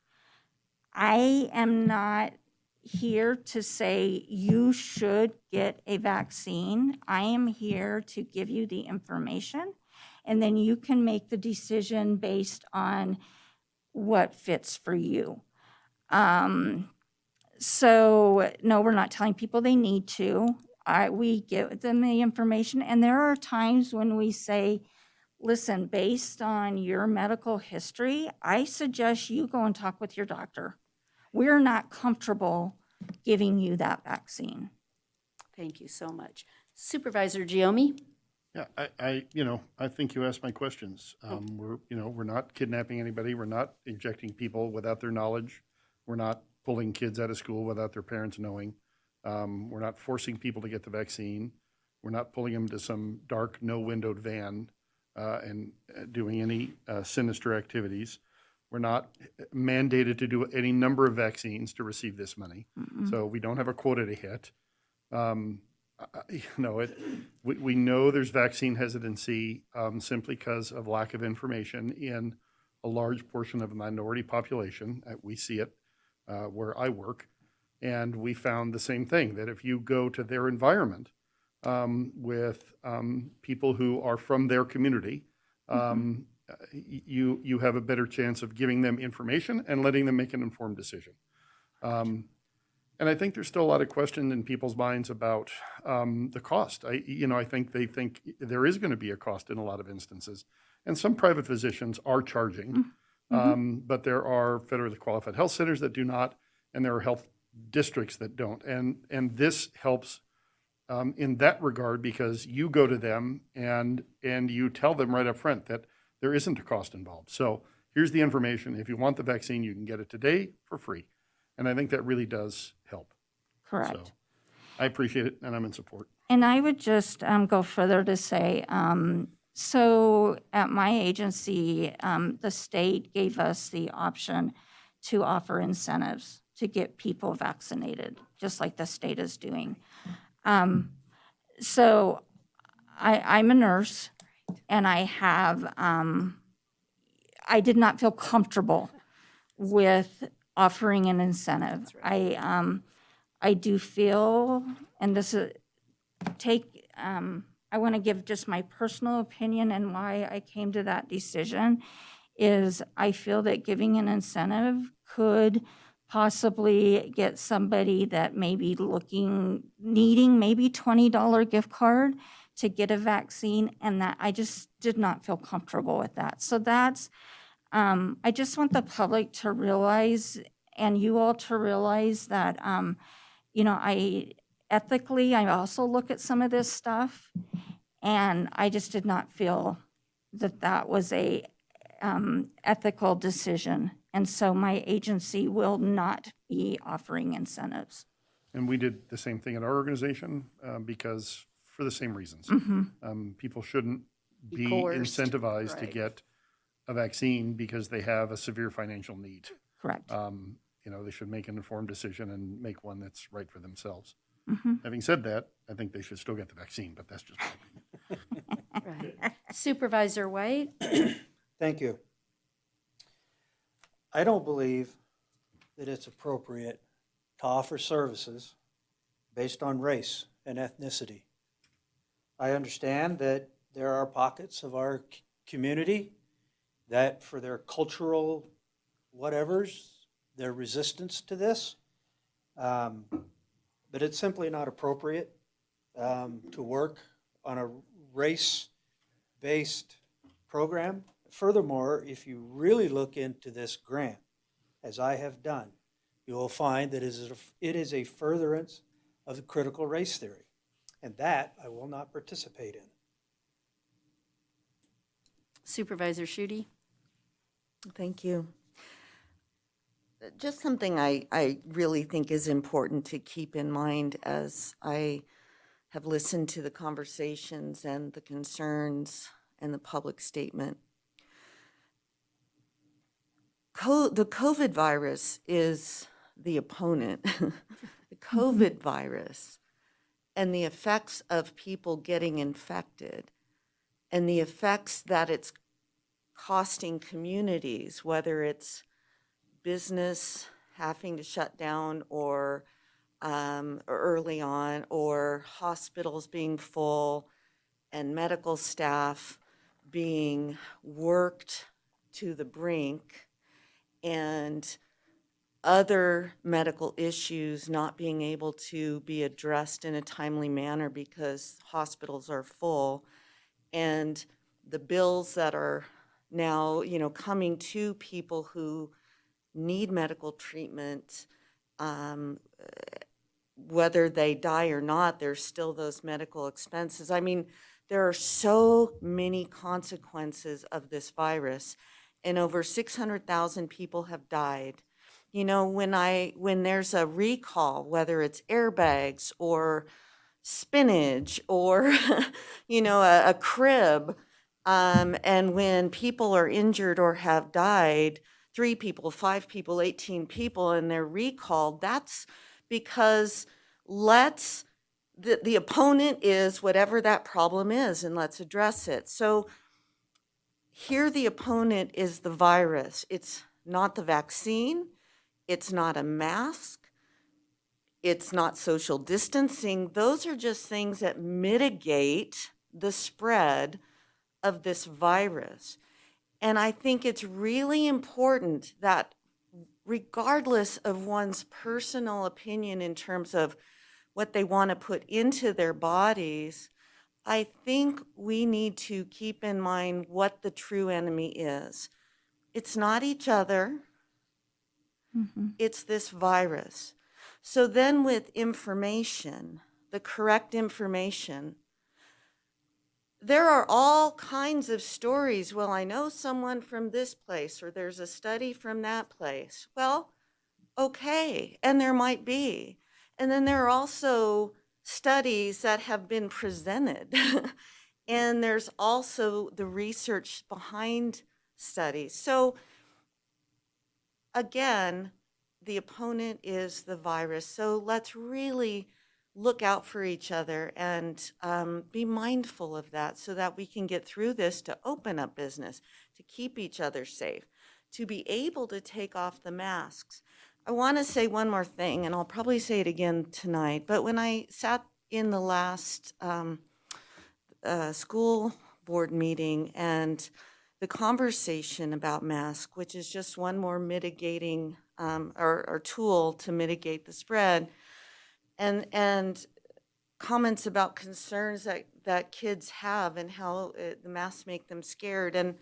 I am not here to say you should get a vaccine. I am here to give you the information, and then you can make the decision based on what fits for you. So no, we're not telling people they need to. We give them the information, and there are times when we say, listen, based on your medical history, I suggest you go and talk with your doctor. We're not comfortable giving you that vaccine. Thank you so much. Supervisor Giomi? Yeah, I think you asked my questions. We're not kidnapping anybody. We're not injecting people without their knowledge. We're not pulling kids out of school without their parents knowing. We're not forcing people to get the vaccine. We're not pulling them to some dark, no-windowed van and doing any sinister activities. We're not mandated to do any number of vaccines to receive this money. So we don't have a quota to hit. We know there's vaccine hesitancy simply because of lack of information in a large portion of the minority population. We see it where I work. And we found the same thing, that if you go to their environment with people who are from their community, you have a better chance of giving them information and letting them make an informed decision. And I think there's still a lot of question in people's minds about the cost. I think they think there is going to be a cost in a lot of instances. And some private physicians are charging, but there are federally qualified health centers that do not, and there are health districts that don't. And this helps in that regard, because you go to them and you tell them right up front that there isn't a cost involved. So here's the information. If you want the vaccine, you can get it today for free. And I think that really does help. Correct. So I appreciate it, and I'm in support. And I would just go further to say, so at my agency, the state gave us the option to offer incentives to get people vaccinated, just like the state is doing. So I'm a nurse, and I did not feel comfortable with offering an incentive. I do feel, and this is, I want to give just my personal opinion and why I came to that decision, is I feel that giving an incentive could possibly get somebody that may be needing maybe $20 gift card to get a vaccine, and that I just did not feel comfortable with that. So that's, I just want the public to realize, and you all to realize that, ethically, I also look at some of this stuff, and I just did not feel that that was a ethical decision. And so my agency will not be offering incentives. And we did the same thing in our organization because for the same reasons. People shouldn't be coerced. incentivized to Right. get a vaccine because they have a severe financial need. Correct. You know, they should make an informed decision and make one that's right for themselves. Mm-hmm. Having said that, I think they should still get the vaccine, but that's just my opinion. Right. Supervisor White? Thank you. I don't believe that it's appropriate to offer services based on race and ethnicity. I understand that there are pockets of our community that for their cultural whatevers, their resistance to this, but it's simply not appropriate to work on a race-based program. Furthermore, if you really look into this grant, as I have done, you will find that it is a furtherance of the critical race theory, and that I will not participate in. Supervisor Shute? Thank you. Just something I really think is important to keep in mind as I have listened to the conversations and the concerns and the public statement. The COVID virus is the opponent. The COVID virus and the effects of people getting infected and the effects that it's costing communities, whether it's business having to shut down or early on, or hospitals being full and medical staff being worked to the brink, and other medical issues not being able to be addressed in a timely manner because hospitals are full, and the bills that are now, coming to people who need medical treatment, whether they die or not, there's still those medical expenses. I mean, there are so many consequences of this virus, and over 600,000 people have died. When there's a recall, whether it's airbags or spinach or, a crib, and when people are injured or have died, 3 people, 5 people, 18 people, and they're recalled, that's because the opponent is whatever that problem is, and let's address it. So here the opponent is the virus. It's not the vaccine. It's not a mask. It's not social distancing. Those are just things that mitigate the spread of this virus. And I think it's really important that regardless of one's personal opinion in terms of what they want to put into their bodies, I think we need to keep in mind what the true enemy is. It's not each other. It's this virus. So then with information, the correct information, there are all kinds of stories. Well, I know someone from this place, or there's a study from that place. Well, okay, and there might be. And then there are also studies that have been presented. And there's also the research behind studies. So again, the opponent is the virus. So let's really look out for each other and be mindful of that so that we can get through this, to open up business, to keep each other safe, to be able to take off the masks. I want to say one more thing, and I'll probably say it again tonight, but when I sat in the last school board meeting and the conversation about masks, which is just one more mitigating or tool to mitigate the spread, and comments about concerns that kids have and how the masks make them scared. And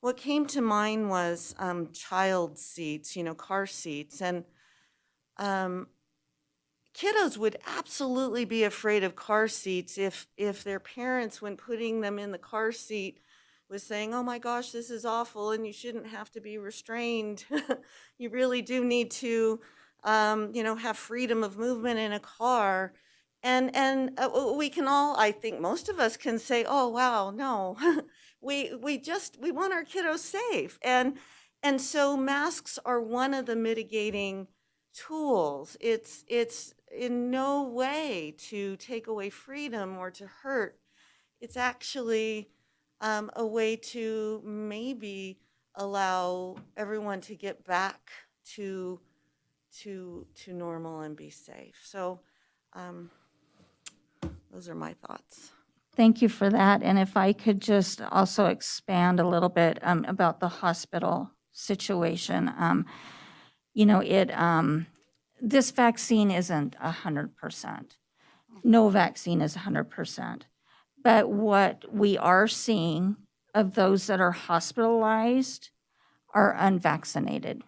what came to mind was child seats, car seats. And kiddos would absolutely be afraid of car seats if their parents, when putting them in the car seat, was saying, oh my gosh, this is awful and you shouldn't have to be restrained. You really do need to, have freedom of movement in a car. And we can all, I think most of us can say, oh, wow, no, we want our kiddos safe. And so masks are one of the mitigating tools. It's in no way to take away freedom or to hurt. It's actually a way to maybe allow everyone to get back to normal and be safe. So those are my thoughts. Thank you for that. And if I could just also expand a little bit about the hospital situation. This vaccine isn't 100%. No vaccine is 100%. But what we are seeing of those that are hospitalized are unvaccinated.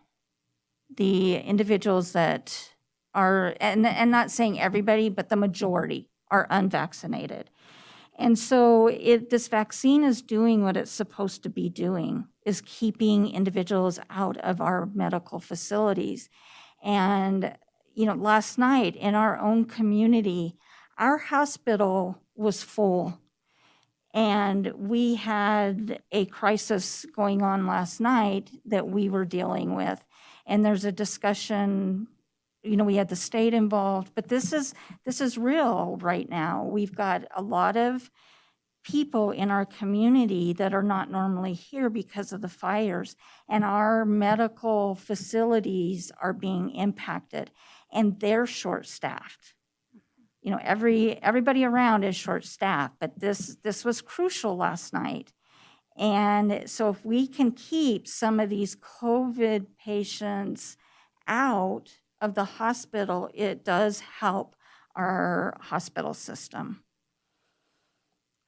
The individuals that are, and not saying everybody, but the majority are unvaccinated. And so this vaccine is doing what it's supposed to be doing, is keeping individuals out of our medical facilities. And, last night in our own community, our hospital was full. And we had a crisis going on last night that we were dealing with. And there's a discussion, we had the state involved, but this is real right now. We've got a lot of people in our community that are not normally here because of the fires, and our medical facilities are being impacted, and they're short-staffed. Everybody around is short-staffed, but this was crucial last night. And so if we can keep some of these COVID patients out of the hospital, it does help our hospital system.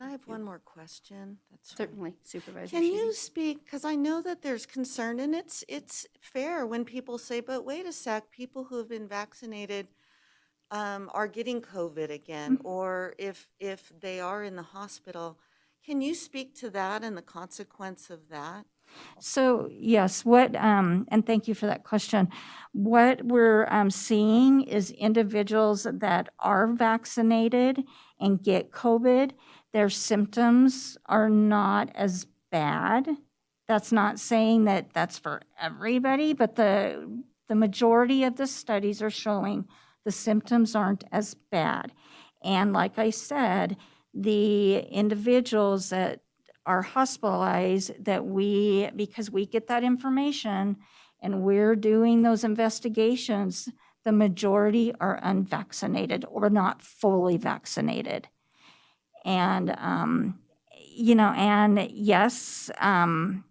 I have one more question. That's fine. Certainly, Supervisor Can Sheedy. you speak, because I know that there's concern, and it's fair when people say, but wait a sec, people who have been vaccinated are getting COVID again, or if they are in the hospital. Can you speak to that and the consequence of that? So yes, and thank you for that question. What we're seeing is individuals that are vaccinated and get COVID, their symptoms are not as bad. That's not saying that that's for everybody, but the majority of the studies are showing the symptoms aren't as bad. And like I said, the individuals that are hospitalized, because we get that information and we're doing those investigations, the majority are unvaccinated or not fully vaccinated. And, and yes, even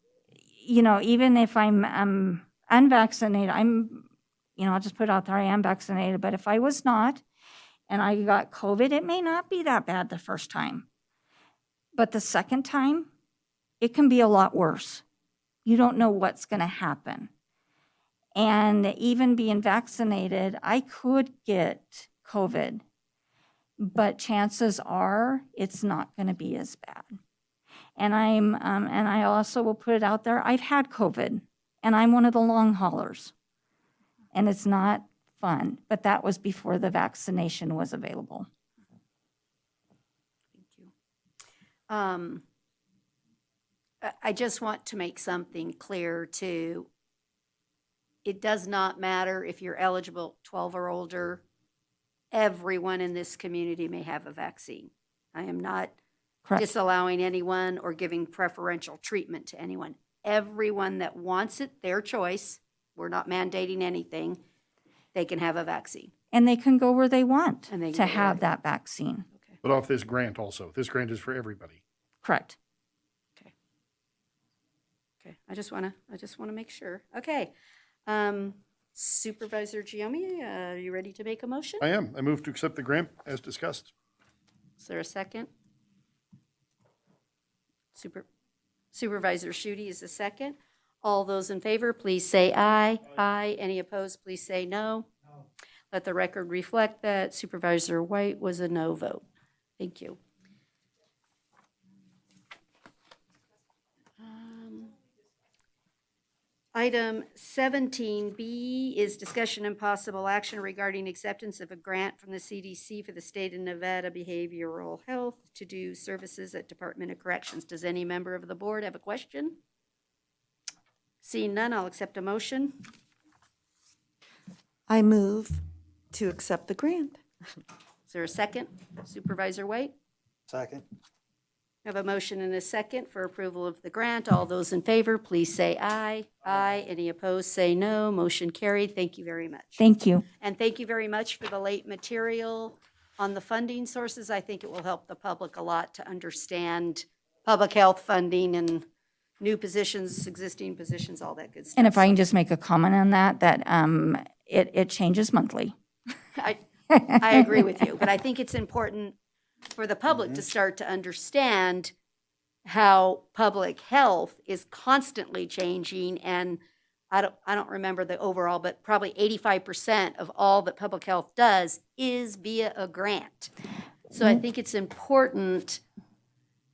if I'm unvaccinated, I'll just put it out there, I am vaccinated, but if I was not and I got COVID, it may not be that bad the first time. But the second time, it can be a lot worse. You don't know what's going to happen. And even being vaccinated, I could get COVID, but chances are it's not going to be as bad. And and I also will put it out there, I've had COVID, and I'm one of the long haulers. And it's not fun, but that was before the vaccination was available. I just want to make something clear too. It does not matter if you're eligible 12 or older. Everyone in this community may have a vaccine. I am not disallowing anyone or giving preferential treatment to anyone. Everyone that wants it, their choice. We're not mandating anything. They can have a vaccine. And they can go where they want And they to can go have where- that vaccine. But off this grant also, this grant is for everybody. Correct. Okay, I just want to make sure. Okay. Supervisor Giommi, are you ready to make a motion? I am. I move to accept the grant as discussed. Is there a second? Supervisor Schutte is the second. All those in favor, please say aye. Aye. Any opposed, please say no. Let the record reflect that Supervisor White was a no vote. Thank you. Item 17B is discussion and possible action regarding acceptance of a grant from the CDC for the state of Nevada Behavioral Health to do services at Department of Corrections. Does any member of the board have a question? Seeing none, I'll accept a motion. I move to accept the grant. Is there a second? Supervisor White? Second. I have a motion and a second for approval of the grant. All those in favor, please say aye. Aye. Any opposed, say no. Motion carried. Thank you very much. Thank you. And thank you very much for the late material on the funding sources. I think it will help the public a lot to understand public health funding and new positions, existing positions, all that good stuff. And if I can just make a comment on that, it changes monthly. I agree with you, but I think it's important for the public to start to understand how public health is constantly changing. And I don't remember the overall, but probably 85% of all that public health does is via a grant. So I think it's important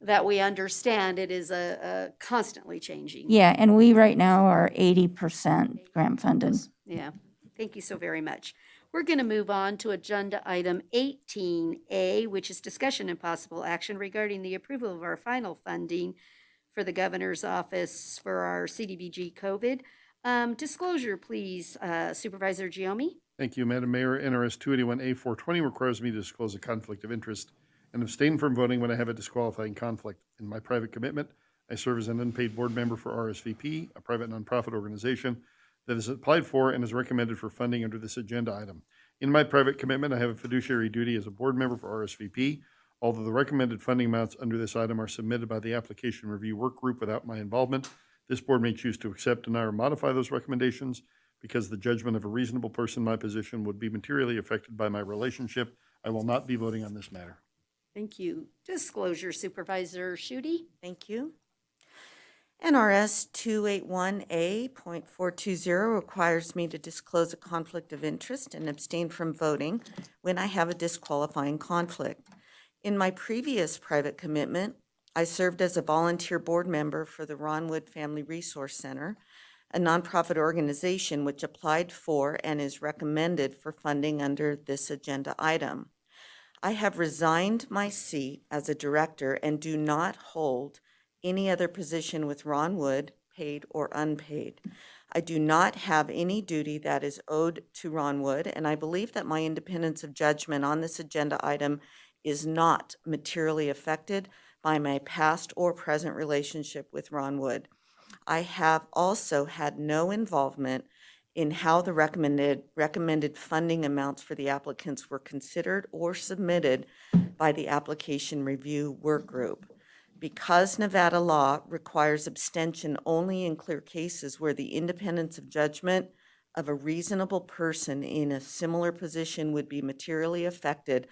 that we understand it is a constantly changing. Yeah, and we right now are 80% grant funded. Yeah, thank you so very much. We're going to move on to agenda item 18A, which is discussion and possible action regarding the approval of our final funding for the governor's office for our CDBG COVID. Disclosure, please, Supervisor Giomi. Thank you, Madam Mayor. NRS 281A420 requires me to disclose a conflict of interest and abstain from voting when I have a disqualifying conflict. In my private commitment, I serve as an unpaid board member for RSVP, a private nonprofit organization that is applied for and is recommended for funding under this agenda item. In my private commitment, I have a fiduciary duty as a board member for RSVP. Although the recommended funding amounts under this item are submitted by the application review work group without my involvement, this board may choose to accept, deny, or modify those recommendations because the judgment of a reasonable person in my position would be materially affected by my relationship. I will not be voting on this matter. Thank you. Disclosure, Supervisor Schutte. Thank you. NRS 281A.420 requires me to disclose a conflict of interest and abstain from voting when I have a disqualifying conflict. In my previous private commitment, I served as a volunteer board member for the Ron Wood Family Resource Center, a nonprofit organization which applied for and is recommended for funding under this agenda item. I have resigned my seat as a director and do not hold any other position with Ron Wood, paid or unpaid. I do not have any duty that is owed to Ron Wood, and I believe that my independence of judgment on this agenda item is not materially affected by my past or present relationship with Ron Wood. I have also had no involvement in how the recommended funding amounts for the applicants were considered or submitted by the application review work group. Because Nevada law requires abstention only in clear cases where the independence of judgment of a reasonable person in a similar position would be materially affected,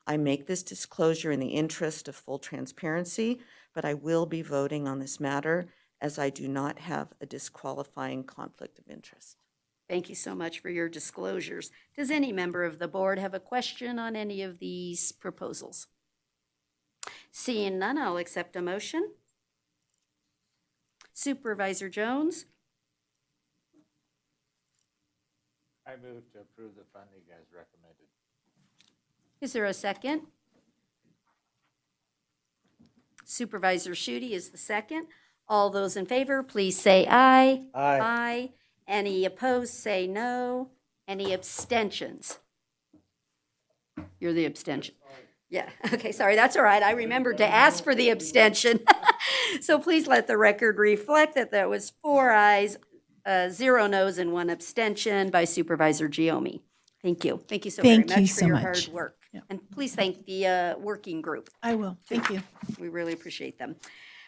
I make this disclosure in the interest of full transparency, but I will be voting on this matter as I do not have a disqualifying conflict of interest. Thank you so much for your disclosures. Does any member of the board have a question on any of these proposals? Seeing none, I'll accept a motion. Supervisor Jones? I move to approve the funding as recommended. Is there a second? Supervisor Schutte is the second. All those in favor, please say aye. Aye. Aye. Any opposed, say no. Any abstentions? You're the abstention. Yeah, okay, sorry, that's all right. I remembered to ask for the abstention. So please let the record reflect that there was 4 ayes, 0 noes, and 1 abstention by Supervisor Giomi. Thank you. Thank you so very much for your hard work. And please thank the working group. I will. Thank you. We really appreciate them.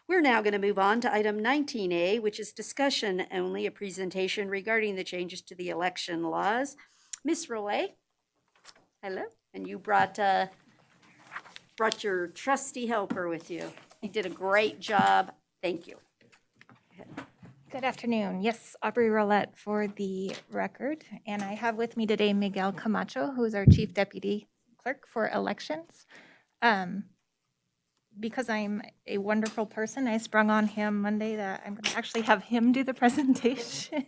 We're now going to move on to item 19A, which is discussion only, a presentation regarding the changes to the election laws. Ms. Rollet, hello, and you brought your trusty helper with you. You did a great job. Thank you. Good afternoon. Yes, Aubrey Roulette for the record. And I have with me today Miguel Camacho, who is our Chief Deputy Clerk for Elections. because I'm a wonderful person, I sprung on him Monday that I'm going to actually have him do the presentation.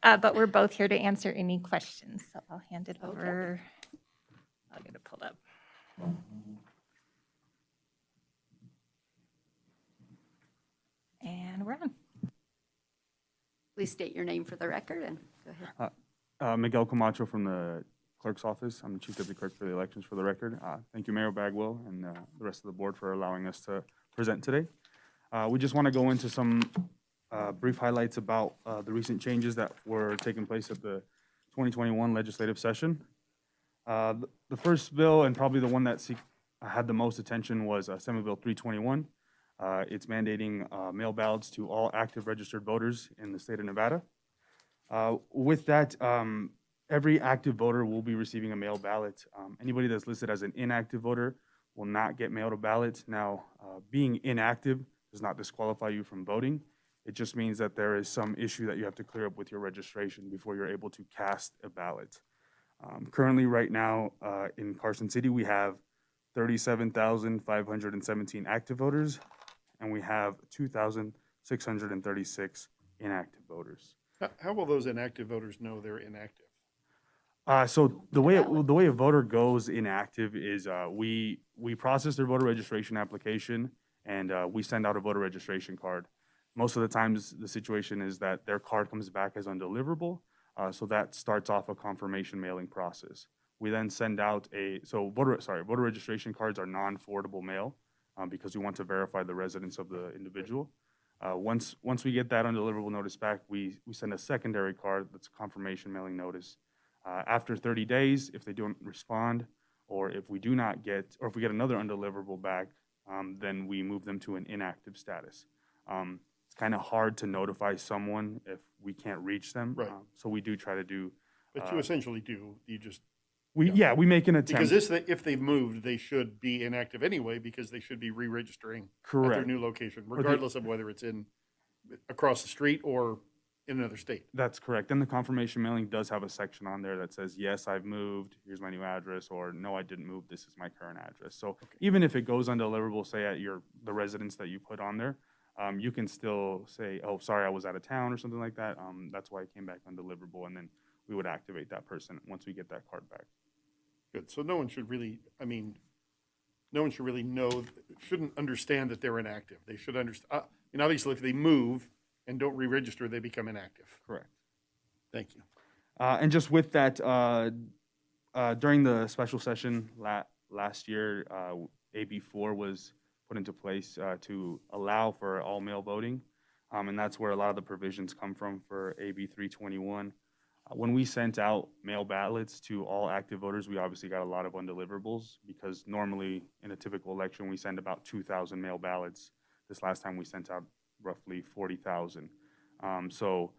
But we're both here to answer any questions, so I'll hand it over. I'll get it pulled up. And we're on. Please state your name for the record and go ahead. Miguel Camacho from the clerk's office. I'm the chief deputy clerk for the elections for the record. Thank you, Mayor Bagwell, and the rest of the board for allowing us to present today. We just want to go into some brief highlights about the recent changes that were taking place at the 2021 legislative session. The first bill, and probably the one that had the most attention, was Senate Bill 321. It's mandating mail ballots to all active registered voters in the state of Nevada. With that, every active voter will be receiving a mail ballot. Anybody that's listed as an inactive voter will not get mailed a ballot. Now, being inactive does not disqualify you from voting. It just means that there is some issue that you have to clear up with your registration before you're able to cast a ballot. Currently, right now, in Carson City, we have 37,517 active voters, and we have 2,636 inactive voters. How will those inactive voters know they're inactive? So the way a voter goes inactive is we process their voter registration application, and we send out a voter registration card. Most of the times, the situation is that their card comes back as undeliverable, so that starts off a confirmation mailing process. We then send out voter registration cards are non-forwardable mail because we want to verify the residence of the individual. Once we get that undeliverable notice back, we send a secondary card that's a confirmation mailing notice. After 30 days, if they don't respond, or if we do not get, or if we get another undeliverable back, then we move them to an inactive status. It's kind of hard to notify someone if we can't reach them. Right. So we do try to do. But you essentially do, you just. We make an attempt. Because if they've moved, they should be inactive anyway, because they should be re-registering at their Correct. new location, regardless of whether it's across the street or in another state. That's correct. And the confirmation mailing does have a section on there that says, yes, I've moved, here's my new address, or no, I didn't move, this is my current address. So even if it goes undeliverable, say at the residence that you put on there, you can still say, oh, sorry, I was out of town or something like that. That's why it came back undeliverable, and then we would activate that person once we get that card back. Good. So no one should really, shouldn't understand that they're inactive. They should understand, obviously if they move and don't re-register, they become inactive. Correct. Thank you. And just with that, during the special session last year, AB 4 was put into place to allow for all mail voting. And that's where a lot of the provisions come from for AB 321. When we sent out mail ballots to all active voters, we obviously got a lot of undeliverables because normally in a typical election, we send about 2,000 mail ballots. This last time we sent out roughly 40,000. So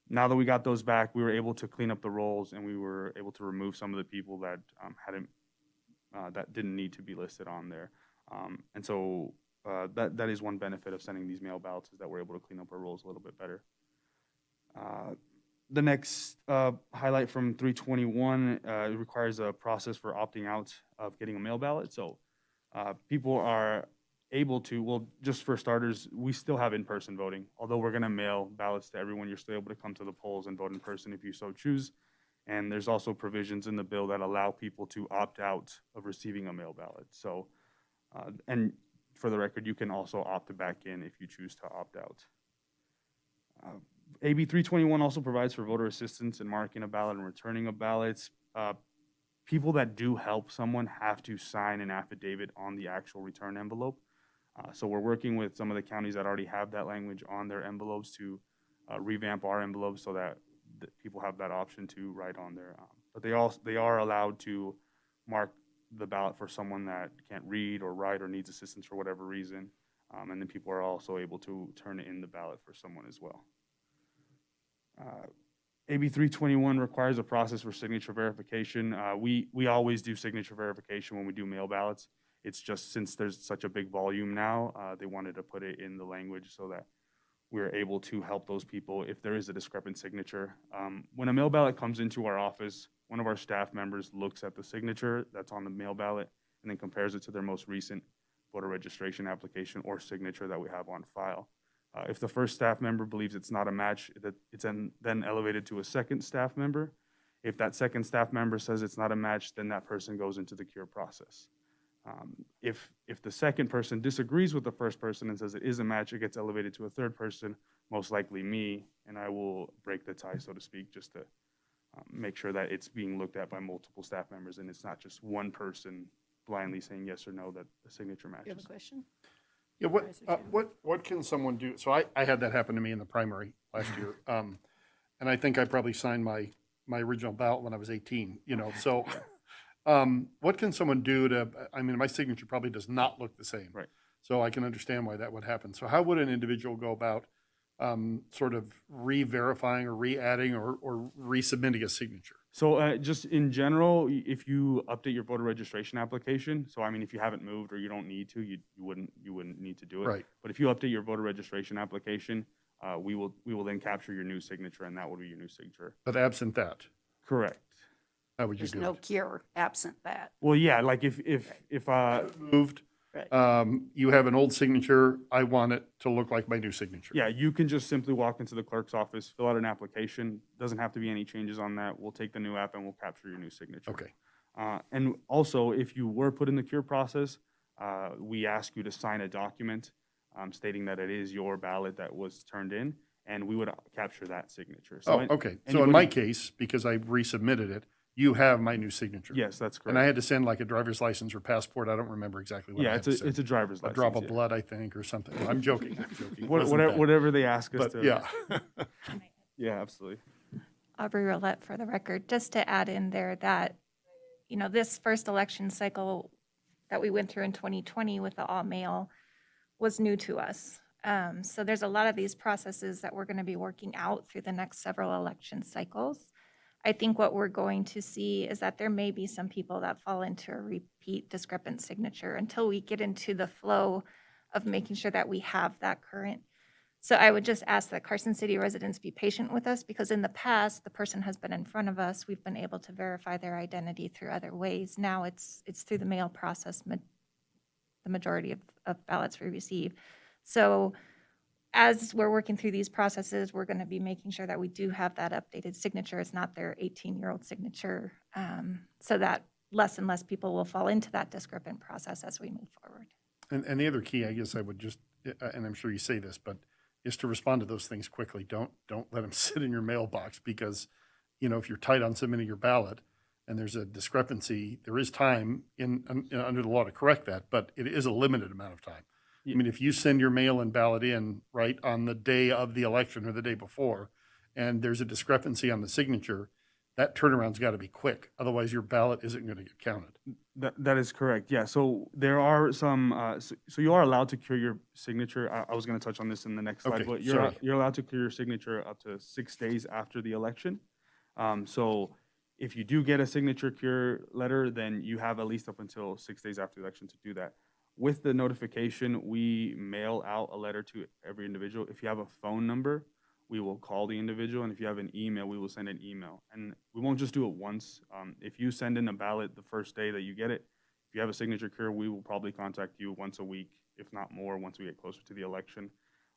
now that we got those back, we were able to clean up the rolls, and we were able to remove some of the people that that didn't need to be listed on there. And so that is one benefit of sending these mail ballots, is that we're able to clean up our rolls a little bit better. The next highlight from 321 requires a process for opting out of getting a mail ballot. So people are able to, well, just for starters, we still have in-person voting. Although we're going to mail ballots to everyone, you're still able to come to the polls and vote in person if you so choose. And there's also provisions in the bill that allow people to opt out of receiving a mail ballot. So, and for the record, you can also opt back in if you choose to opt out. AB 321 also provides for voter assistance in marking a ballot and returning of ballots. People that do help someone have to sign an affidavit on the actual return envelope. So we're working with some of the counties that already have that language on their envelopes to revamp our envelopes so that people have that option to write on there. But they are allowed to mark the ballot for someone that can't read or write or needs assistance for whatever reason. And then people are also able to turn in the ballot for someone as well. AB 321 requires a process for signature verification. We always do signature verification when we do mail ballots. It's just since there's such a big volume now, they wanted to put it in the language so that we're able to help those people if there is a discrepant signature. When a mail ballot comes into our office, one of our staff members looks at the signature that's on the mail ballot and then compares it to their most recent voter registration application or signature that we have on file. If the first staff member believes it's not a match, that it's then elevated to a second staff member. If that second staff member says it's not a match, then that person goes into the cure process. If the second person disagrees with the first person and says it is a match, it gets elevated to a third person, most likely me, and I will break the tie, so to speak, just to make sure that it's being looked at by multiple staff members and it's not just one person blindly saying yes or no that the signature matches. You have a question? Yeah, what can someone do? So I had that happen to me in the primary last year. And I think I probably signed my original ballot when I was 18, so what can someone do to, I mean, my signature probably does not look the same. Right. So I can understand why that would happen. So how would an individual go about sort of re-verifying or re-adding or resubmitting a signature? So just in general, if you update your voter registration application, so I mean, if you haven't moved or you don't need to, you wouldn't need to do it. Right. But if you update your voter registration application, we will then capture your new signature, and that will be your new signature. But absent that, Correct. how would you There's do no it? cure absent that. Well, yeah, like if Moved, Right. you have an old signature, I want it to look like my new signature. yeah, you can just simply walk into the clerk's office, fill out an application. Doesn't have to be any changes on that. We'll take the new app and we'll capture your new signature. Okay. And also, if you were put in the cure process, we ask you to sign a document stating that it is your ballot that was turned in, and we would capture that signature. Oh, okay. So in my case, because I resubmitted it, you have my new signature. Yes, that's correct. And I had to send like a driver's license or passport. I don't remember exactly what I Yeah, had to send. it's a driver's A license. drop of yeah. blood, I think, or something. I'm joking. I'm joking. It wasn't Whatever, that. whatever they ask us But to. yeah. Yeah, absolutely. Aubrey Roulette for the record, just to add in there that, this first election cycle that we went through in 2020 with the all-mail was new to us. So there's a lot of these processes that we're going to be working out through the next several election cycles. I think what we're going to see is that there may be some people that fall into a repeat discrepant signature until we get into the flow of making sure that we have that current. So I would just ask that Carson City residents be patient with us, because in the past, the person has been in front of us. We've been able to verify their identity through other ways. Now it's through the mail process, the majority of ballots we receive. So as we're working through these processes, we're going to be making sure that we do have that updated signature. It's not their 18-year-old signature, so that less and less people will fall into that discrepant process as we move forward. And the other key, I guess I would just, and I'm sure you say this, but is to respond to those things quickly. Don't let them sit in your mailbox, because, if you're tight on submitting your ballot and there's a discrepancy, there is time under the law to correct that, but it is a limited amount of time. I mean, if you send your mail-in ballot in right on the day of the election or the day before, and there's a discrepancy on the signature, that turnaround's got to be quick. Otherwise, your ballot isn't going to get counted. That is correct. Yeah. So there are some. So you are allowed to cure your signature. I was going to touch on this in the next slide, Okay, but sorry. you're allowed to cure your signature up to 6 days after the election. So if you do get a signature cure letter, then you have at least up until 6 days after the election to do that. With the notification, we mail out a letter to every individual. If you have a phone number, we will call the individual, and if you have an email, we will send an email. And we won't just do it once. If you send in a ballot the first day that you get it, if you have a signature cure, we will probably contact you once a week, if not more, once we get closer to the election.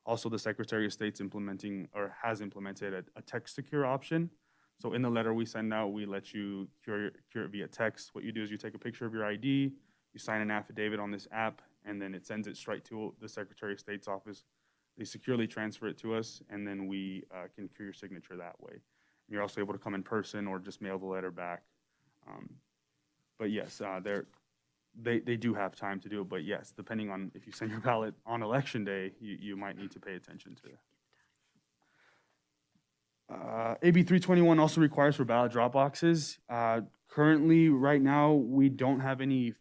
Also, the Secretary of State's implementing or has implemented a text-to-cure option. So in the letter we send out, we let you cure it via text. What you do is you take a picture of your ID, you sign an affidavit on this app, and then it sends it straight to the Secretary of State's office. They securely transfer it to us, and then we can cure your signature that way. And you're also able to come in person or just mail the letter back. But yes, they do have time to do it. But yes, depending on if you send your ballot on election day, you might need to pay attention to it. AB 321 also requires for ballot drop boxes. Currently, right now, we don't have any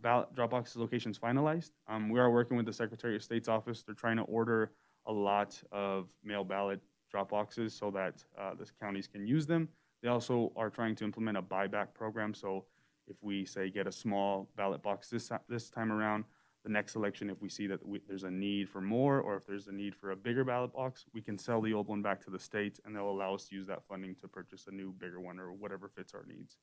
ballot drop boxes locations finalized. We are working with the Secretary of State's office. They're trying to order a lot of mail ballot drop boxes so that the counties can use them. They also are trying to implement a buyback program. So if we say get a small ballot box this time around, the next election, if we see that there's a need for more, or if there's a need for a bigger ballot box, we can sell the old one back to the state, and they'll allow us to use that funding to purchase a new, bigger one, or whatever fits our needs.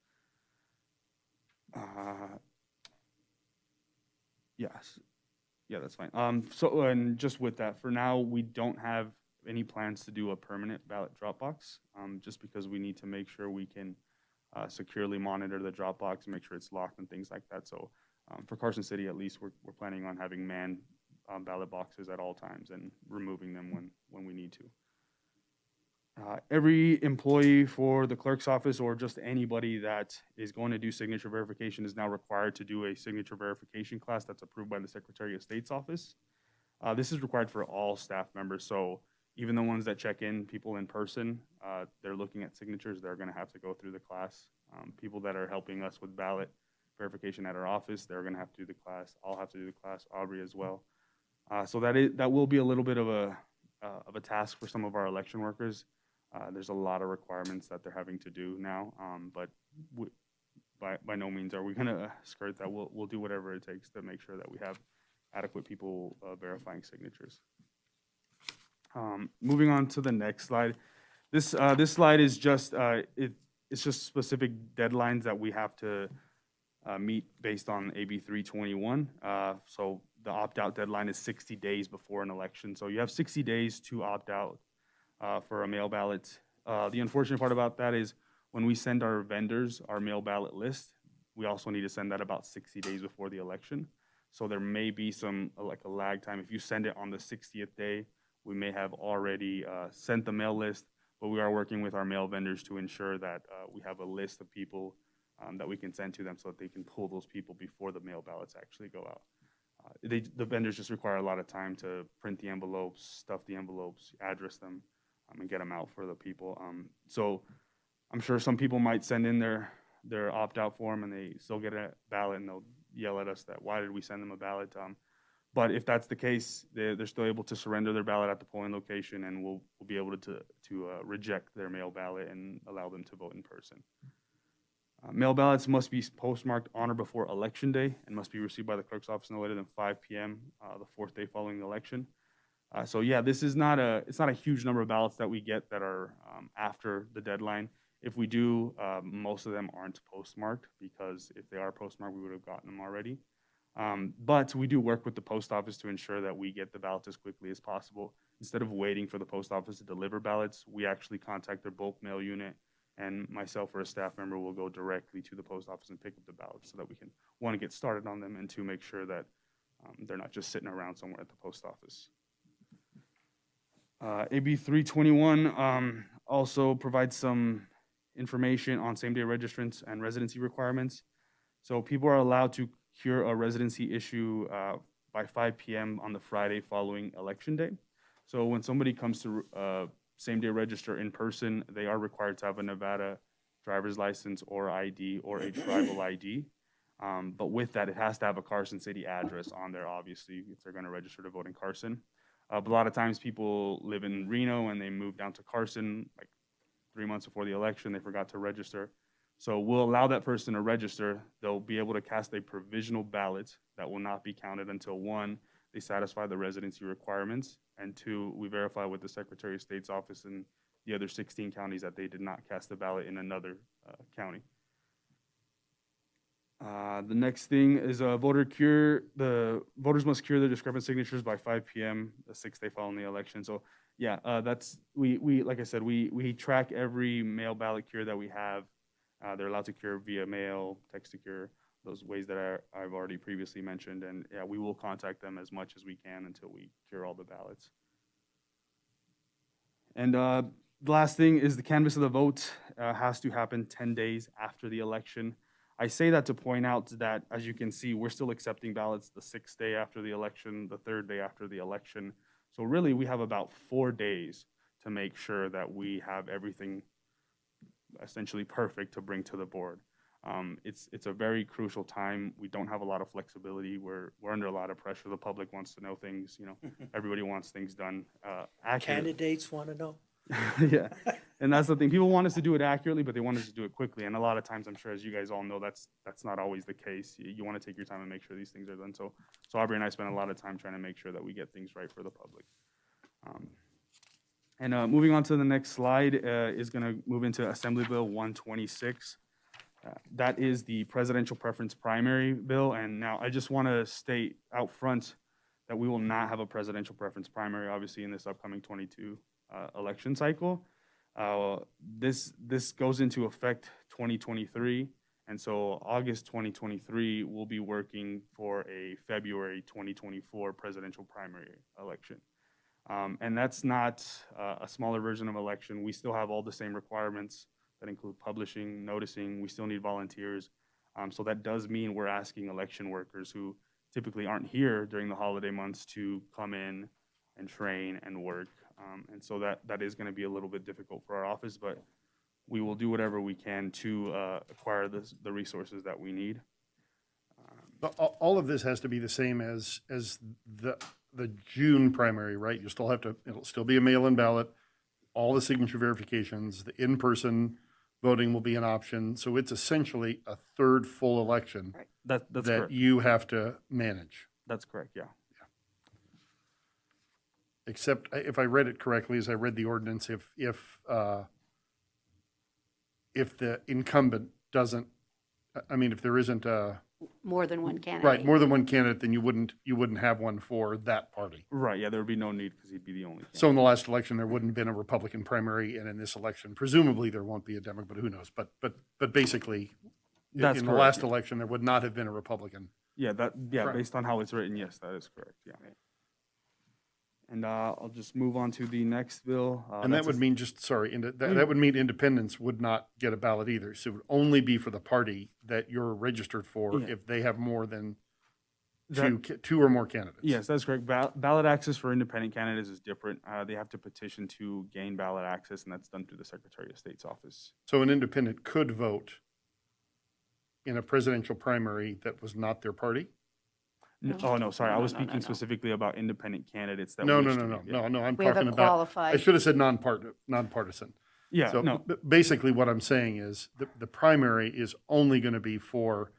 Yes. Yeah, that's fine. So, and just with that, for now, we don't have any plans to do a permanent ballot drop box, just because we need to make sure we can securely monitor the drop box and make sure it's locked and things like that. So, for Carson City, at least, we're planning on having manned ballot boxes at all times and removing them when we need to. Every employee for the clerk's office or just anybody that is going to do signature verification is now required to do a signature verification class that's approved by the Secretary of State's office. This is required for all staff members, so even the ones that check in people in person, they're looking at signatures, they're going to have to go through the class. People that are helping us with ballot verification at our office, they're going to have to do the class. I'll have to do the class, Aubrey as well. So that will be a little bit of a task for some of our election workers. There's a lot of requirements that they're having to do now, but by no means are we going to skirt that. We'll do whatever it takes to make sure that we have adequate people verifying signatures. Moving on to the next slide. This slide is just it's just specific deadlines that we have to meet based on AB 321. So the opt-out deadline is 60 days before an election. So you have 60 days to opt out for a mail ballot. The unfortunate part about that is when we send our vendors our mail ballot list, we also need to send that about 60 days before the election. So there may be some like a lag time. If you send it on the 60th day, we may have already sent the mail list, but we are working with our mail vendors to ensure that we have a list of people that we can send to them so that they can pull those people before the mail ballots actually go out. The vendors just require a lot of time to print the envelopes, stuff the envelopes, address them, and get them out for the people. So I'm sure some people might send in their opt-out form and they still get a ballot and they'll yell at us that why did we send them a ballot? But if that's the case, they're still able to surrender their ballot at the polling location, and we'll be able to reject their mail ballot and allow them to vote in person. Mail ballots must be postmarked on or before Election Day and must be received by the clerk's office no later than 5 p.m. The fourth day following the election. So yeah, this is it's not a huge number of ballots that we get that are after the deadline. If we do, most of them aren't postmarked, because if they are postmarked, we would have gotten them already. But we do work with the post office to ensure that we get the ballots as quickly as possible. Instead of waiting for the post office to deliver ballots, we actually contact their bulk mail unit, and myself or a staff member will go directly to the post office and pick up the ballots so that we can, one, get started on them, and two, make sure that they're not just sitting around somewhere at the post office. AB 321 also provides some information on same-day registrants and residency requirements. So people are allowed to cure a residency issue by 5 p.m. on the Friday following Election Day. So when somebody comes to same-day register in person, they are required to have a Nevada driver's license or ID or a tribal ID. But with that, it has to have a Carson City address on there, obviously, if they're going to register to vote in Carson. But a lot of times people live in Reno and they move down to Carson like 3 months before the election, they forgot to register. So we'll allow that person to register. They'll be able to cast a provisional ballot that will not be counted until, one, they satisfy the residency requirements, and two, we verify with the Secretary of State's office in the other 16 counties that they did not cast a ballot in another county. The next thing is a voter cure. The voters must cure their discrepant signatures by 5 p.m. the 6th day following the election. So yeah, that's we like I said, we track every mail ballot cure that we have. They're allowed to cure via mail, text to cure, those ways that I've already previously mentioned, and yeah, we will contact them as much as we can until we cure all the ballots. And the last thing is the canvass of the vote has to happen 10 days after the election. I say that to point out that, as you can see, we're still accepting ballots the 6th day after the election, the 3rd day after the election. So really, we have about 4 days to make sure that we have everything essentially perfect to bring to the board. It's a very crucial time. We don't have a lot of flexibility. We're under a lot of pressure. The public wants to know things. You know, everybody wants things done accurately. Candidates want to know. Yeah, and that's the thing. People want us to do it accurately, but they want us to do it quickly. And a lot of times, I'm sure, as you guys all know, that's not always the case. You want to take your time and make sure these things are done. So Aubrey and I spend a lot of time trying to make sure that we get things right for the public. Moving on to the next slide is going to move into Assembly Bill 126. That is the presidential preference primary bill. And now I just want to state out front that we will not have a presidential preference primary, obviously, in this upcoming 22 election cycle. This goes into effect 2023. And so August 2023, we'll be working for a February 2024 presidential primary election. And that's not a smaller version of election. We still have all the same requirements that include publishing, noticing. We still need volunteers. So that does mean we're asking election workers who typically aren't here during the holiday months to come in and train and work. And so that is going to be a little bit difficult for our office, but we will do whatever we can to acquire the resources that we need. But all of this has to be the same as the June primary, right? You still have to, it'll still be a mail-in ballot, all the signature verifications, the in-person voting will be an option. So it's essentially a third full election That's that correct. you have to manage. That's correct, yeah. Except if I read it correctly, as I read the ordinance, if the incumbent doesn't, I mean, if there isn't a, More than one candidate. right, more than one candidate, then you wouldn't have one for that party. Right, yeah, there would be no need because he'd be the only. So in the last election, there wouldn't have been a Republican primary, and in this election, presumably there won't be a Democrat, but who knows? But basically, That's in the correct, last yeah. election, there would not have been a Republican. Yeah, Right. based on how it's written, yes, that is correct, yeah. And I'll just move on to the next bill. And that that's would a- mean, that would mean independents would not get a ballot either. So it would only be for the party that you're registered for Yeah. if they have more than That- two or more candidates. Yes, that's correct. Ballot access for independent candidates is different. They have to petition to gain ballot access, and that's done through the Secretary of State's office. So an independent could vote in a presidential primary that was not their party? Oh, no, sorry, I was no, speaking specifically about independent candites that No, wish no, to no, be- no, yeah. no, I'm We have a talking about, I qualified- should have said nonpartisan. Yeah, So no. basically what I'm saying is the primary is only going to be for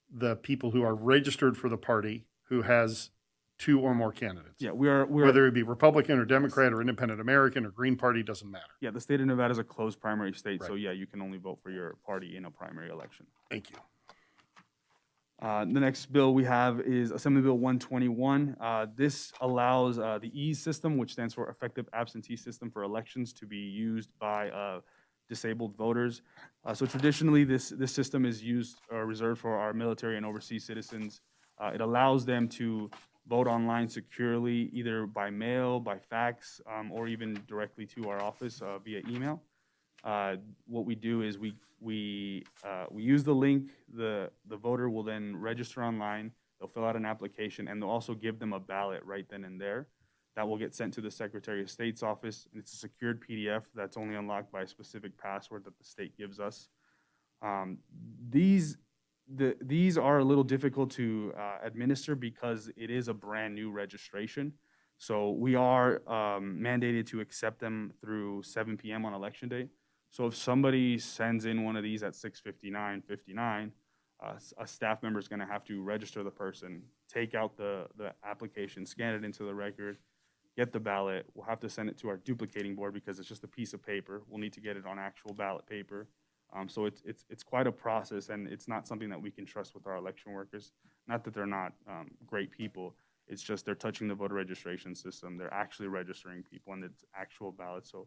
the people who are registered for the party who has two or more candidates. Yeah, we're Whether it be Republican or Democrat or Independent American or Green Party, doesn't matter. Yeah, the state of Nevada is a closed primary state, so Right. yeah, you can only vote for your party in a primary election. Thank you. The next bill we have is Assembly Bill 121. This allows the EASE system, which stands for Effective Absentee System for Elections, to be used by disabled voters. So traditionally, this system is used or reserved for our military and overseas citizens. It allows them to vote online securely, either by mail, by fax, or even directly to our office via email. What we do is we use the link. The voter will then register online. They'll fill out an application, and they'll also give them a ballot right then and there. That will get sent to the Secretary of State's office, and it's a secured PDF that's only unlocked by a specific password that the state gives us. These are a little difficult to administer because it is a brand new registration. So we are mandated to accept them through 7 p.m. on election day. So if somebody sends in one of these at 6:59, a staff member is going to have to register the person, take out the application, scan it into the record, get the ballot. We'll have to send it to our duplicating board because it's just a piece of paper. We'll need to get it on actual ballot paper. So it's quite a process, and it's not something that we can trust with our election workers. Not that they're not great people. It's just they're touching the voter registration system. They're actually registering people, and it's actual ballots. So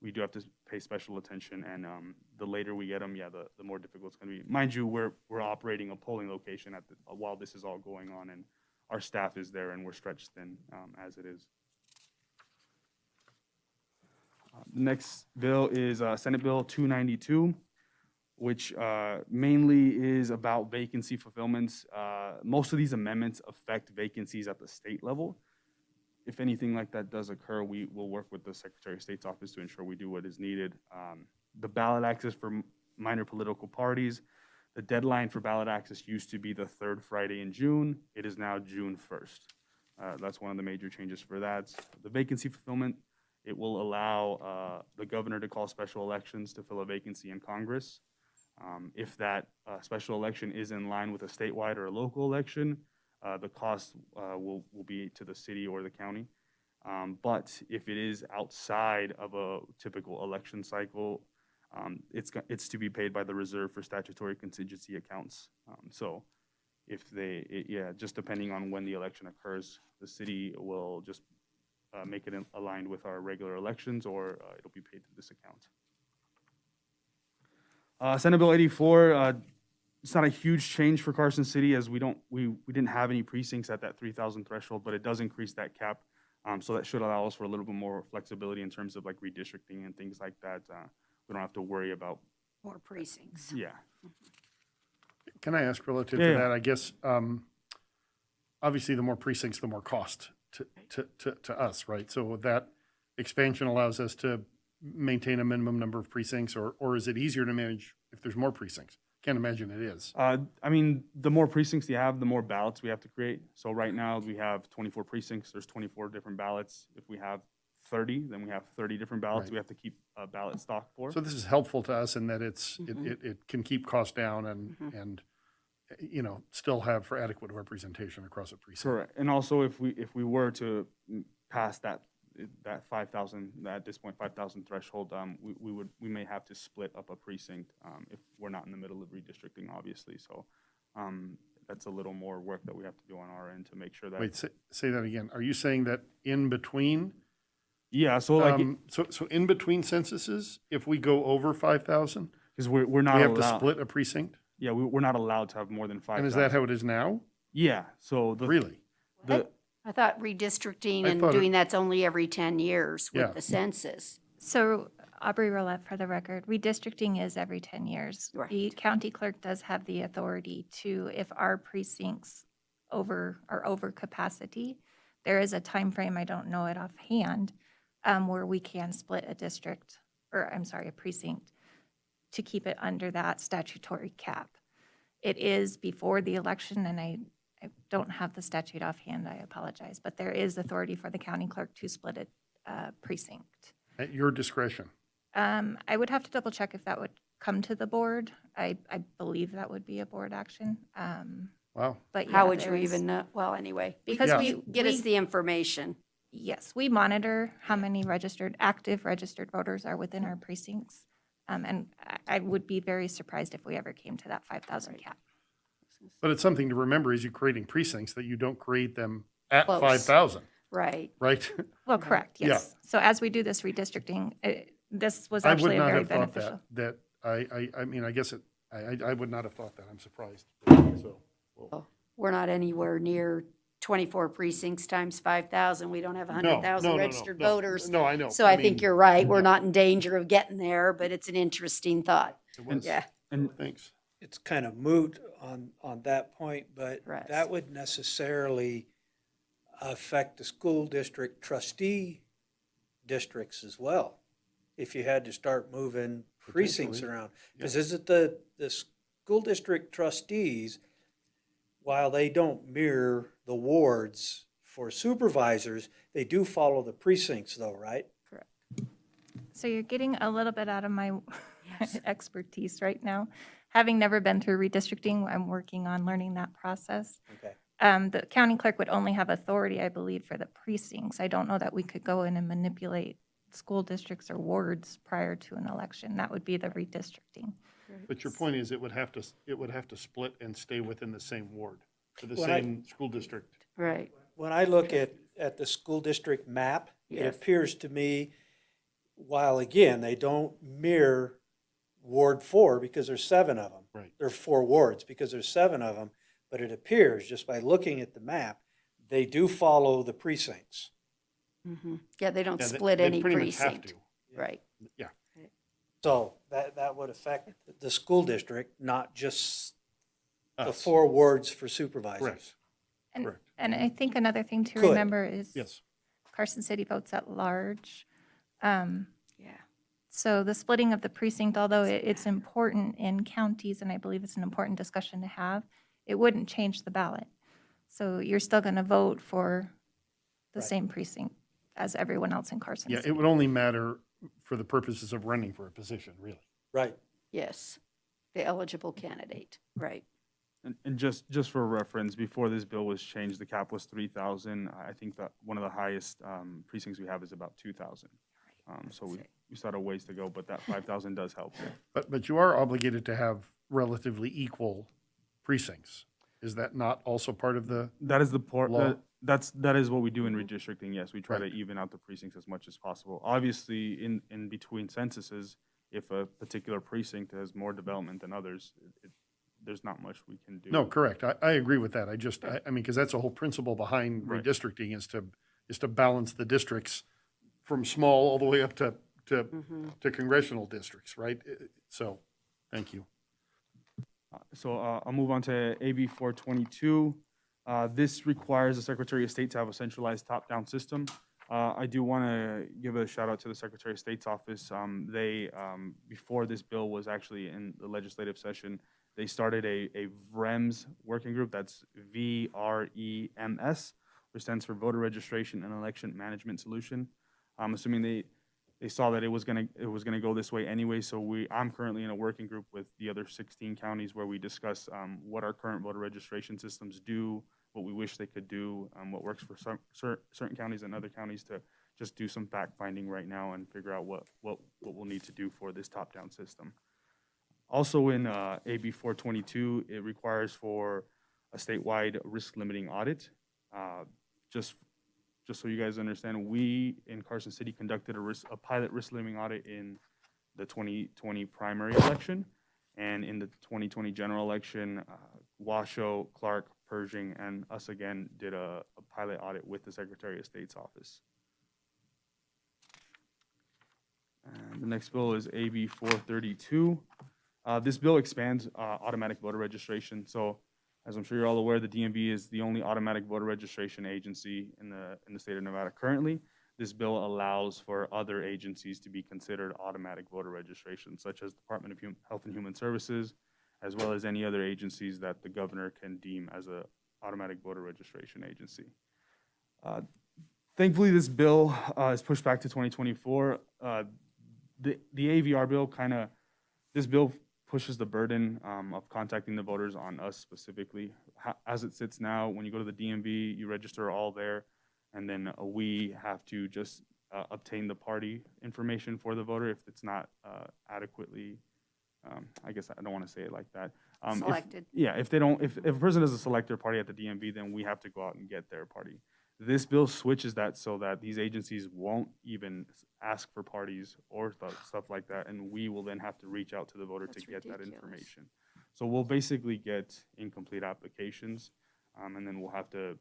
we do have to pay special attention, and the later we get them, the more difficult it's going to be. Mind you, we're operating a polling location while this is all going on, and our staff is there, and we're stretched thin as it is. The next bill is Senate Bill 292, which mainly is about vacancy fulfillments. Most of these amendments affect vacancies at the state level. If anything like that does occur, we will work with the Secretary of State's office to ensure we do what is needed. The ballot access for minor political parties, the deadline for ballot access used to be the third Friday in June. It is now June 1st. That's one of the major changes for that. The vacancy fulfillment, it will allow the governor to call special elections to fill a vacancy in Congress. If that special election is in line with a statewide or a local election, the cost will be to the city or the county. But if it is outside of a typical election cycle, It's to be paid by the reserve for statutory contingency accounts. So if just depending on when the election occurs, the city will just make it aligned with our regular elections, or it'll be paid through this account. Senate Bill 84, it's not a huge change for Carson City, as we didn't have any precincts at that 3,000 threshold, but it does increase that cap. So that should allow us for a little bit more flexibility in terms of like redistricting and things like that. We don't have to worry about. More precincts. Yeah. Can I ask relative Yeah, to yeah. that? I guess, obviously, the more precincts, the more cost to us, right? So that expansion allows us to maintain a minimum number of precincts, or is it easier to manage if there's more precincts? Can't imagine it is. I mean, the more precincts you have, the more ballots we have to create. So right now we have 24 precincts. There's 24 different ballots. If we have 30, then we have 30 different ballots Right. we have to keep a ballot stock for. So this is helpful to us in that it can keep costs down and still have for adequate representation across a precinct. Correct. And also, if we were to pass that 5,000, at this point 5,000 threshold, we may have to split up a precinct if we're not in the middle of redistricting, obviously. So that's a little more work that we have to do on our end to make sure that. Wait, say that again. Are you saying that in between? Yeah. So like. So in between censuses, if we go over 5,000, Because we're not we have allowed to split a precinct? Yeah, we're not allowed to have more than 5,000. And is that how it is now? Yeah, so Really? I thought redistricting I and thought it- doing that's only every 10 years Yeah. with the census. So Aubrey Roulette, for the record, redistricting is every 10 years. Right. The county clerk does have the authority to, if our precincts are over capacity, there is a time frame, I don't know it offhand, where we can split a district, or I'm sorry, a precinct, to keep it under that statutory cap. It is before the election, and I don't have the statute offhand, I apologize, but there is authority for the county clerk to split a precinct. At your discretion? I would have to double check if that would come to the board. I believe that would be a board action. Wow. But yeah, How would there you is- even know? Well, anyway, Because Yeah. we get us the information. Yes, we monitor how many active registered voters are within our precincts. And I would be very surprised if we ever came to that 5,000 cap. But it's something to remember as you're creating precincts that you don't create them at Close. 5,000, Right. right? Well, correct, Yeah. yes. So as we do this redistricting, this was I would actually a not very have thought beneficial. that, I mean, I guess I would not have thought that. I'm surprised. So, We're not anywhere near 24 precincts times 5,000. We don't have 100,000 no, registered no. voters. No, I know. So I think you're right. We're not in danger of getting there, but it's an interesting thought. It was. Yeah. And Thanks. It's kind of moot on that point, but Right. that would necessarily affect the school district trustee districts as well, if you had to start moving precincts Potentially, around. Because is it the school district trustees, while they don't mirror the wards for supervisors, they do follow the precincts though, right? So you're getting a little bit out of my expertise right now. Having never been through redistricting, I'm working on learning that process. Okay. The county clerk would only have authority, I believe, for the precincts. I don't know that we could go in and manipulate school districts or wards prior to an election. That would be the redistricting. But your point is it would have to split and stay within the same ward, for the When I- same school district. Right. When I look at the school district map, it Yes. appears to me, while again, they don't mirror Ward 4 because there's 7 of them. Right. There are 4 wards because there's 7 of them, but it appears, just by looking at the map, they do follow the precincts. Yeah, they don't Yeah, split they any pretty much have precinct. to. Right. Yeah. So that would affect the school district, not just the Us. 4 wards for supervisors. Correct. And, Correct. and I think another thing to Could. remember is Yes. Carson City votes at large. Yeah. So the splitting of the precinct, although it's important in counties, and I believe it's an important discussion to have, it wouldn't change the ballot. So you're still going to vote for the Right. same precinct as everyone else in Carson Yeah, City. it would only matter for the purposes of running for a position, really. Right. Yes. The eligible candidate. Right. And just for reference, before this bill was changed, the cap was 3,000. I think that one of the highest precincts we have is about 2,000. So we still had a ways to go, but that 5,000 does help. But you are obligated to have relatively equal precincts. Is that not also part of the? That is the part, Law. that is what we do in redistricting, yes. We try to Right. even out the precincts as much as possible. Obviously, in between censuses, if a particular precinct has more development than others, there's not much we can do. No, correct. I agree with that. I mean, because that's the whole principle behind Right. redistricting is to balance the districts from small all the way up to congressional districts, right? So, thank you. So I'll move on to AB 422. This requires the Secretary of State to have a centralized top-down system. I do want to give a shout out to the Secretary of State's office. They, before this bill was actually in the legislative session, they started a VREMS working group. That's VREMS, which stands for Voter Registration and Election Management Solution. I'm assuming they saw that it was gonna go this way anyway. So I'm currently in a working group with the other 16 counties where we discuss what our current voter registration systems do, what we wish they could do, what works for certain counties and other counties to just do some fact finding right now and figure out what we'll need to do for this top-down system. Also in AB 422, it requires for a statewide risk limiting audit. Just so you guys understand, we in Carson City conducted a pilot risk limiting audit in the 2020 primary election, and in the 2020 general election, Washoe, Clark, Pershing, and us again did a pilot audit with the Secretary of State's office. And the next bill is AB 432. This bill expands automatic voter registration. So, as I'm sure you're all aware, the DMV is the only automatic voter registration agency in the state of Nevada currently. This bill allows for other agencies to be considered automatic voter registration, such as Department of Health and Human Services, as well as any other agencies that the governor can deem as an automatic voter registration agency. Thankfully, this bill is pushed back to 2024. The AVR bill this bill pushes the burden of contacting the voters on us specifically. As it sits now, when you go to the DMV, you register all there, and then we have to just obtain the party information for the voter if it's not adequately, I guess I don't want to say it like that. Selected. If a person doesn't select their party at the DMV, then we have to go out and get their party. This bill switches that so that these agencies won't even ask for parties or stuff like that, and we will then have to reach out to the voter to get that information. So we'll basically get incomplete applications, and then we'll have to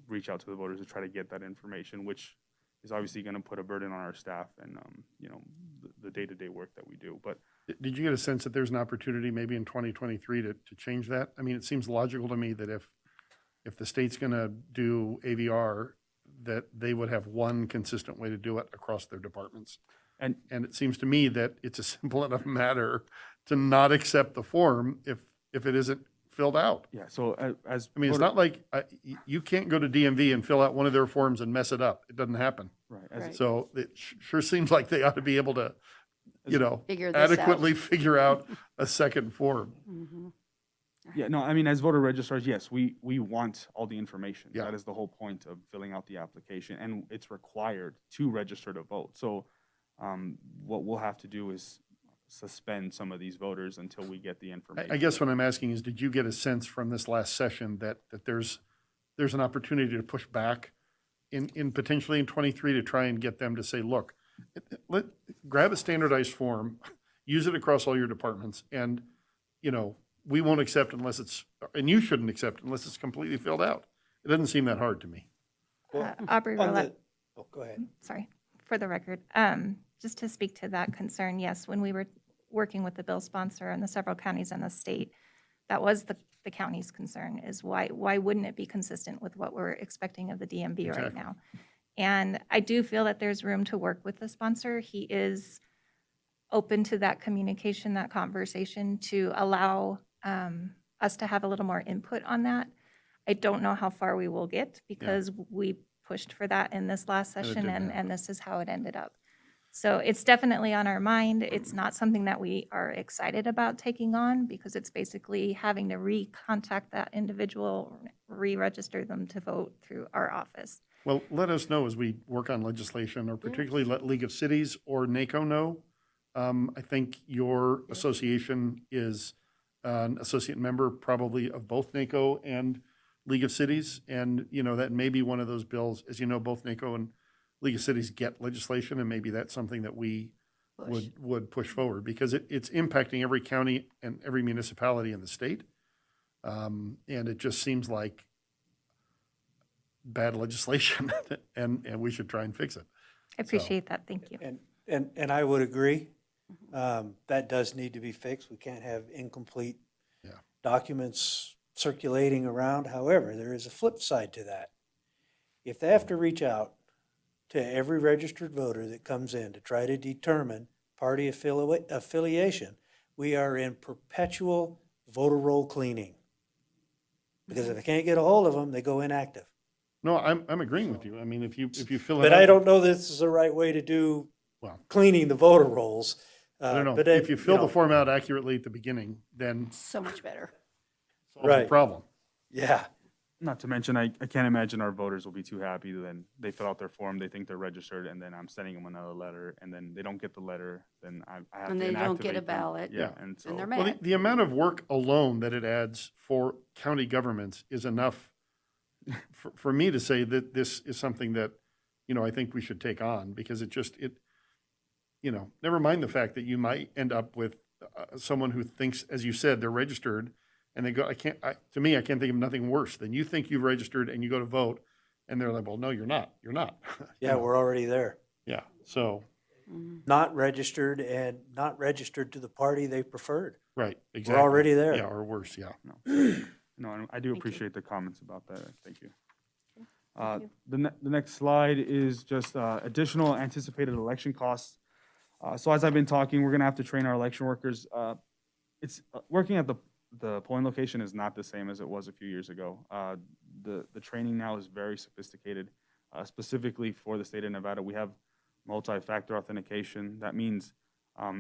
reach out to the voters to try to get that information, which is obviously going to put a burden on our staff and the day-to-day work that we do. But Did you get a sense that there's an opportunity maybe in 2023 to change that? I mean, it seems logical to me that if the state's going to do AVR, that they would have one consistent way to do it across their departments. And it seems to me that it's a simple enough matter to not accept the form if it isn't filled out. yeah, so as I mean, it's not like you can't go to DMV and fill out one of their forms and mess it up. It doesn't happen. Right. So it sure seems like they ought to be able to, Figure this out. adequately figure out a second form. Mhm. Yeah, no, I mean, as voter registrars, yes, we want all the information. Yeah. That is the whole point of filling out the application, and it's required to register to vote. So what we'll have to do is suspend some of these voters until we get the information. I guess what I'm asking is, did you get a sense from this last session that there's an opportunity to push back in potentially in 23 to try and get them to say, look, grab a standardized form, use it across all your departments, and, we won't accept unless and you shouldn't accept unless it's completely filled out. It doesn't seem that hard to me. Aubrey On Roulette. Oh, go ahead. Sorry, for the record, just to speak to that concern, yes, when we were working with the bill sponsor and the several counties in the state, that was the county's concern, is why wouldn't it be consistent with what we're expecting of the DMV right Exactly. now? And I do feel that there's room to work with the sponsor. He is open to that communication, that conversation, to allow us to have a little more input on that. I don't know how far we will get because we pushed for that in this last And it session, didn't and this is how it ended up. So it's definitely on our mind. It's not something that we are excited about taking on because it's basically having to recontact that individual, re-register them to vote through our office. Well, let us know as we work on legislation, or particularly let League of Cities or NACO know. I think your association is an associate member probably of both NACO and League of Cities. And, you know, that may be one of those bills. As you know, both NACO and League of Cities get legislation, and maybe that's something that we would push forward, because it's impacting every county and every municipality in the state. And it just seems like bad legislation, and we should try and fix it. I appreciate that. Thank you. And I would agree. That does need to be fixed. We can't have incomplete documents circulating around. However, there is a flip side to that. If they have to reach out to every registered voter that comes in to try to determine party affiliation, we are in perpetual voter roll cleaning. Because if I can't get a hold of them, they go inactive. No, I'm agreeing with you. I mean, if you fill it But out. I don't know this is the right way to do cleaning the voter rolls. I don't know. But If you fill the form out accurately at the beginning, then So much better. solves the problem. Yeah. Not to mention, I can't imagine our voters will be too happy then they fill out their form, they think they're registered, and then I'm sending them another letter, and then they don't get the letter, then I have to And they don't get a inactivate them. ballot. Yeah, and so. And they're Well, mad. the amount of work alone that it adds for county governments is enough for me to say that this is something that, you know, I think we should take on, because you know, never mind the fact that you might end up with someone who thinks, as you said, they're registered, and they go, to me, I can't think of nothing worse than you think you've registered and you go to vote, and they're like, well, no, you're not. You're not. Yeah, we're already there. Yeah, so. Not registered and not registered to the party they preferred. Right, exactly. We're already there. Yeah, or worse, yeah. No, and I do appreciate the comments about that. Thank you. The next slide is just additional anticipated election costs. So as I've been talking, we're gonna have to train our election workers. It's working at the polling location is not the same as it was a few years ago. The training now is very sophisticated. Specifically for the state of Nevada, we have multi-factor authentication. That means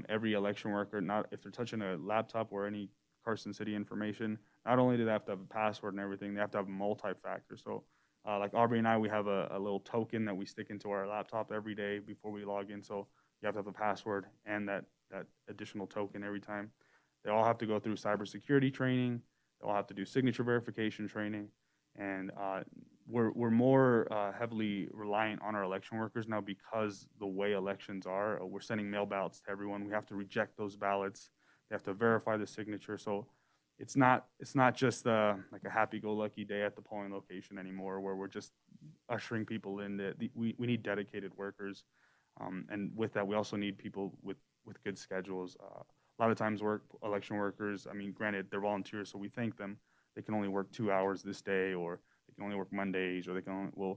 every election worker, not if they're touching a laptop or any Carson City information, not only do they have to have a password and everything, they have to have multi-factor. So like Aubrey and I, we have a little token that we stick into our laptop every day before we log in. So you have to have a password and that additional token every time. They all have to go through cybersecurity training. They all have to do signature verification training. And we're more heavily reliant on our election workers now because the way elections are. We're sending mail ballots to everyone. We have to reject those ballots. They have to verify the signature. So it's not just like a happy-go-lucky day at the polling location anymore, where we're just ushering people in. We need dedicated workers, and with that, we also need people with good schedules. A lot of times, election workers. I mean, granted, they're volunteers, so we thank them. They can only work 2 hours this day, or they can only work Mondays, or they can only,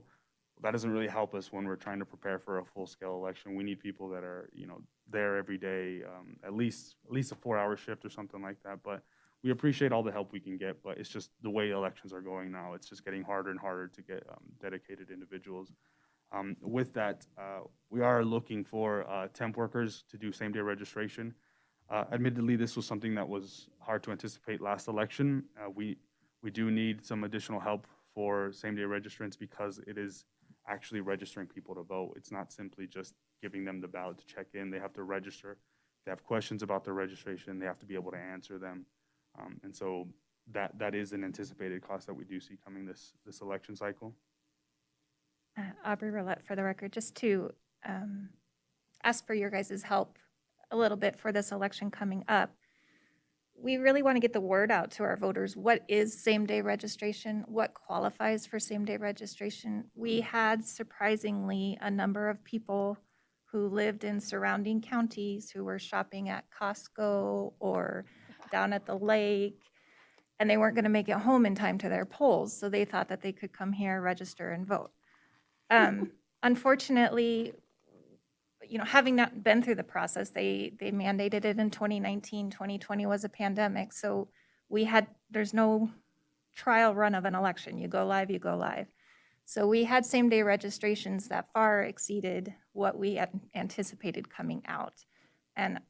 that doesn't really help us when we're trying to prepare for a full-scale election. We need people that are, there every day, at least a 4-hour shift or something like that. But we appreciate all the help we can get, but it's just the way elections are going now. It's just getting harder and harder to get dedicated individuals. With that, we are looking for temp workers to do same-day registration. Admittedly, this was something that was hard to anticipate last election. We do need some additional help for same-day registrants because it is actually registering people to vote. It's not simply just giving them the ballot to check in. They have to register. If they have questions about their registration, they have to be able to answer them. And so that is an anticipated cost that we do see coming this election cycle. Aubrey Roulette, for the record, just to ask for your guys' help a little bit for this election coming up. We really want to get the word out to our voters. What is same-day registration? What qualifies for same-day registration? We had surprisingly a number of people who lived in surrounding counties who were shopping at Costco or down at the lake, and they weren't going to make it home in time to their polls, so they thought that they could come here, register, and vote. Unfortunately, having not been through the process, they mandated it in 2019. 2020 was a pandemic, so there's no trial run of an election. You go live, you go live. So we had same-day registrations that far exceeded what we had anticipated coming out. And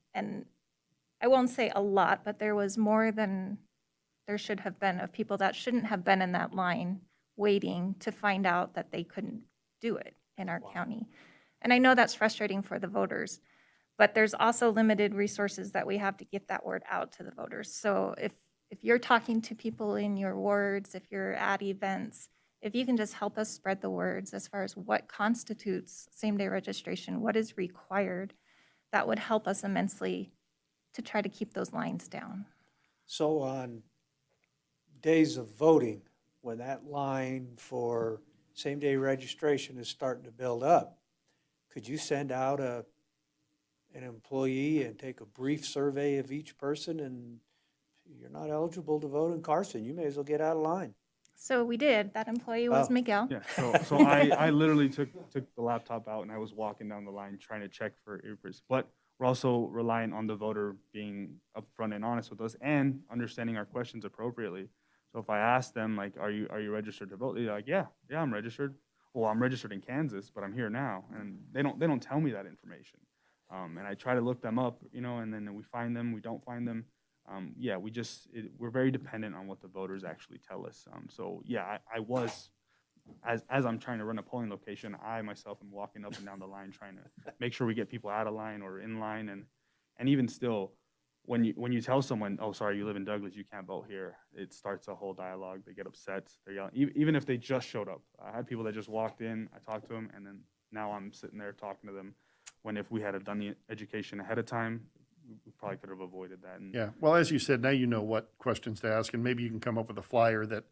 I won't say a lot, but there was more than there should have been of people that shouldn't have been in that line waiting to find out that they couldn't do it in our county. And I know that's frustrating for the voters, but there's also limited resources that we have to get that word out to the voters. So if you're talking to people in your wards, if you're at events, if you can just help us spread the words as far as what constitutes same-day registration, what is required, that would help us immensely to try to keep those lines down. So on days of voting, when that line for same-day registration is starting to build up, could you send out an employee and take a brief survey of each person, and you're not eligible to vote in Carson, you may as well get out of line? So we did. That employee was Oh. Miguel. Yeah, so I literally took the laptop out and I was walking down the line trying to check for earpieces. But we're also reliant on the voter being upfront and honest with us and understanding our questions appropriately. So if I ask them, like, are you registered to vote? They're like, yeah, I'm registered. Well, I'm registered in Kansas, but I'm here now. And they don't tell me that information. And I try to look them up, and then we find them, we don't find them. We're very dependent on what the voters actually tell us. I was, as I'm trying to run a polling location, I myself am walking up and down the line trying to make sure we get people out of line or in line. And even still, when you tell someone, oh, sorry, you live in Douglas, you can't vote here, it starts a whole dialogue. They get upset. They're yelling, even if they just showed up. I had people that just walked in, I talked to them, and then now I'm sitting there talking to them, when if we had done the education ahead of time, we probably could have avoided that. And Yeah, well, as you said, now you know what questions to ask, and maybe you can come up with a flyer that,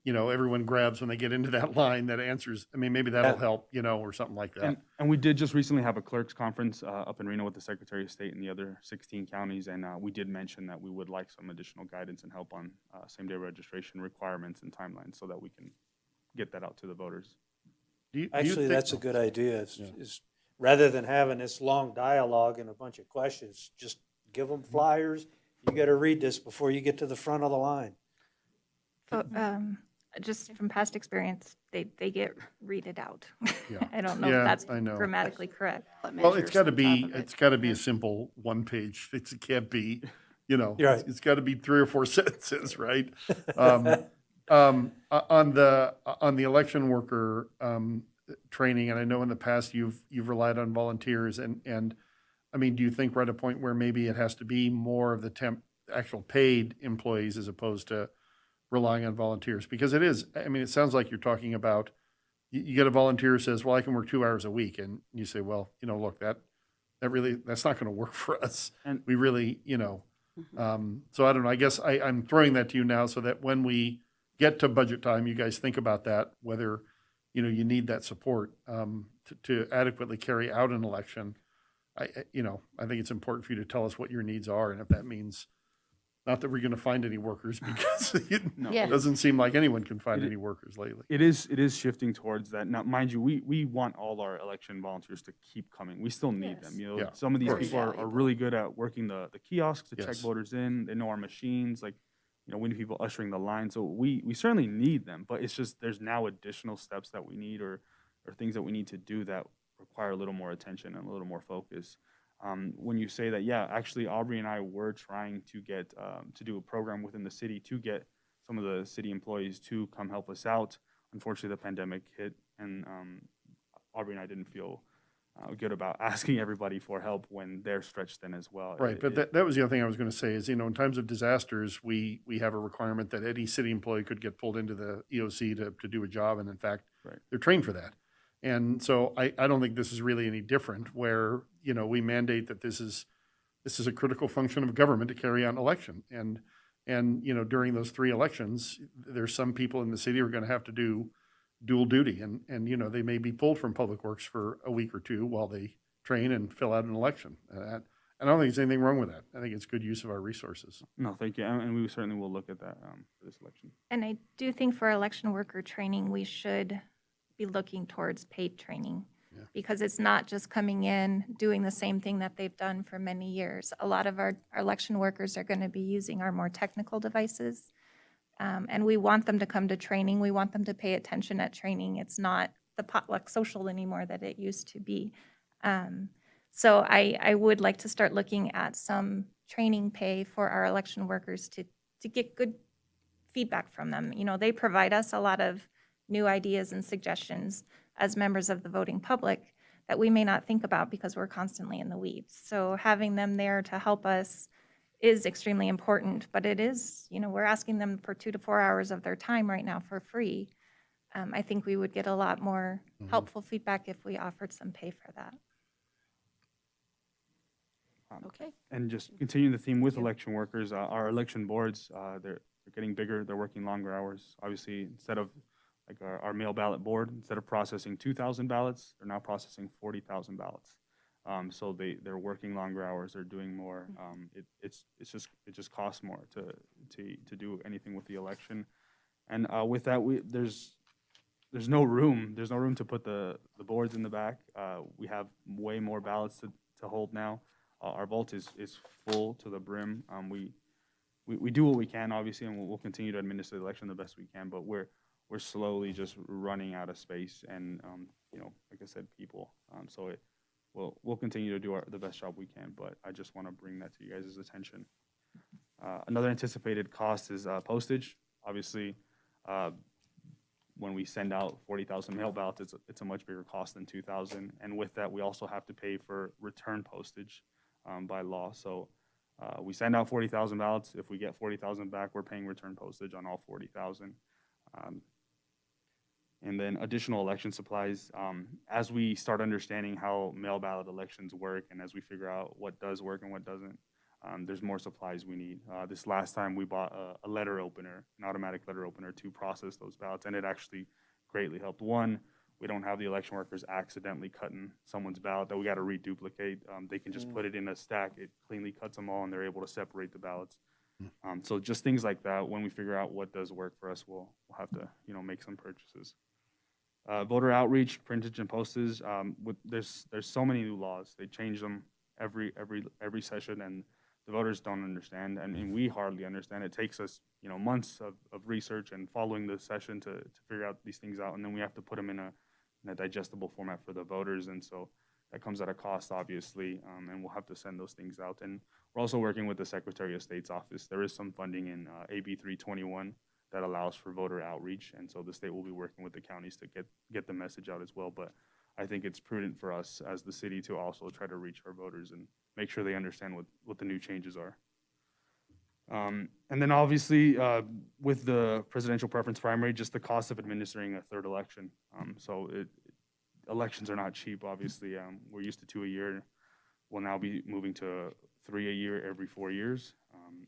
everyone grabs when they get into that line that answers. I mean, maybe that'll help, or something like that. And we did just recently have a clerks conference up in Reno with the Secretary of State and the other 16 counties, and we did mention that we would like some additional guidance and help on same-day registration requirements and timelines so that we can get that out to the voters. Actually, that's a good idea, is rather than having this long dialogue and a bunch of questions, just give them flyers. You got to read this before you get to the front of the line. Just from past experience, they get read it out. Yeah. I don't know Yeah, if that's I know. grammatically correct. Well, it's got to be a simple one page. It can't be, Right. it's got to be 3 or 4 sentences, right? On the election worker training, and I know in the past you've relied on volunteers, and I mean, do you think we're at a point where maybe it has to be more of the actual paid employees as opposed to relying on volunteers? Because it is, I mean, it sounds like you're talking about, you get a volunteer who says, well, I can work 2 hours a week, and you say, well, look, that's not going to work for us. And We really, so I don't know, I guess I'm throwing that to you now so that when we get to budget time, you guys think about that, whether, you need that support to adequately carry out an election. I think it's important for you to tell us what your needs are, and if that means, not that we're going to find any workers, because Yeah. it doesn't seem like anyone can find any workers lately. It is shifting towards that. Now, mind you, we want all our election volunteers to keep coming. We still need them. Yeah, Some of these of course. people are really good at working the kiosks to check Yes. voters in. They know our machines. Like, we need people ushering the line. So we certainly need them. But it's just there's now additional steps that we need or things that we need to do that require a little more attention and a little more focus. When you say that, yeah, actually, Aubrey and I were trying to get to do a program within the city to get some of the city employees to come help us out. Unfortunately, the pandemic hit, and Aubrey and I didn't feel good about asking everybody for help when they're stretched thin as well. Right, but that was the other thing I was going to say is, in times of disasters, we have a requirement that any city employee could get pulled into the EOC to do a job, and in fact, Right. they're trained for that. And so I don't think this is really any different, where, we mandate that this is a critical function of government to carry out an election. And during those 3 elections, there's some people in the city who are going to have to do dual duty, and they may be pulled from Public Works for a week or 2 while they train and fill out an election. And I don't think there's anything wrong with that. I think it's good use of our resources. No, thank you. And we certainly will look at that for this election. And I do think for election worker training, we should be looking towards paid training. Yeah. Because it's not just coming in, doing the same thing that they've done for many years. A lot of our election workers are going to be using our more technical devices. And we want them to come to training. We want them to pay attention at training. It's not the potluck social anymore that it used to be. So I would like to start looking at some training pay for our election workers to get good feedback from them. They provide us a lot of new ideas and suggestions. as members of the voting public that we may not think about because we're constantly in the weeds. So having them there to help us is extremely important, but it is, we're asking them for 2 to 4 hours of their time right now for free. I think we would get a lot more helpful feedback if we offered some pay for that. Okay. And just continuing the theme with election workers, our election boards, they're getting bigger, they're working longer hours. Obviously, instead of like our mail ballot board, instead of processing 2,000 ballots, they're now processing 40,000 ballots. So they're working longer hours, they're doing more. It just costs more to do anything with the election. And with that, there's no room to put the boards in the back. We have way more ballots to hold now. Our vault is full to the brim. We do what we can, obviously, and we'll continue to administer the election the best we can, but we're slowly just running out of space and, like I said, people. So we'll continue to do the best job we can, but I just want to bring that to you guys' attention. Another anticipated cost is postage. Obviously, when we send out 40,000 mail ballots, it's a much bigger cost than 2,000. And with that, we also have to pay for return postage by law. So we send out 40,000 ballots. If we get 40,000 back, we're paying return postage on all 40,000. And then additional election supplies. As we start understanding how mail ballot elections work and as we figure out what does work and what doesn't, there's more supplies we need. This last time we bought a letter opener, an automatic letter opener to process those ballots, and it actually greatly helped. One, we don't have the election workers accidentally cutting someone's ballot that we got to reduplicate. They can just put it in a stack, it cleanly cuts them all, and they're able to separate the ballots. So just things like that, when we figure out what does work for us, we'll have to make some purchases. Voter outreach, printage and postage. There's so many new laws. They change them every session, and the voters don't understand. I mean, we hardly understand. It takes us months of research and following the session to figure out these things out, and then we have to put them in a digestible format for the voters, and so that comes at a cost, obviously, and we'll have to send those things out. And we're also working with the Secretary of State's office. There is some funding in AB 321 that allows for voter outreach, and so the state will be working with the counties to get the message out as well. But I think it's prudent for us as the city to also try to reach our voters and make sure they understand what the new changes are. And then obviously, with the presidential preference primary, just the cost of administering a third election. So elections are not cheap, obviously. We're used to 2 a year. We'll now be moving to 3 a year every 4 years.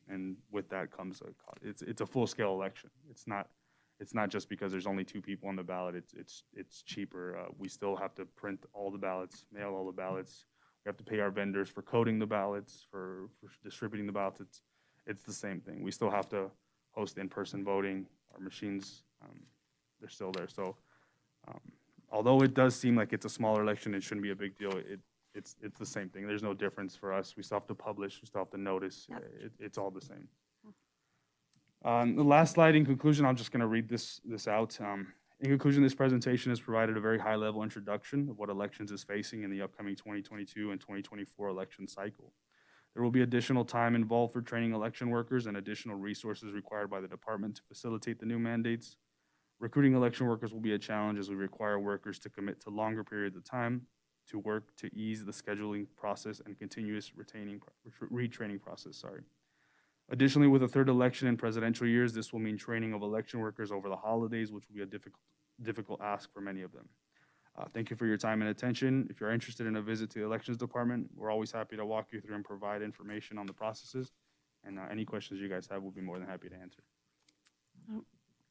And with that comes it's a full-scale election. It's not just because there's only 2 people on the ballot. It's cheaper. We still have to print all the ballots, mail all the ballots. We have to pay our vendors for coding the ballots, for distributing the ballots. It's the same thing. We still have to host in-person voting. Our machines, they're still there. So although it does seem like it's a smaller election, it shouldn't be a big deal. It's the same thing. There's no difference for us. We still have to publish. We still have to notice. It's all the same. The last slide, in conclusion, I'm just going to read this out. In conclusion, this presentation has provided a very high-level introduction of what elections is facing in the upcoming 2022 and 2024 election cycle. There will be additional time involved for training election workers and additional resources required by the department to facilitate the new mandates. Recruiting election workers will be a challenge as we require workers to commit to longer periods of time to work to ease the scheduling process and continuous retraining process. Additionally, with a third election in presidential years, this will mean training of election workers over the holidays, which will be a difficult ask for many of them. Thank you for your time and attention. If you're interested in a visit to the elections department, we're always happy to walk you through and provide information on the processes. And any questions you guys have, we'll be more than happy to answer.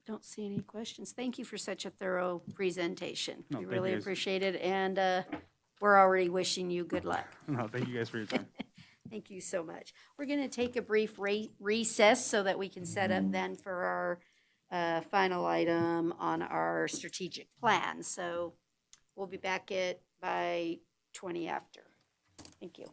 Don't see any questions. Thank you for such a thorough presentation. No, We thank really you guys. appreciate it, and we're already wishing you good luck. No, thank you guys for your time. Thank you so much. We're going to take a brief recess so that we can set up then for our final item on our strategic plan. So we'll be back by 20 after. Thank you.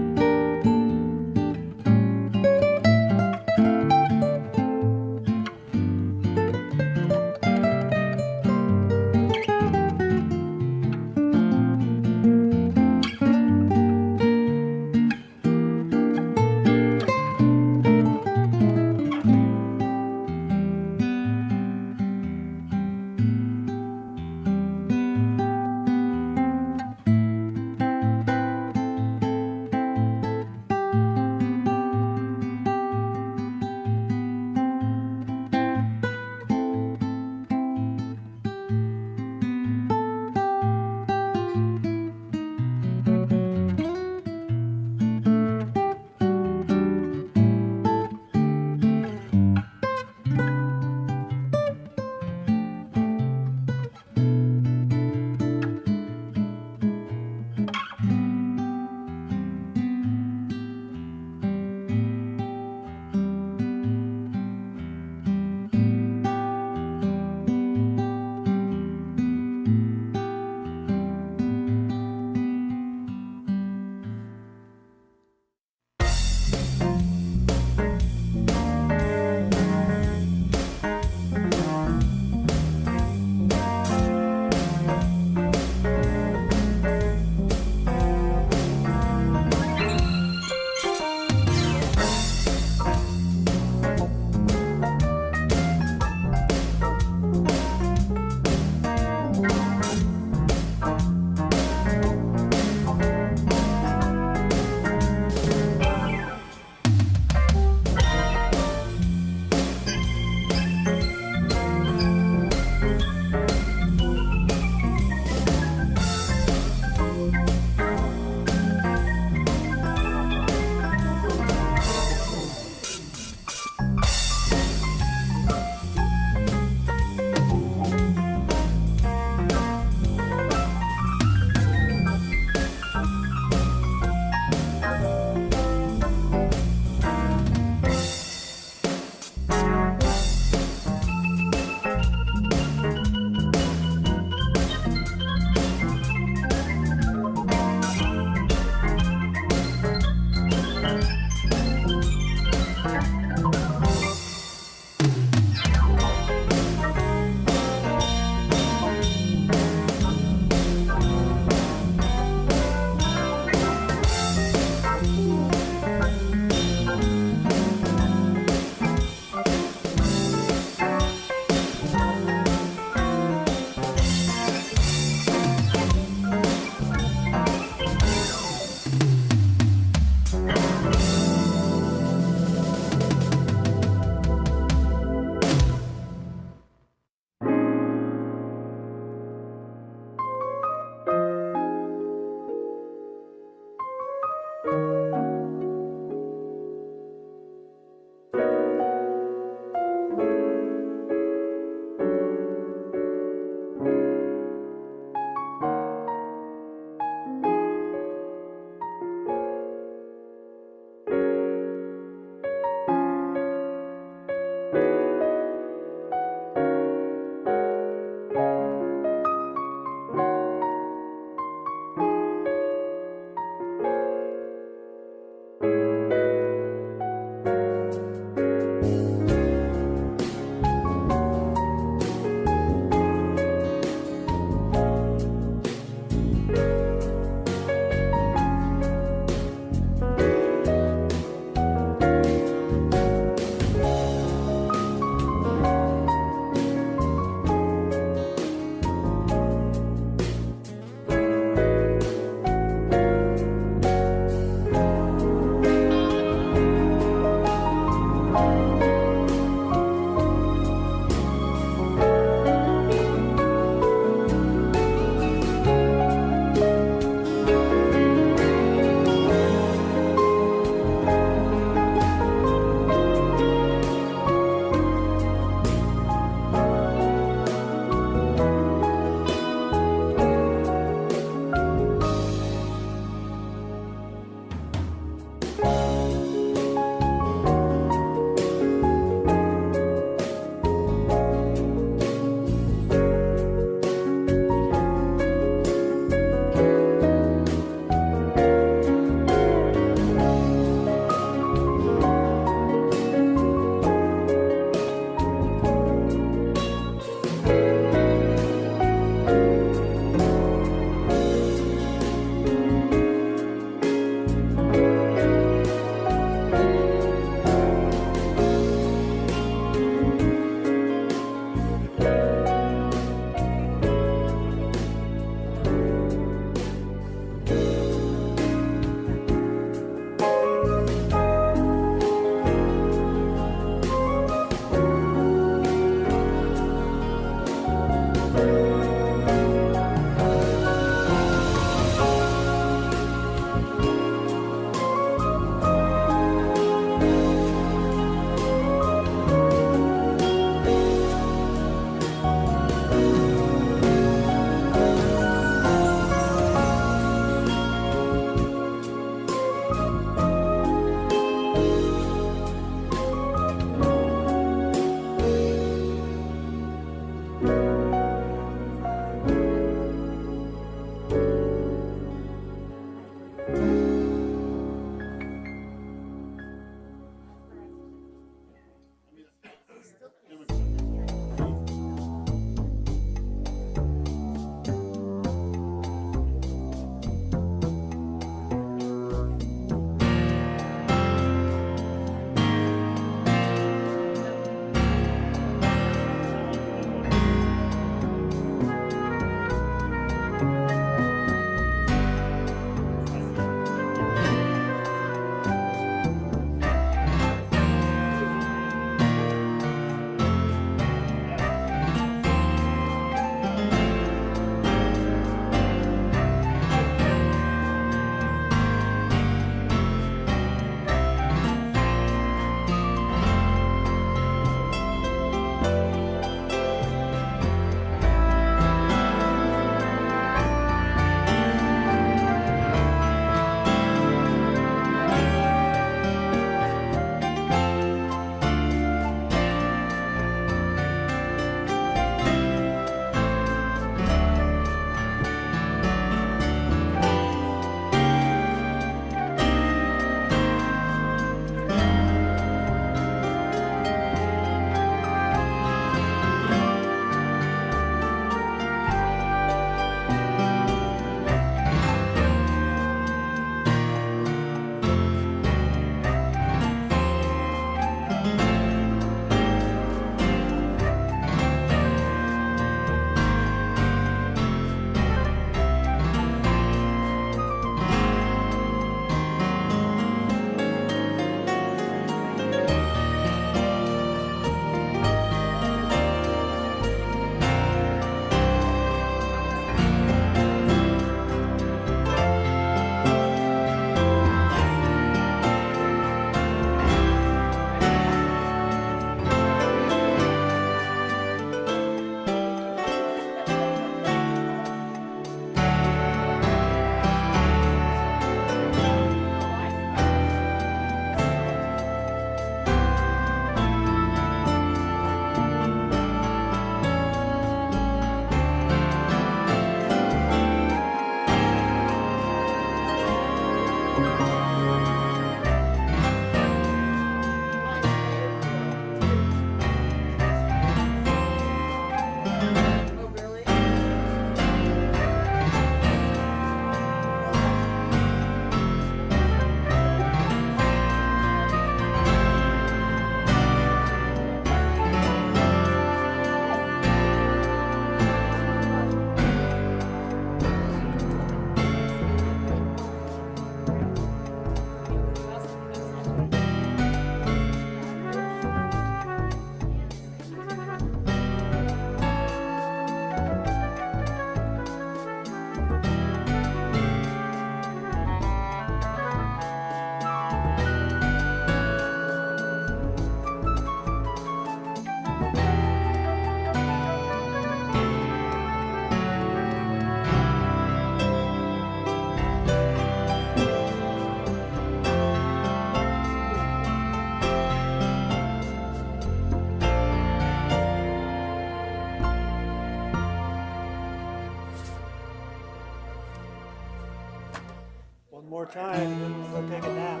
One more time, then we'll go take a nap.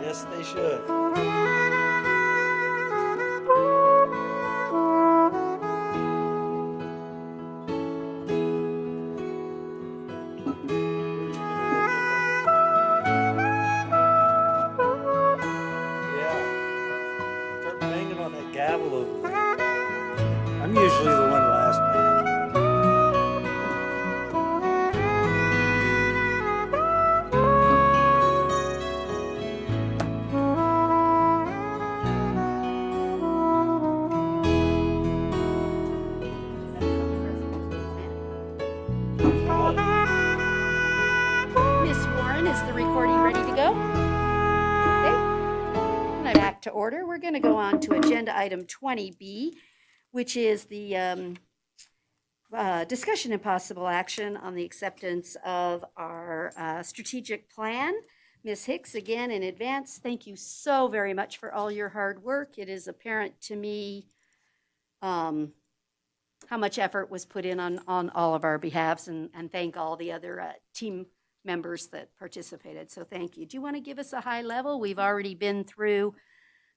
Yes, they should. Yeah. Start banging on that gavel over there. I'm usually the one last back. Miss Warren, is the recording ready to go? Okay. Back to order. We're going to go on to agenda item 20B, which is the discussion and possible action on the acceptance of our strategic plan. Ms. Hicks, again in advance, thank you so very much for all your hard work. It is apparent to me how much effort was put in on all of our behalves, and thank all the other team members that participated. So thank you. Do you want to give us a high level? We've already been through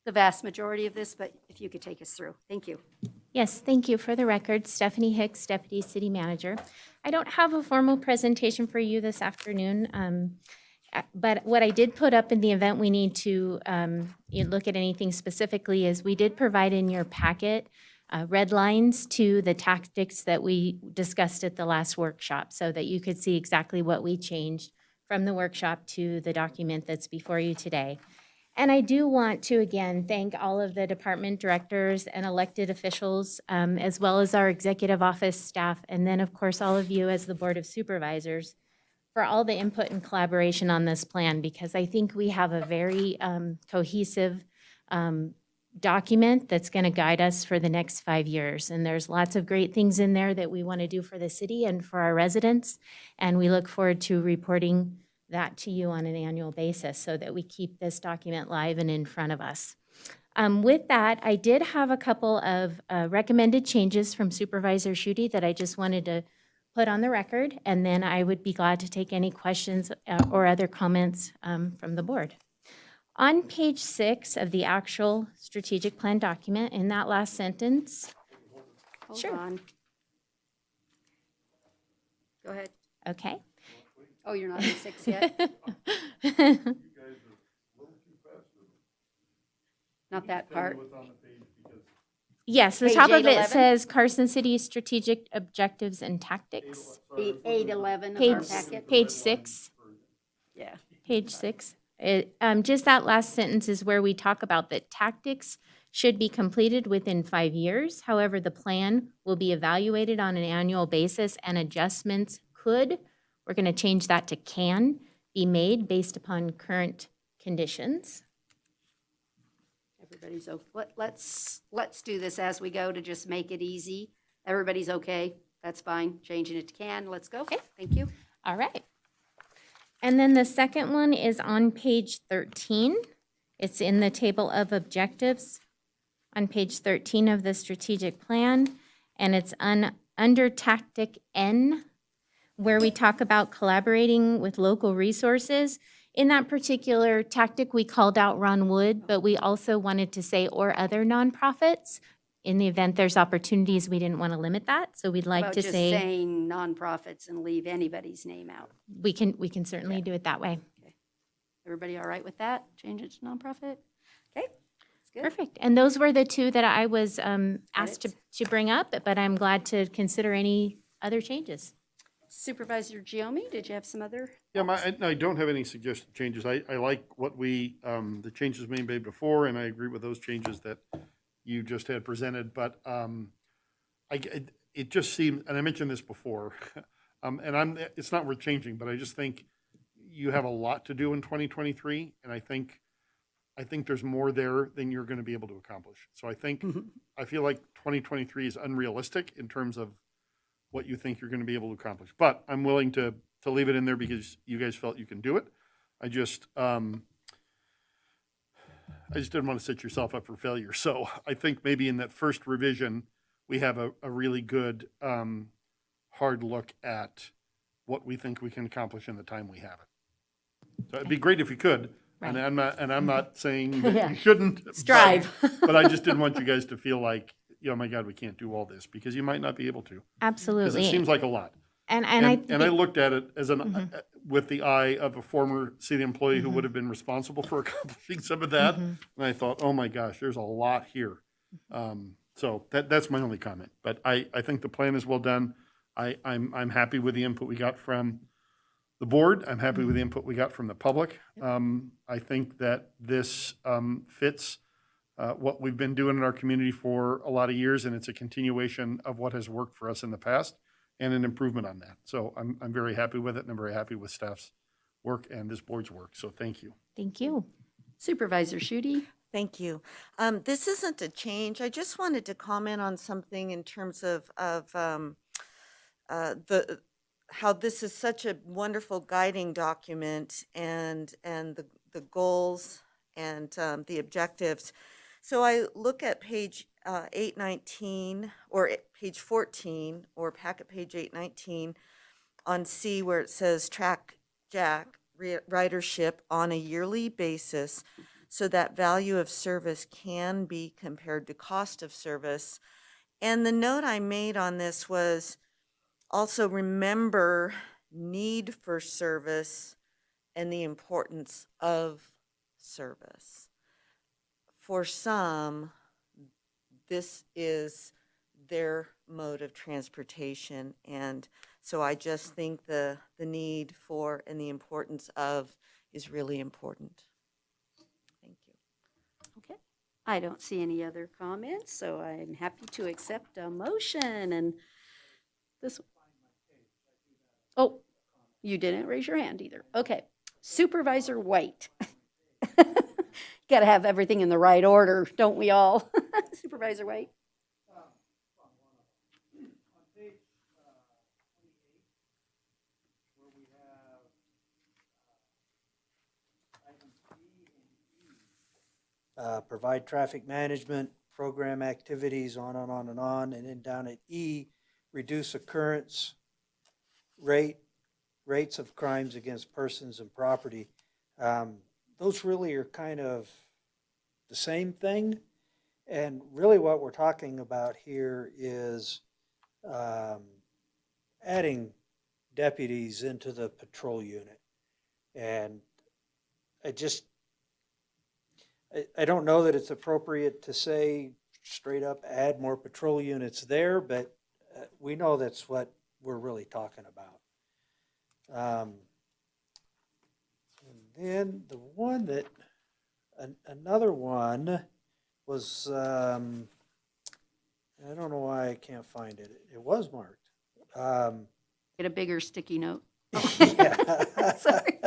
the vast majority of this, but if you could take us through. Thank you. Yes, thank you. For the record, Stephanie Hicks, Deputy City Manager. I don't have a formal presentation for you this afternoon, but what I did put up in the event we need to look at anything specifically is we did provide in your packet red lines to the tactics that we discussed at the last workshop so that you could see exactly what we changed from the workshop to the document that's before you today. And I do want to, again, thank all of the department directors and elected officials, as well as our executive office staff, and then, of course, all of you as the Board of Supervisors for all the input and collaboration on this plan, because I think we have a very cohesive document that's going to guide us for the next 5 years. And there's lots of great things in there that we want to do for the city and for our residents, and we look forward to reporting that to you on an annual basis so that we keep this document live and in front of us. With that, I did have a couple of recommended changes from Supervisor Schutte that I just wanted to put on the record, and then I would be glad to take any questions or other comments from the board. On page 6 of the actual strategic plan document, in that last sentence. Hold on. Go ahead. Okay. Oh, you're not in 6 yet? Not that part. Yes, the Page top of it 811? says Carson City Strategic Objectives and Tactics. The 811 of our Page, packet? page 6. Yeah. Page 6. Just that last sentence is where we talk about that tactics should be completed within 5 years. However, the plan will be evaluated on an annual basis and adjustments could, we're going to change that to can, be made based upon current conditions. Everybody's okay. Let's do this as we go to just make it easy. Everybody's okay? That's fine. Changing it to can. Let's go. Okay. Thank you. All right. And then the second one is on page 13. It's in the table of objectives on page 13 of the strategic plan, and it's under tactic N, where we talk about collaborating with local resources. In that particular tactic, we called out Ron Wood, but we also wanted to say or other nonprofits. In the event there's opportunities, we didn't want to limit that, so we'd like About to just say saying nonprofits and leave anybody's name out. we can certainly do it that way. Everybody all right with that? Change it to nonprofit? Okay. That's good. Perfect. And those were the two that I was asked to bring up, but I'm glad to consider any other changes. Supervisor Giomi, did you have some other? Yeah, I don't have any suggested changes. I like what the changes we made before, and I agree with those changes that you just had presented, but it just seemed, and I mentioned this before, and it's not worth changing, but I just think you have a lot to do in 2023, and I think there's more there than you're going to be able to accomplish. So I feel like 2023 is unrealistic in terms of what you think you're going to be able to accomplish. But I'm willing to leave it in there because you guys felt you can do it. I just didn't want to set yourself up for failure. So I think maybe in that first revision, we have a really good, hard look at what we think we can accomplish in the time we have it. So it'd be great if you could, and I'm not saying that Yeah. you shouldn't. Strive. But I just didn't want you guys to feel like, oh my God, we can't do all this, because you might not be able to. Because Absolutely. it seems like a lot. And I think- looked at it as with the eye of a former city employee who would have been responsible for accomplishing some of that. And I thought, oh my gosh, there's a lot here. So that's my only comment. But I think the plan is well done. I'm happy with the input we got from the board. I'm happy with the input we got from the public. I think that this fits what we've been doing in our community for a lot of years, and it's a continuation of what has worked for us in the past and an improvement on that. So I'm very happy with it, and I'm very happy with staff's work and this board's work. So thank you. Thank you. Supervisor Shute? Thank you. This isn't a change. I just wanted to comment on something in terms of how this is such a wonderful guiding document and the goals and the objectives. So I look at page 819 or page 14 or packet page 819 on C where it says track Jack ridership on a yearly basis so that value of service can be compared to cost of service. And the note I made on this was also remember need for service and the importance of service. For some, this is their mode of transportation. And so I just think the need for and the importance of is really important. Thank you. Okay. I don't see any other comments, so I'm happy to accept a motion and this. Oh, you didn't raise your hand either. Okay. Supervisor White. Got to have everything in the right order, don't we all? Supervisor White? Provide traffic management, program activities, on and on and on. And then down at E, reduce occurrence rates of crimes against persons and property. Those really are kind of the same thing. And really what we're talking about here is adding deputies into the patrol unit. And I don't know that it's appropriate to say straight up add more patrol units there, but we know that's what we're really talking about. And then the one that, another one was, I don't know why I can't find it. It was marked. Get a bigger sticky note. Yeah. Sorry.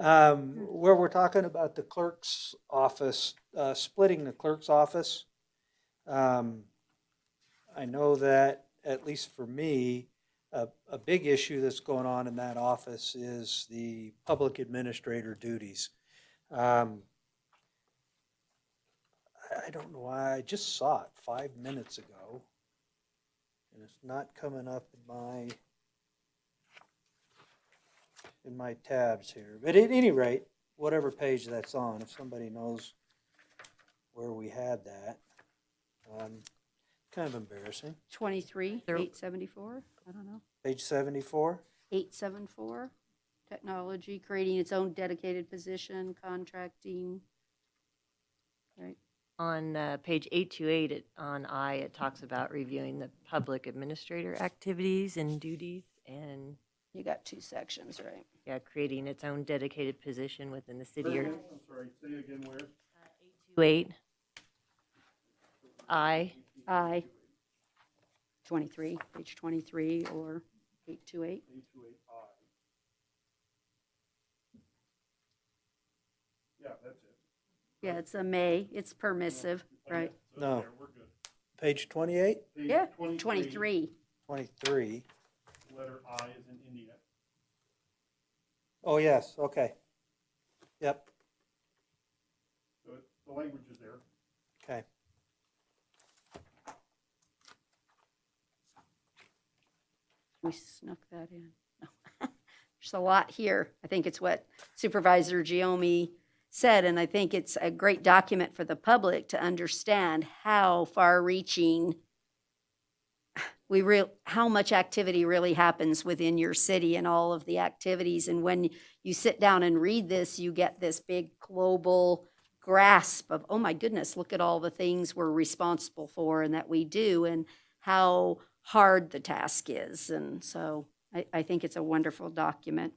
Where we're talking about the clerk's office, splitting the clerk's office. I know that, at least for me, a big issue that's going on in that office is the public administrator duties. I don't know why, I just saw it 5 minutes ago, and it's not coming up in my tabs here. But at any rate, whatever page that's on, if somebody knows where we had that, kind of embarrassing. 23, 874, I don't know. Page 74. 874, technology, creating its own dedicated position, contracting. Right. On page 828, on I, it talks about reviewing the public administrator activities and duties and. You got two sections, right? Yeah, creating its own dedicated position within the city. I'm sorry, say again where? 828. I. 23, page 23 or 828. 828I. Yeah, that's it. Yeah, it's a may, it's permissive, right? No. Page 28? Yeah, 23. 23. Letter I is in India. Oh, yes, okay. Yep, So the language is there. okay. We snuck that in. No. There's a lot here. I think it's what Supervisor Giomi said, and I think it's a great document for the public to understand how far-reaching how much activity really happens within your city and all of the activities. And when you sit down and read this, you get this big global grasp of, oh my goodness, look at all the things we're responsible for and that we do and how hard the task is. And so I think it's a wonderful document.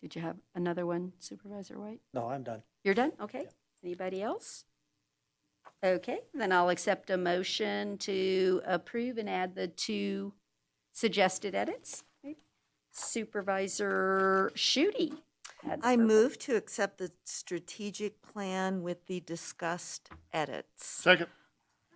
Did you have another one, Supervisor White? No, I'm done. You're done? Okay. Anybody else? Okay, then I'll accept a motion to approve and add the 2 suggested edits. Supervisor Shooty. I move to accept the strategic plan with the discussed edits. Second.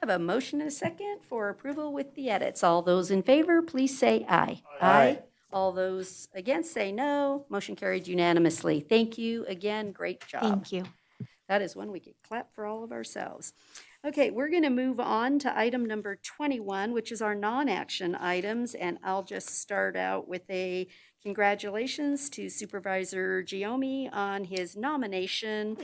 I have a motion and a second for approval with the edits. All those in favor, please say aye. Aye. All those against say no. Motion carried unanimously. Thank you again. Great job. Thank you. That is one we could clap for all of ourselves. Okay, we're going to move on to item number 21, which is our non-action items, and I'll just start out with a congratulations to Supervisor Giomi on his nomination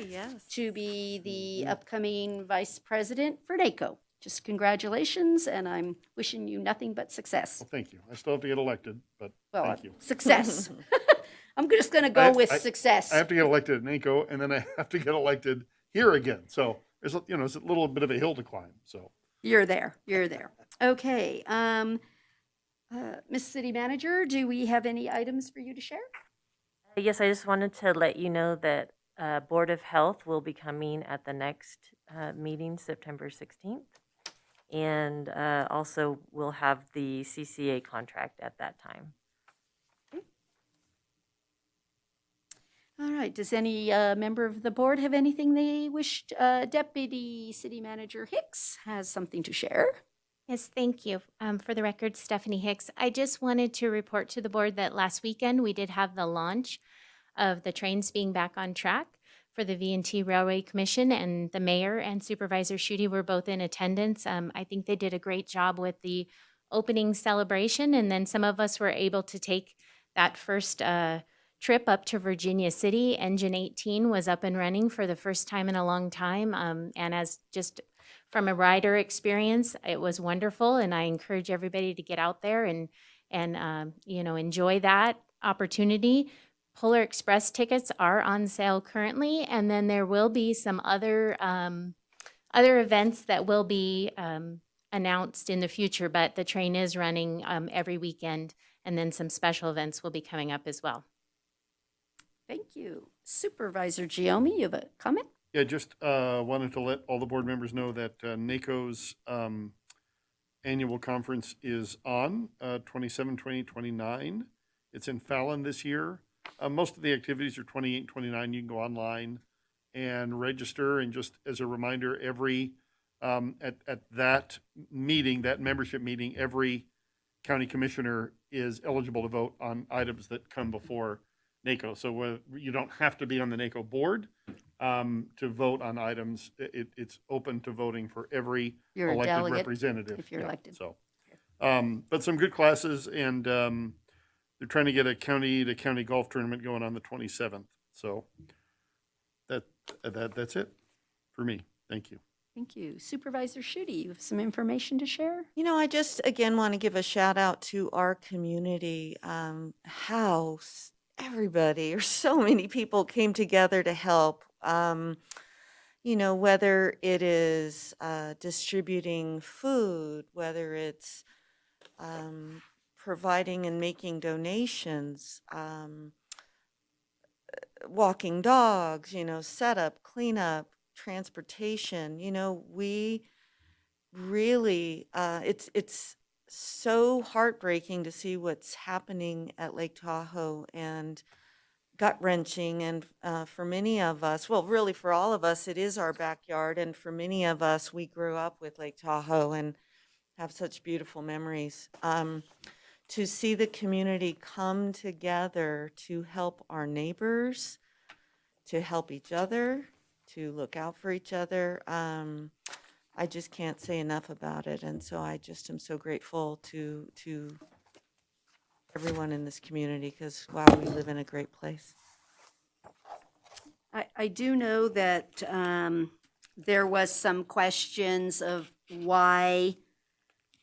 to be the upcoming Vice President for NACO. Just congratulations, and I'm wishing you nothing but success. Well, thank you. I still have to get elected, but thank you. Success. I'm just going to go with success. I have to get elected at NACO, and then I have to get elected here again. So it's a little bit of a hill to climb. So You're there. Okay. Ms. City Manager, do we have any items for you to share? Yes, I just wanted to let you know that Board of Health will be coming at the next meeting, September 16th. And also we'll have the CCA contract at that time. All right. Does any member of the board have anything they wish? Deputy City Manager Hicks has something to share. Yes, thank you. For the record, Stephanie Hicks. I just wanted to report to the board that last weekend we did have the launch of the trains being back on track for the V&T Railway Commission, and the mayor and Supervisor Shooty were both in attendance. I think they did a great job with the opening celebration, and then some of us were able to take that first trip up to Virginia City. Engine 18 was up and running for the first time in a long time, and as just from a rider experience, it was wonderful, and I encourage everybody to get out there and enjoy that opportunity. Polar Express tickets are on sale currently, and then there will be some other events that will be announced in the future, but the train is running every weekend, and then some special events will be coming up as well. Thank you. Supervisor Giomi, you have a comment? yeah, just wanted to let all the board members know that NACO's annual conference is on 27, 20, 29. It's in Fallon this year. Most of the activities are 28, 29. You can go online and register. And just as a reminder, every at that meeting, that membership meeting, every county commissioner is eligible to vote on items that come before NACO. So you don't have to be on the NACO board to vote on items. It's open to voting for every You're a elected delegate representative. if you're elected. So, but some good classes, and they're trying to get a county-to-county golf tournament going on the 27th. So that's it for me. Thank you. Thank you. Supervisor Shooty, you have some information to share? You know, I just, again, want to give a shout out to our community, how everybody or so many people came together to help. You know, whether it is distributing food, whether it's providing and making donations, walking dogs, you know, setup, cleanup, transportation. You know, we really, it's so heartbreaking to see what's happening at Lake Tahoe, and gut-wrenching. And for many of us, well, really for all of us, it is our backyard. And for many of us, we grew up with Lake Tahoe and have such beautiful memories. To see the community come together to help our neighbors, to help each other, to look out for each other. I just can't say enough about it. And so I just am so grateful to everyone in this community because, wow, we live in a great place. I do know that there was some questions of why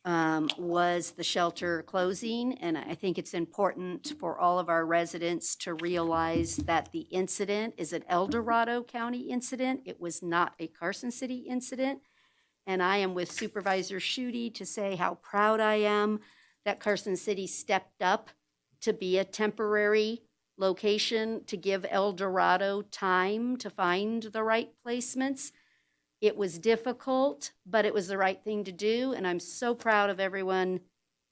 was the shelter closing, and I think it's important for all of our residents to realize that the incident is an El Dorado County incident. It was not a Carson City incident, and I am with Supervisor Schutte to say how proud I am that Carson City stepped up to be a temporary location to give El Dorado time to find the right placements. It was difficult, but it was the right thing to do, and I'm so proud of everyone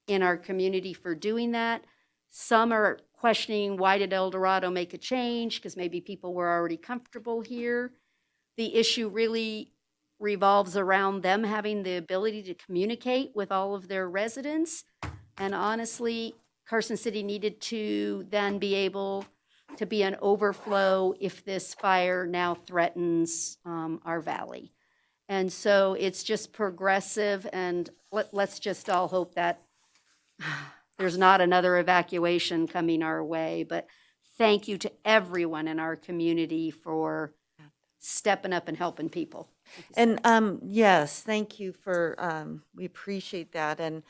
in our community for doing that. Some are questioning, why did El Dorado make a change? Because maybe people were already comfortable here. The issue really revolves around them having the ability to communicate with all of their residents. And honestly, Carson City needed to then be able to be an overflow if this fire now threatens our valley. And so it's just progressive, and let's just all hope that there's not another evacuation coming our way. But thank you to everyone in our community for stepping up and helping people. And yes, thank you for, we appreciate that. And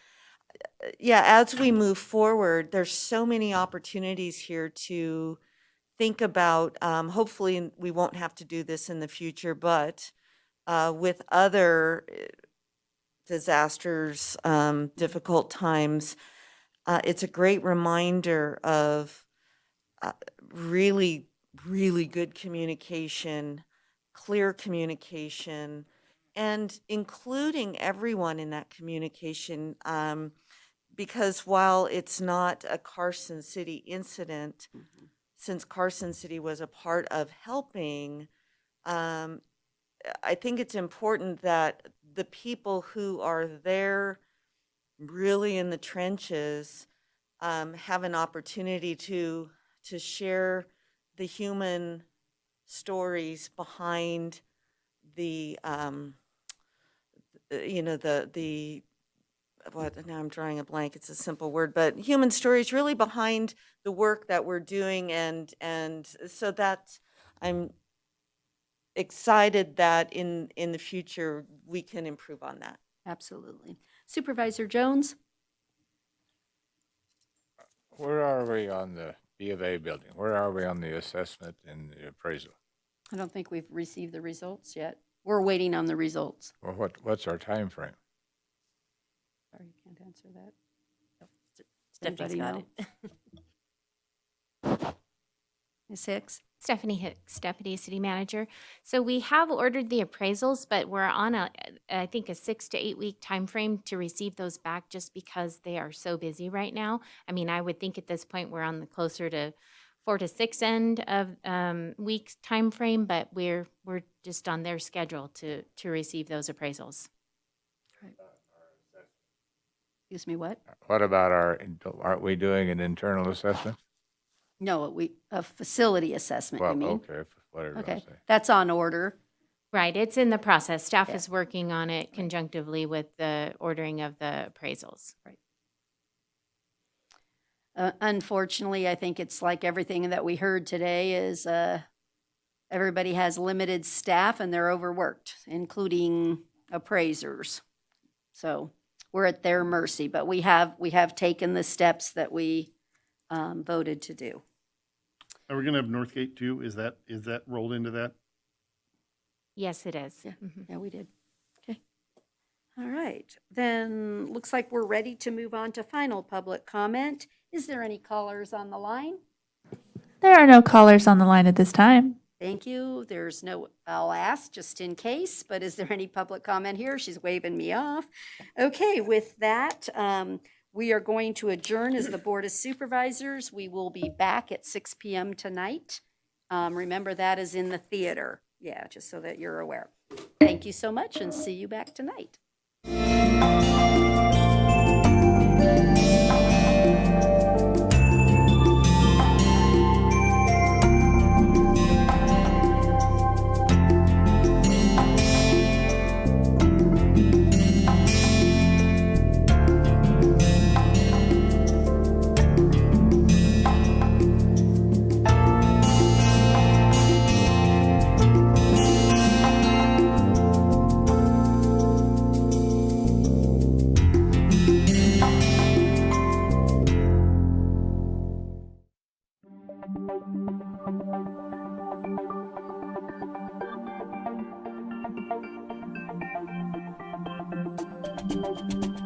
yeah, as we move forward, there's so many opportunities here to think about. Hopefully, we won't have to do this in the future, but with other disasters, difficult times, it's a great reminder of really, really good communication, clear communication, and including everyone in that communication. Because while it's not a Carson City incident, since Carson City was a part of helping, I think it's important that the people who are there really in the trenches have an opportunity to share the human stories behind the what, now I'm drawing a blank, it's a simple word, but human stories really behind the work that we're doing. And so that I'm excited that in the future, we can improve on that. Absolutely. Supervisor Jones? Where are we on the B of A building? Where are we on the assessment and the appraisal? I don't think we've received the results yet. We're waiting on the results. Well, what's our time frame? Sorry, can't answer that. Stephanie's Anybody got know? it. Ms. Hicks? Stephanie Hicks, Deputy City Manager. So we have ordered the appraisals, but we're on I think a 6 to 8 week time frame to receive those back just because they are so busy right now. I mean, I would think at this point we're on the closer to 4 to 6 end of weeks time frame, but we're just on their schedule to receive those appraisals. Excuse me, what? What about aren't we doing an internal assessment? No, a facility assessment, you Well, mean? okay, whatever I Okay, say. that's on order. Right, it's in the process. Staff Yeah. is working on it conjunctively with the ordering of the appraisals. Right. Unfortunately, I think it's like everything that we heard today is everybody has limited staff and they're overworked, including appraisers. So we're at their mercy, but we have taken the steps that we voted to do. Are we gonna have Northgate too? Is that rolled into that? Yes, it is. Yeah, Mhm. yeah, we did. Okay. All right, then looks like we're ready to move on to final public comment. Is there any callers on the line? There are no callers on the line at this time. Thank you. There's no, I'll ask just in case, but is there any public comment here? She's waving me off. Okay, with that, we are going to adjourn as the Board of Supervisors. We will be back at 6 p.m. tonight. Remember, that is in the theater. Yeah, just so that you're aware. Thank you so much and see you back tonight. you.